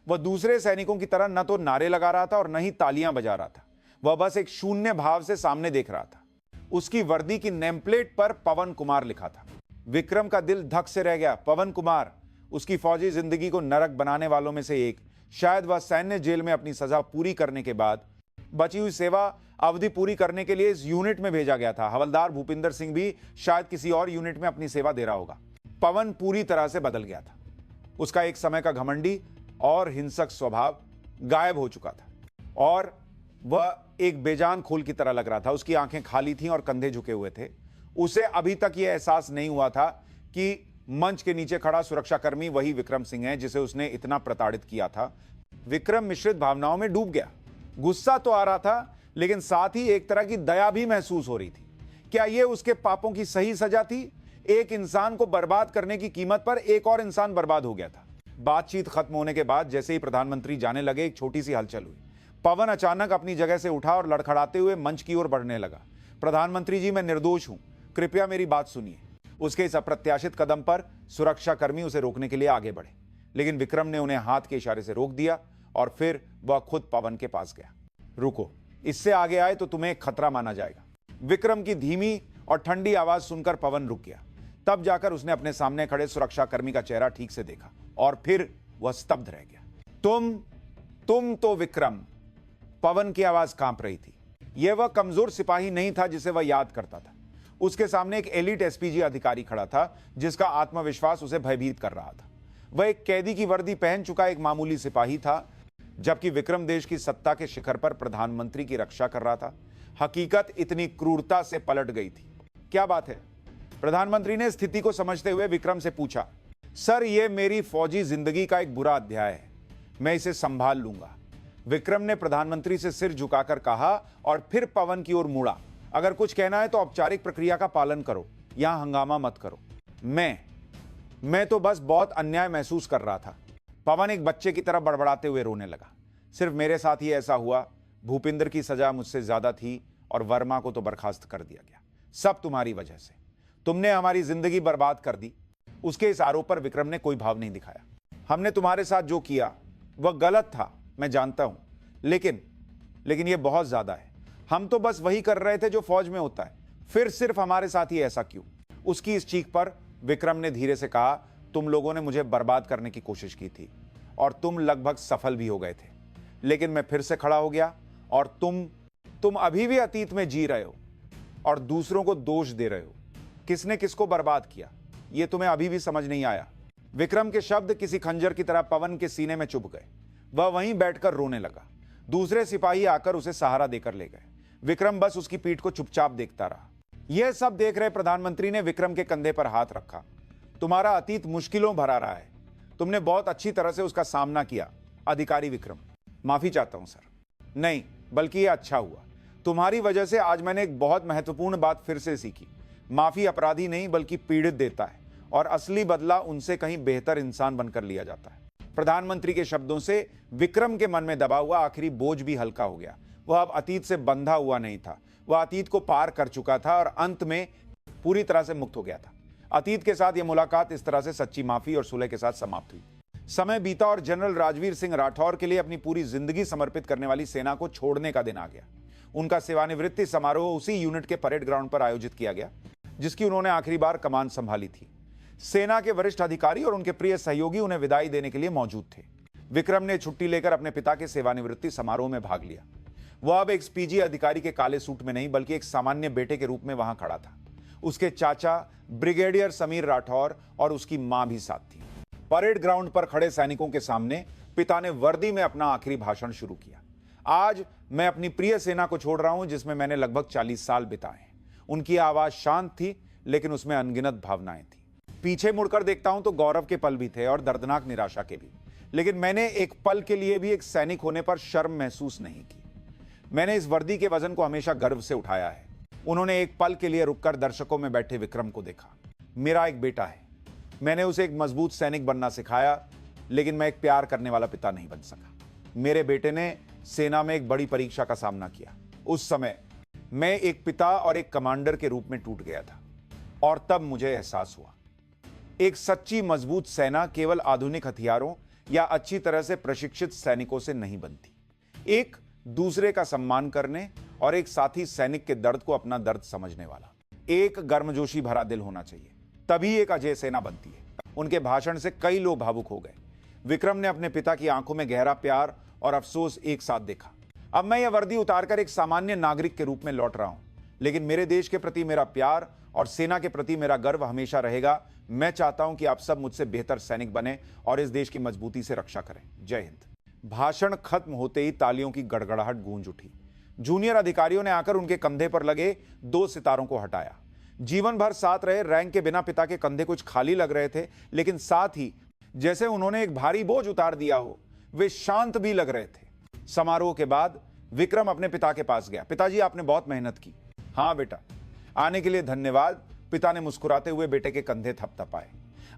वह दूसरे सैनिकों की तरह न तो नारे लगा रहा था और न ही तालियां बजा रहा था। वह बस एक शून्य भाव से सामने देख रहा था। उसकी वर्दी की नेमप्लेट पर पवन कुमार लिखा था। विक्रम का दिल धक से रह गया। पवन कुमार, उसकी फौजी जिंदगी को नरक बनाने वालों में से एक। शायद वह सैन्य जेल में अपनी सजा पूरी करने के बाद बची हुई सेवा अवधि पूरी करने के लिए इस यूनिट में भेजा गया था। हवलदार भूपिंदर सिंह भी शायद किसी और यूनिट में अपनी सेवा दे रहा होगा। पवन पूरी तरह से बदल गया था। उसका एक समय का घमंडी और हिंसक स्वभाव गायब हो चुका था और वह एक बेजान खोल की तरह लग रहा था। उसकी आंखें खाली थीं और कंधे झुके हुए थे। उसे अभी तक यह एहसास नहीं हुआ था कि मंच के नीचे खड़ा सुरक्षाकर्मी वही विक्रम सिंह है जिसे उसने इतना प्रताड़ित किया था। विक्रम मिश्रित भावनाओं में डूब गया। गुस्सा तो आ रहा था, लेकिन साथ ही एक तरह की दया भी महसूस हो रही थी। क्या यह उसके पापों की सही सजा थी? एक इंसान को बर्बाद करने की कीमत पर एक और इंसान बर्बाद हो गया था। बातचीत खत्म होने के बाद जैसे ही प्रधानमंत्री जाने लगे, एक छोटी सी हलचल हुई। पवन अचानक अपनी जगह से उठा और लड़खड़ाते हुए मंच की ओर बढ़ने लगा। प्रधानमंत्री जी, मैं निर्दोष हूं, कृपया मेरी बात सुनिए। उसके इस अप्रत्याशित कदम पर सुरक्षाकर्मी उसे रोकने के लिए आगे बढ़े, लेकिन विक्रम ने उन्हें हाथ के इशारे से रोक दिया और फिर वह खुद पवन के पास गया। रुको, इससे आगे आए तो तुम्हें एक खतरा माना जाएगा। विक्रम की धीमी और ठंडी आवाज सुनकर पवन रुक गया। तब जाकर उसने अपने सामने खड़े सुरक्षाकर्मी का चेहरा ठीक से देखा और फिर वह स्तब्ध रह गया। तुम तो विक्रम। पवन की आवाज कांप रही थी। यह वह कमजोर सिपाही नहीं था जिसे वह याद करता था। उसके सामने एक एलिट एसपीजी अधिकारी खड़ा था जिसका आत्मविश्वास उसे भयभीत कर रहा था। वह एक कैदी की वर्दी पहन चुका एक मामूली सिपाही था, जबकि विक्रम देश की सत्ता के शिखर पर प्रधानमंत्री की रक्षा कर रहा था। हकीकत इतनी क्रूरता से पलट गई थी। क्या बात है? प्रधानमंत्री ने स्थिति को समझते हुए विक्रम से पूछा। सर, यह मेरी फौजी जिंदगी का एक बुरा अध्याय है, मैं इसे संभाल लूंगा, विक्रम ने प्रधानमंत्री से सिर झुकाकर कहा और फिर पवन की ओर मुड़ा। अगर कुछ कहना है तो औपचारिक प्रक्रिया का पालन करो, यहां हंगामा मत करो। मैं तो बस बहुत अन्याय महसूस कर रहा था। पवन एक बच्चे की तरह बड़बड़ाते हुए रोने लगा। सिर्फ मेरे साथ ही ऐसा हुआ। भूपिंदर की सजा मुझसे ज्यादा थी और वर्मा को तो बर्खास्त कर दिया गया। सब तुम्हारी वजह से। तुमने हमारी जिंदगी बर्बाद कर दी। उसके इस आरोप पर विक्रम ने कोई भाव नहीं दिखाया। हमने तुम्हारे साथ जो किया वह गलत था, मैं जानता हूं, लेकिन यह बहुत ज्यादा है। हम तो बस वही कर रहे थे जो फौज में होता है, फिर सिर्फ हमारे साथ ही ऐसा क्यों? उसकी इस चीख पर विक्रम ने धीरे से कहा, तुम लोगों ने मुझे बर्बाद करने की कोशिश की थी और तुम लगभग सफल भी हो गए थे, लेकिन मैं फिर से खड़ा हो गया और तुम अभी भी अतीत में जी रहे हो और दूसरों को दोष दे रहे हो। किसने किसको बर्बाद किया, यह तुम्हें अभी भी समझ नहीं आया। विक्रम के शब्द किसी खंजर की तरह पवन के सीने में चुभ गए। वह वहीं बैठकर रोने लगा। दूसरे सिपाही आकर उसे सहारा देकर ले गए। विक्रम बस उसकी पीठ को चुपचाप देखता रहा। यह सब देख रहे प्रधानमंत्री ने विक्रम के कंधे पर हाथ रखा। तुम्हारा अतीत मुश्किलों भरा रहा है, तुमने बहुत अच्छी तरह से उसका सामना किया। अधिकारी विक्रम, माफी चाहता हूं सर। नहीं, बल्कि यह अच्छा हुआ। तुम्हारी वजह से आज मैंने एक बहुत महत्वपूर्ण बात फिर से सीखी। माफी अपराधी नहीं बल्कि पीड़ित देता है और असली बदला उनसे कहीं बेहतर इंसान बनकर लिया जाता है। प्रधानमंत्री के शब्दों से विक्रम के मन में दबा हुआ आखिरी बोझ भी हल्का हो गया। वह अब अतीत से बंधा हुआ नहीं था। वह अतीत को पार कर चुका था और अंत में पूरी तरह से मुक्त हो गया था। अतीत के साथ यह मुलाकात इस तरह से सच्ची माफी और सुलह के साथ समाप्त हुई। समय बीता और जनरल राजवीर सिंह राठौर के लिए अपनी पूरी जिंदगी समर्पित करने वाली सेना को छोड़ने का दिन आ गया। उनका सेवानिवृत्ति समारोह उसी यूनिट के परेड ग्राउंड पर आयोजित किया गया जिसकी उन्होंने आखिरी बार कमान संभाली थी। सेना के वरिष्ठ अधिकारी और उनके प्रिय सहयोगी उन्हें विदाई देने के लिए मौजूद थे। विक्रम ने छुट्टी लेकर अपने पिता के सेवानिवृत्ति समारोह में भाग लिया। वह अब एक पीजी अधिकारी के काले सूट में नहीं बल्कि एक सामान्य बेटे के रूप में वहां खड़ा था। उसके चाचा ब्रिगेडियर समीर राठौर और उसकी मां भी साथ थी। परेड ग्राउंड पर खड़े सैनिकों के सामने पिता ने वर्दी में अपना आखिरी भाषण शुरू किया। आज मैं अपनी प्रिय सेना को छोड़ रहा हूं जिसमें मैंने लगभग 40 साल बिताए। उनकी आवाज शांत थी लेकिन उसमें अनगिनत भावनाएं थी। पीछे मुड़कर देखता हूं तो गौरव के पल भी थे और दर्दनाक निराशा के भी, लेकिन मैंने एक पल के लिए भी एक सैनिक होने पर शर्म महसूस नहीं की। मैंने इस वर्दी के वजन को हमेशा गर्व से उठाया है। उन्होंने एक पल के लिए रुककर दर्शकों में बैठे विक्रम को देखा। मेरा एक बेटा है, मैंने उसे एक मजबूत सैनिक बनना सिखाया, लेकिन मैं एक प्यार करने वाला पिता नहीं बन सका। मेरे बेटे ने सेना में एक बड़ी परीक्षा का सामना किया। उस समय मैं एक पिता और एक कमांडर के रूप में टूट गया था और तब मुझे एहसास हुआ, एक सच्ची मजबूत सेना केवल आधुनिक हथियारों या अच्छी तरह से प्रशिक्षित सैनिकों से नहीं बनती। एक दूसरे का सम्मान करने और एक साथी सैनिक के दर्द को अपना दर्द समझने वाला, एक गर्मजोशी भरा दिल होना चाहिए, तभी एक अजय सेना बनती है। उनके भाषण से कई लोग भावुक हो गए। विक्रम ने अपने पिता की आंखों में गहरा प्यार और अफसोस एक साथ देखा। अब मैं यह वर्दी उतारकर एक सामान्य नागरिक के रूप में लौट रहा हूं, लेकिन मेरे देश के प्रति मेरा प्यार और सेना के प्रति मेरा गर्व हमेशा रहेगा। मैं चाहता हूं कि आप सब मुझसे बेहतर सैनिक बने और इस देश की मजबूती से रक्षा करें। जय हिंद। भाषण खत्म होते ही तालियों की गड़गड़ाहट गूंज उठी। जूनियर अधिकारियों ने आकर उनके कंधे पर लगे 2 सितारों को हटाया। जीवन भर साथ रहे रैंक के बिना पिता के कंधे कुछ खाली लग रहे थे, लेकिन साथ ही जैसे उन्होंने एक भारी बोझ उतार दिया हो, वे शांत भी लग रहे थे। समारोह के बाद विक्रम अपने पिता के पास गया। पिताजी, आपने बहुत मेहनत की। हाँ बेटा, आने के लिए धन्यवाद। पिता ने मुस्कुराते हुए बेटे के कंधे थपथपाए।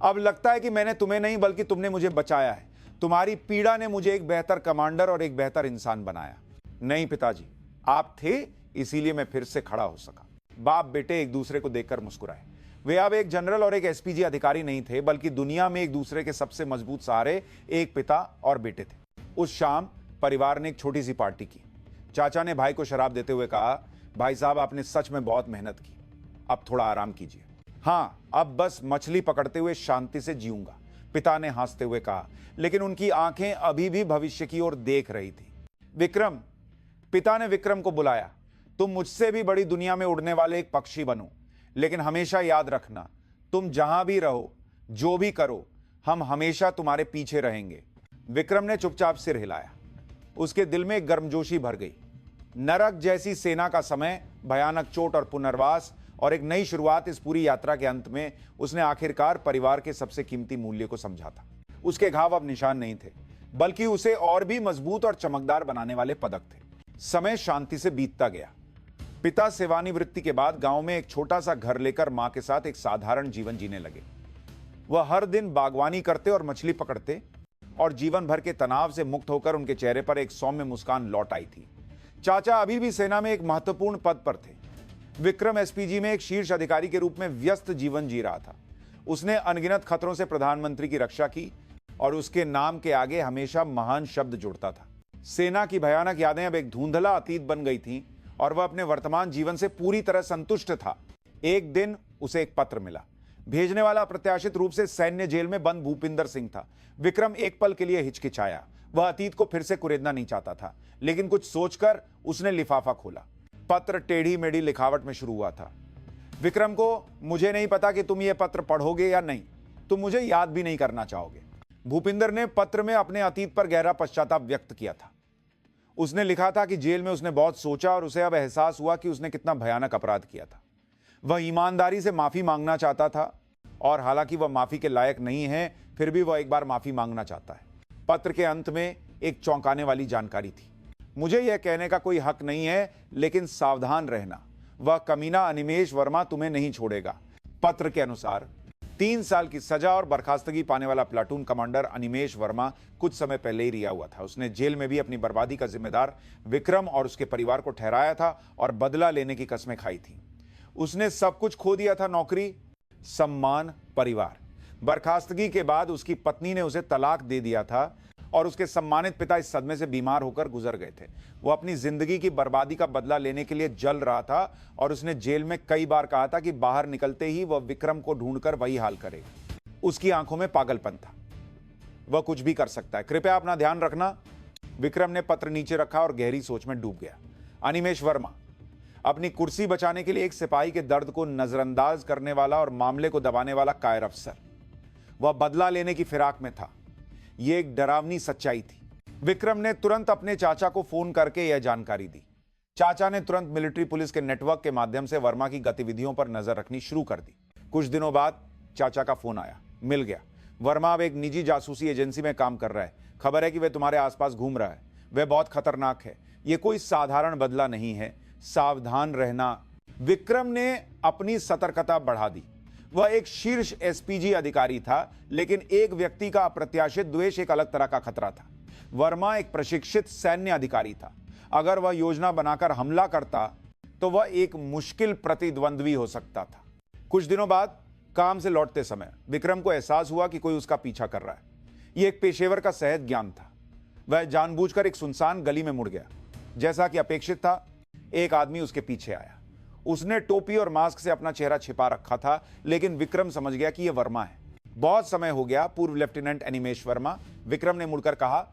अब लगता है कि मैंने तुम्हें नहीं बल्कि तुमने मुझे बचाया है। तुम्हारी पीड़ा ने मुझे एक बेहतर कमांडर और एक बेहतर इंसान बनाया। नहीं पिताजी, आप थे, इसीलिए मैं फिर से खड़ा हो सका। बाप बेटे एक दूसरे को देखकर मुस्कुराए। वे अब एक जनरल और एक एसपीजी अधिकारी नहीं थे, बल्कि दुनिया में एक दूसरे के सबसे मजबूत सहारे एक पिता और बेटे थे। उस शाम परिवार ने एक छोटी सी पार्टी की। चाचा ने भाई को शराब देते हुए कहा, भाई साहब, आपने सच में बहुत मेहनत की। अब थोड़ा आराम कीजिए। हाँ, अब बस मछली पकड़ते हुए शांति से जीऊंगा, पिता ने हंसते हुए कहा, लेकिन उनकी आंखें अभी भी भविष्य की ओर देख रही थी। विक्रम, पिता ने विक्रम को बुलाया, तुम मुझसे भी बड़ी दुनिया में उड़ने वाले एक पक्षी बनो, लेकिन हमेशा याद रखना, तुम जहां भी रहो, जो भी करो, हम हमेशा तुम्हारे पीछे रहेंगे। विक्रम ने चुपचाप सिर हिलाया। उसके दिल में एक गर्मजोशी भर गई। नरक जैसी सेना का समय, भयानक चोट और पुनर्वास और एक नई शुरुआत, इस पूरी यात्रा के अंत में उसने आखिरकार परिवार के सबसे कीमती मूल्य को समझा था। उसके घाव अब निशान नहीं थे, बल्कि उसे और भी मजबूत और चमकदार बनाने वाले पदक थे। समय शांति से बीतता गया। पिता सेवानिवृत्ति के बाद गांव में एक छोटा सा घर लेकर मां के साथ एक साधारण जीवन जीने लगे। वह हर दिन बागवानी करते और मछली पकड़ते, और जीवन भर के तनाव से मुक्त होकर उनके चेहरे पर एक सौम्य मुस्कान लौट आई थी। चाचा अभी भी सेना में एक महत्वपूर्ण पद पर थे। विक्रम एसपीजी में एक शीर्ष अधिकारी के रूप में व्यस्त जीवन जी रहा था। उसने अनगिनत खतरों से प्रधानमंत्री की रक्षा की और उसके नाम के आगे हमेशा महान शब्द जुड़ता था। सेना की भयानक यादें अब एक धुंधला अतीत बन गई थीं और वह अपने वर्तमान जीवन से पूरी तरह संतुष्ट था। एक दिन उसे एक पत्र मिला। भेजने वाला अप्रत्याशित रूप से सैन्य जेल में बंद भूपिंदर सिंह था। विक्रम एक पल के लिए हिचकिचाया। वह अतीत को फिर से कुरेदना नहीं चाहता था, लेकिन कुछ सोचकर उसने लिफाफा खोला। पत्र टेढ़ी मेढ़ी लिखावट में शुरू हुआ था। विक्रम को, मुझे नहीं पता कि तुम यह पत्र पढ़ोगे या नहीं, तुम मुझे याद भी नहीं करना चाहोगे। भूपिंदर ने पत्र में अपने अतीत पर गहरा पश्चाताप व्यक्त किया था। उसने लिखा था कि जेल में उसने बहुत सोचा और उसे अब एहसास हुआ कि उसने कितना भयानक अपराध किया था। वह ईमानदारी से माफी मांगना चाहता था, और हालांकि वह माफी के लायक नहीं है, फिर भी वह एक बार माफी मांगना चाहता है। पत्र के अंत में एक चौंकाने वाली जानकारी थी। मुझे यह कहने का कोई हक नहीं है, लेकिन सावधान रहना, वह कमीना अनिमेष वर्मा तुम्हें नहीं छोड़ेगा। पत्र के अनुसार 3 साल की सजा और बर्खास्तगी पाने वाला प्लाटून कमांडर अनिमेष वर्मा कुछ समय पहले ही रिहा हुआ था। उसने जेल में भी अपनी बर्बादी का जिम्मेदार विक्रम और उसके परिवार को ठहराया था और बदला लेने की कस्में खाई थी। उसने सब कुछ खो दिया था, नौकरी, सम्मान, परिवार। बर्खास्तगी के बाद उसकी पत्नी ने उसे तलाक दे दिया था और उसके सम्मानित पिता इस सदमे से बीमार होकर गुजर गए थे। वो अपनी जिंदगी की बर्बादी का बदला लेने के लिए जल रहा था और उसने जेल में कई बार कहा था कि बाहर निकलते ही वह विक्रम को ढूंढकर वही हाल करेगा। उसकी आंखों में पागलपन था। वह कुछ भी कर सकता है, कृपया अपना ध्यान रखना। विक्रम ने पत्र नीचे रखा और गहरी सोच में डूब गया। अनिमेष वर्मा, अपनी कुर्सी बचाने के लिए एक सिपाही के दर्द को नजरअंदाज करने वाला और मामले को दबाने वाला कायर अफसर। वह बदला लेने की फिराक में था। यह एक डरावनी सच्चाई थी। विक्रम ने तुरंत अपने चाचा को फोन करके यह जानकारी दी। चाचा ने तुरंत मिलिट्री पुलिस के नेटवर्क के माध्यम से वर्मा की गतिविधियों पर नजर रखनी शुरू कर दी। कुछ दिनों बाद चाचा का फोन आया, मिल गया। वर्मा अब एक निजी जासूसी एजेंसी में काम कर रहा है। खबर है कि वह तुम्हारे आसपास घूम रहा है। वह बहुत खतरनाक है। यह कोई साधारण बदला नहीं है, सावधान रहना। विक्रम ने अपनी सतर्कता बढ़ा दी। वह एक शीर्ष एसपीजी अधिकारी था, लेकिन एक व्यक्ति का अप्रत्याशित द्वेष एक अलग तरह का खतरा था। वर्मा एक प्रशिक्षित सैन्य अधिकारी था। अगर वह योजना बनाकर हमला करता तो वह एक मुश्किल प्रतिद्वंद्वी हो सकता था। कुछ दिनों बाद काम से लौटते समय विक्रम को एहसास हुआ कि कोई उसका पीछा कर रहा है। यह एक पेशेवर का सहज ज्ञान था। वह जानबूझकर एक सुनसान गली में मुड़ गया। जैसा कि अपेक्षित था, एक आदमी उसके पीछे आया। उसने टोपी और मास्क से अपना चेहरा छिपा रखा था, लेकिन विक्रम समझ गया कि यह वर्मा है। बहुत समय हो गया, पूर्व लेफ्टिनेंट अनिमेष वर्मा, विक्रम ने मुड़कर कहा,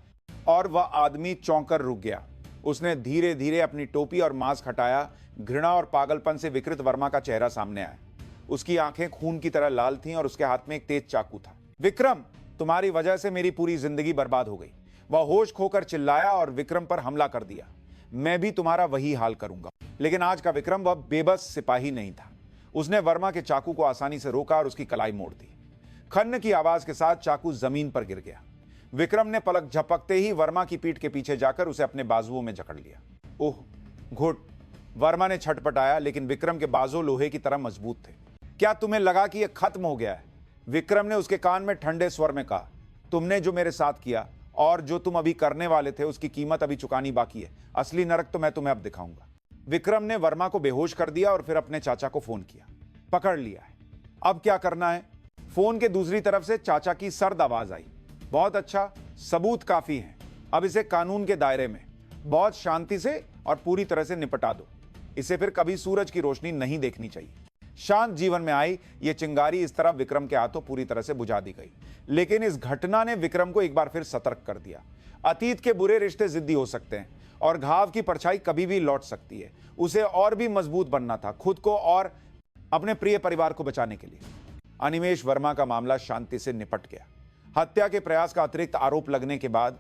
और वह आदमी चौंकर रुक गया। उसने धीरे धीरे अपनी टोपी और मास्क हटाया। घृणा और पागलपन से विकृत वर्मा का चेहरा सामने आया। उसकी आंखें खून की तरह लाल थीं और उसके हाथ में एक तेज चाकू था। विक्रम, तुम्हारी वजह से मेरी पूरी जिंदगी बर्बाद हो गई। वह होश खोकर चिल्लाया और विक्रम पर हमला कर दिया। मैं भी तुम्हारा वही हाल करूंगा। लेकिन आज का विक्रम वह बेबस सिपाही नहीं था। उसने वर्मा के चाकू को आसानी से रोका और उसकी कलाई मोड़ दी। खन्न की आवाज के साथ चाकू जमीन पर गिर गया। विक्रम ने पलक झपकते ही वर्मा की पीठ के पीछे जाकर उसे अपने बाजुओं में जकड़ लिया। ओह, घुट! वर्मा ने छटपटाया, लेकिन विक्रम के बाजू लोहे की तरह मजबूत थे। क्या तुम्हें लगा कि यह खत्म हो गया है? विक्रम ने उसके कान में ठंडे स्वर में कहा। तुमने जो मेरे साथ किया और जो तुम अभी करने वाले थे, उसकी कीमत अभी चुकानी बाकी है। असली नरक तो मैं तुम्हें अब दिखाऊंगा। विक्रम ने वर्मा को बेहोश कर दिया और फिर अपने चाचा को फोन किया। पकड़ लिया है, अब क्या करना है? फोन के दूसरी तरफ से चाचा की सर्द आवाज आई। बहुत अच्छा, सबूत काफी है। अब इसे कानून के दायरे में बहुत शांति से और पूरी तरह से निपटा दो। इसे फिर कभी सूरज की रोशनी नहीं देखनी चाहिए। शांत जीवन में आई ये चिंगारी इस तरह विक्रम के हाथों पूरी तरह से बुझा दी गई। लेकिन इस घटना ने विक्रम को एक बार फिर सतर्क कर दिया। अतीत के बुरे रिश्ते जिद्दी हो सकते हैं और घाव की परछाई कभी भी लौट सकती है। उसे और भी मजबूत बनना था, खुद को और अपने प्रिय परिवार को बचाने के लिए। अनिमेष वर्मा का मामला शांति से निपट गया। हत्या के प्रयास का अतिरिक्त आरोप लगने के बाद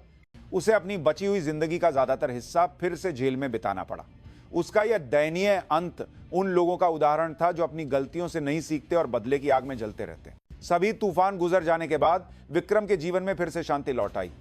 उसे अपनी बची हुई जिंदगी का ज्यादातर हिस्सा फिर से जेल में बिताना पड़ा। उसका यह दयनीय अंत उन लोगों का उदाहरण था जो अपनी गलतियों से नहीं सीखते और बदले की आग में जलते रहते। सभी तूफान गुजर जाने के बाद विक्रम के जीवन में फिर से शांति लौट आई।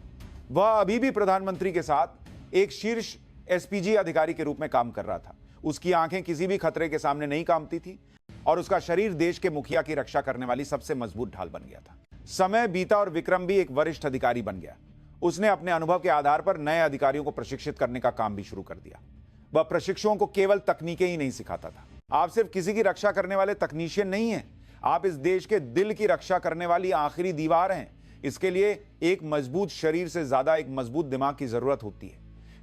वह अभी भी प्रधानमंत्री के साथ एक शीर्ष एसपीजी अधिकारी के रूप में काम कर रहा था। उसकी आंखें किसी भी खतरे के सामने नहीं कांपती थी और उसका शरीर देश के मुखिया की रक्षा करने वाली सबसे मजबूत ढाल बन गया था। समय बीता और विक्रम भी एक वरिष्ठ अधिकारी बन गया। उसने अपने अनुभव के आधार पर नए अधिकारियों को प्रशिक्षित करने का काम भी शुरू कर दिया। वह प्रशिक्षुओं को केवल तकनीकें ही नहीं सिखाता था। आप सिर्फ किसी की रक्षा करने वाले तकनीशियन नहीं हैं, आप इस देश के दिल की रक्षा करने वाली आखिरी दीवार हैं। इसके लिए एक मजबूत शरीर से ज्यादा एक मजबूत दिमाग की जरूरत होती है।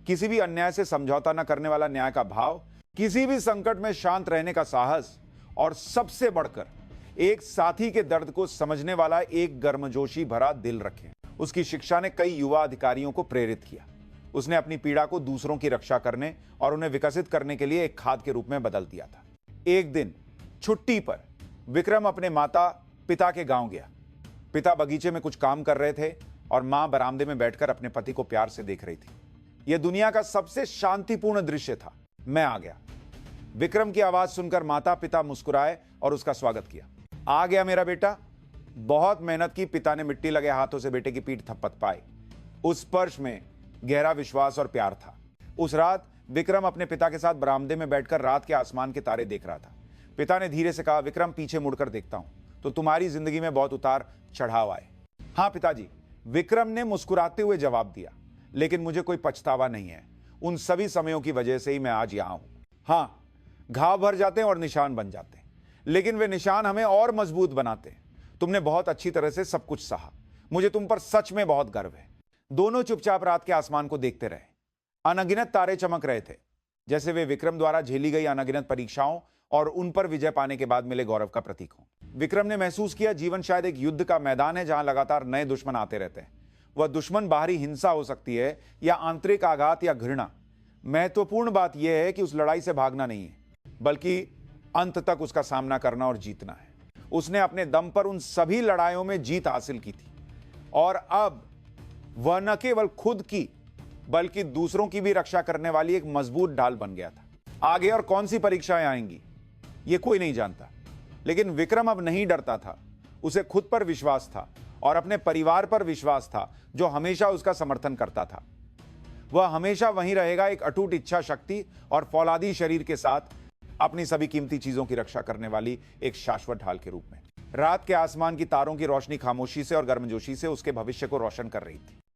किसी भी अन्याय से समझौता न करने वाला न्याय का भाव, किसी भी संकट में शांत रहने का साहस और सबसे बढ़कर एक साथी के दर्द को समझने वाला एक गर्मजोशी भरा दिल रखें। उसकी शिक्षा ने कई युवा अधिकारियों को प्रेरित किया। उसने अपनी पीड़ा को दूसरों की रक्षा करने और उन्हें विकसित करने के लिए एक खाद के रूप में बदल दिया था। एक दिन छुट्टी पर विक्रम अपने माता पिता के गांव गया। पिता बगीचे में कुछ काम कर रहे थे और मां बरामदे में बैठकर अपने पति को प्यार से देख रही थी। यह दुनिया का सबसे शांतिपूर्ण दृश्य था। मैं आ गया। विक्रम की आवाज सुनकर माता पिता मुस्कुराए और उसका स्वागत किया। आ गया मेरा बेटा। बहुत मेहनत की। पिता ने मिट्टी लगे हाथों से बेटे की पीठ थपथपाई। उस स्पर्श में गहरा विश्वास और प्यार था। उस रात विक्रम अपने पिता के साथ बरामदे में बैठकर रात के आसमान के तारे देख रहा था। पिता ने धीरे से कहा, विक्रम पीछे मुड़कर देखता हूं तो तुम्हारी जिंदगी में बहुत उतार चढ़ाव आए। हाँ पिताजी, विक्रम ने मुस्कुराते हुए जवाब दिया, लेकिन मुझे कोई पछतावा नहीं है। उन सभी समयों की वजह से ही मैं आज यहां हूं। हाँ, घाव भर जाते हैं और निशान बन जाते हैं, लेकिन वे निशान हमें और मजबूत बनाते हैं। तुमने बहुत अच्छी तरह से सब कुछ सहा। मुझे तुम पर सच में बहुत गर्व है। दोनों चुपचाप रात के आसमान को देखते रहे। अनगिनत तारे चमक रहे थे, जैसे वे विक्रम द्वारा झेली गई अनगिनत परीक्षाओं और उन पर विजय पाने के बाद मिले गौरव का प्रतीक हो। विक्रम ने महसूस किया जीवन शायद एक युद्ध का मैदान है जहां लगातार नए दुश्मन आते रहते हैं। वह दुश्मन बाहरी हिंसा हो सकती है या आंतरिक आघात या घृणा। महत्वपूर्ण बात यह है कि उस लड़ाई से भागना नहीं है, बल्कि अंत तक उसका सामना करना और जीतना है। उसने अपने दम पर उन सभी लड़ाइयों में जीत हासिल की थी और अब वह न केवल खुद की बल्कि दूसरों की भी रक्षा करने वाली एक मजबूत ढाल बन गया था। आगे और कौन सी परीक्षाएं आएंगी ये कोई नहीं जानता, लेकिन विक्रम अब नहीं डरता था। उसे खुद पर विश्वास था और अपने परिवार पर विश्वास था जो हमेशा उसका समर्थन करता था। वह हमेशा वहीं रहेगा, एक अटूट इच्छा शक्ति और फौलादी शरीर के साथ अपनी सभी कीमती चीजों की रक्षा करने वाली एक शाश्वत ढाल के रूप में। रात के आसमान की तारों की रोशनी खामोशी से और गर्मजोशी से उसके भविष्य को रोशन कर रही थी।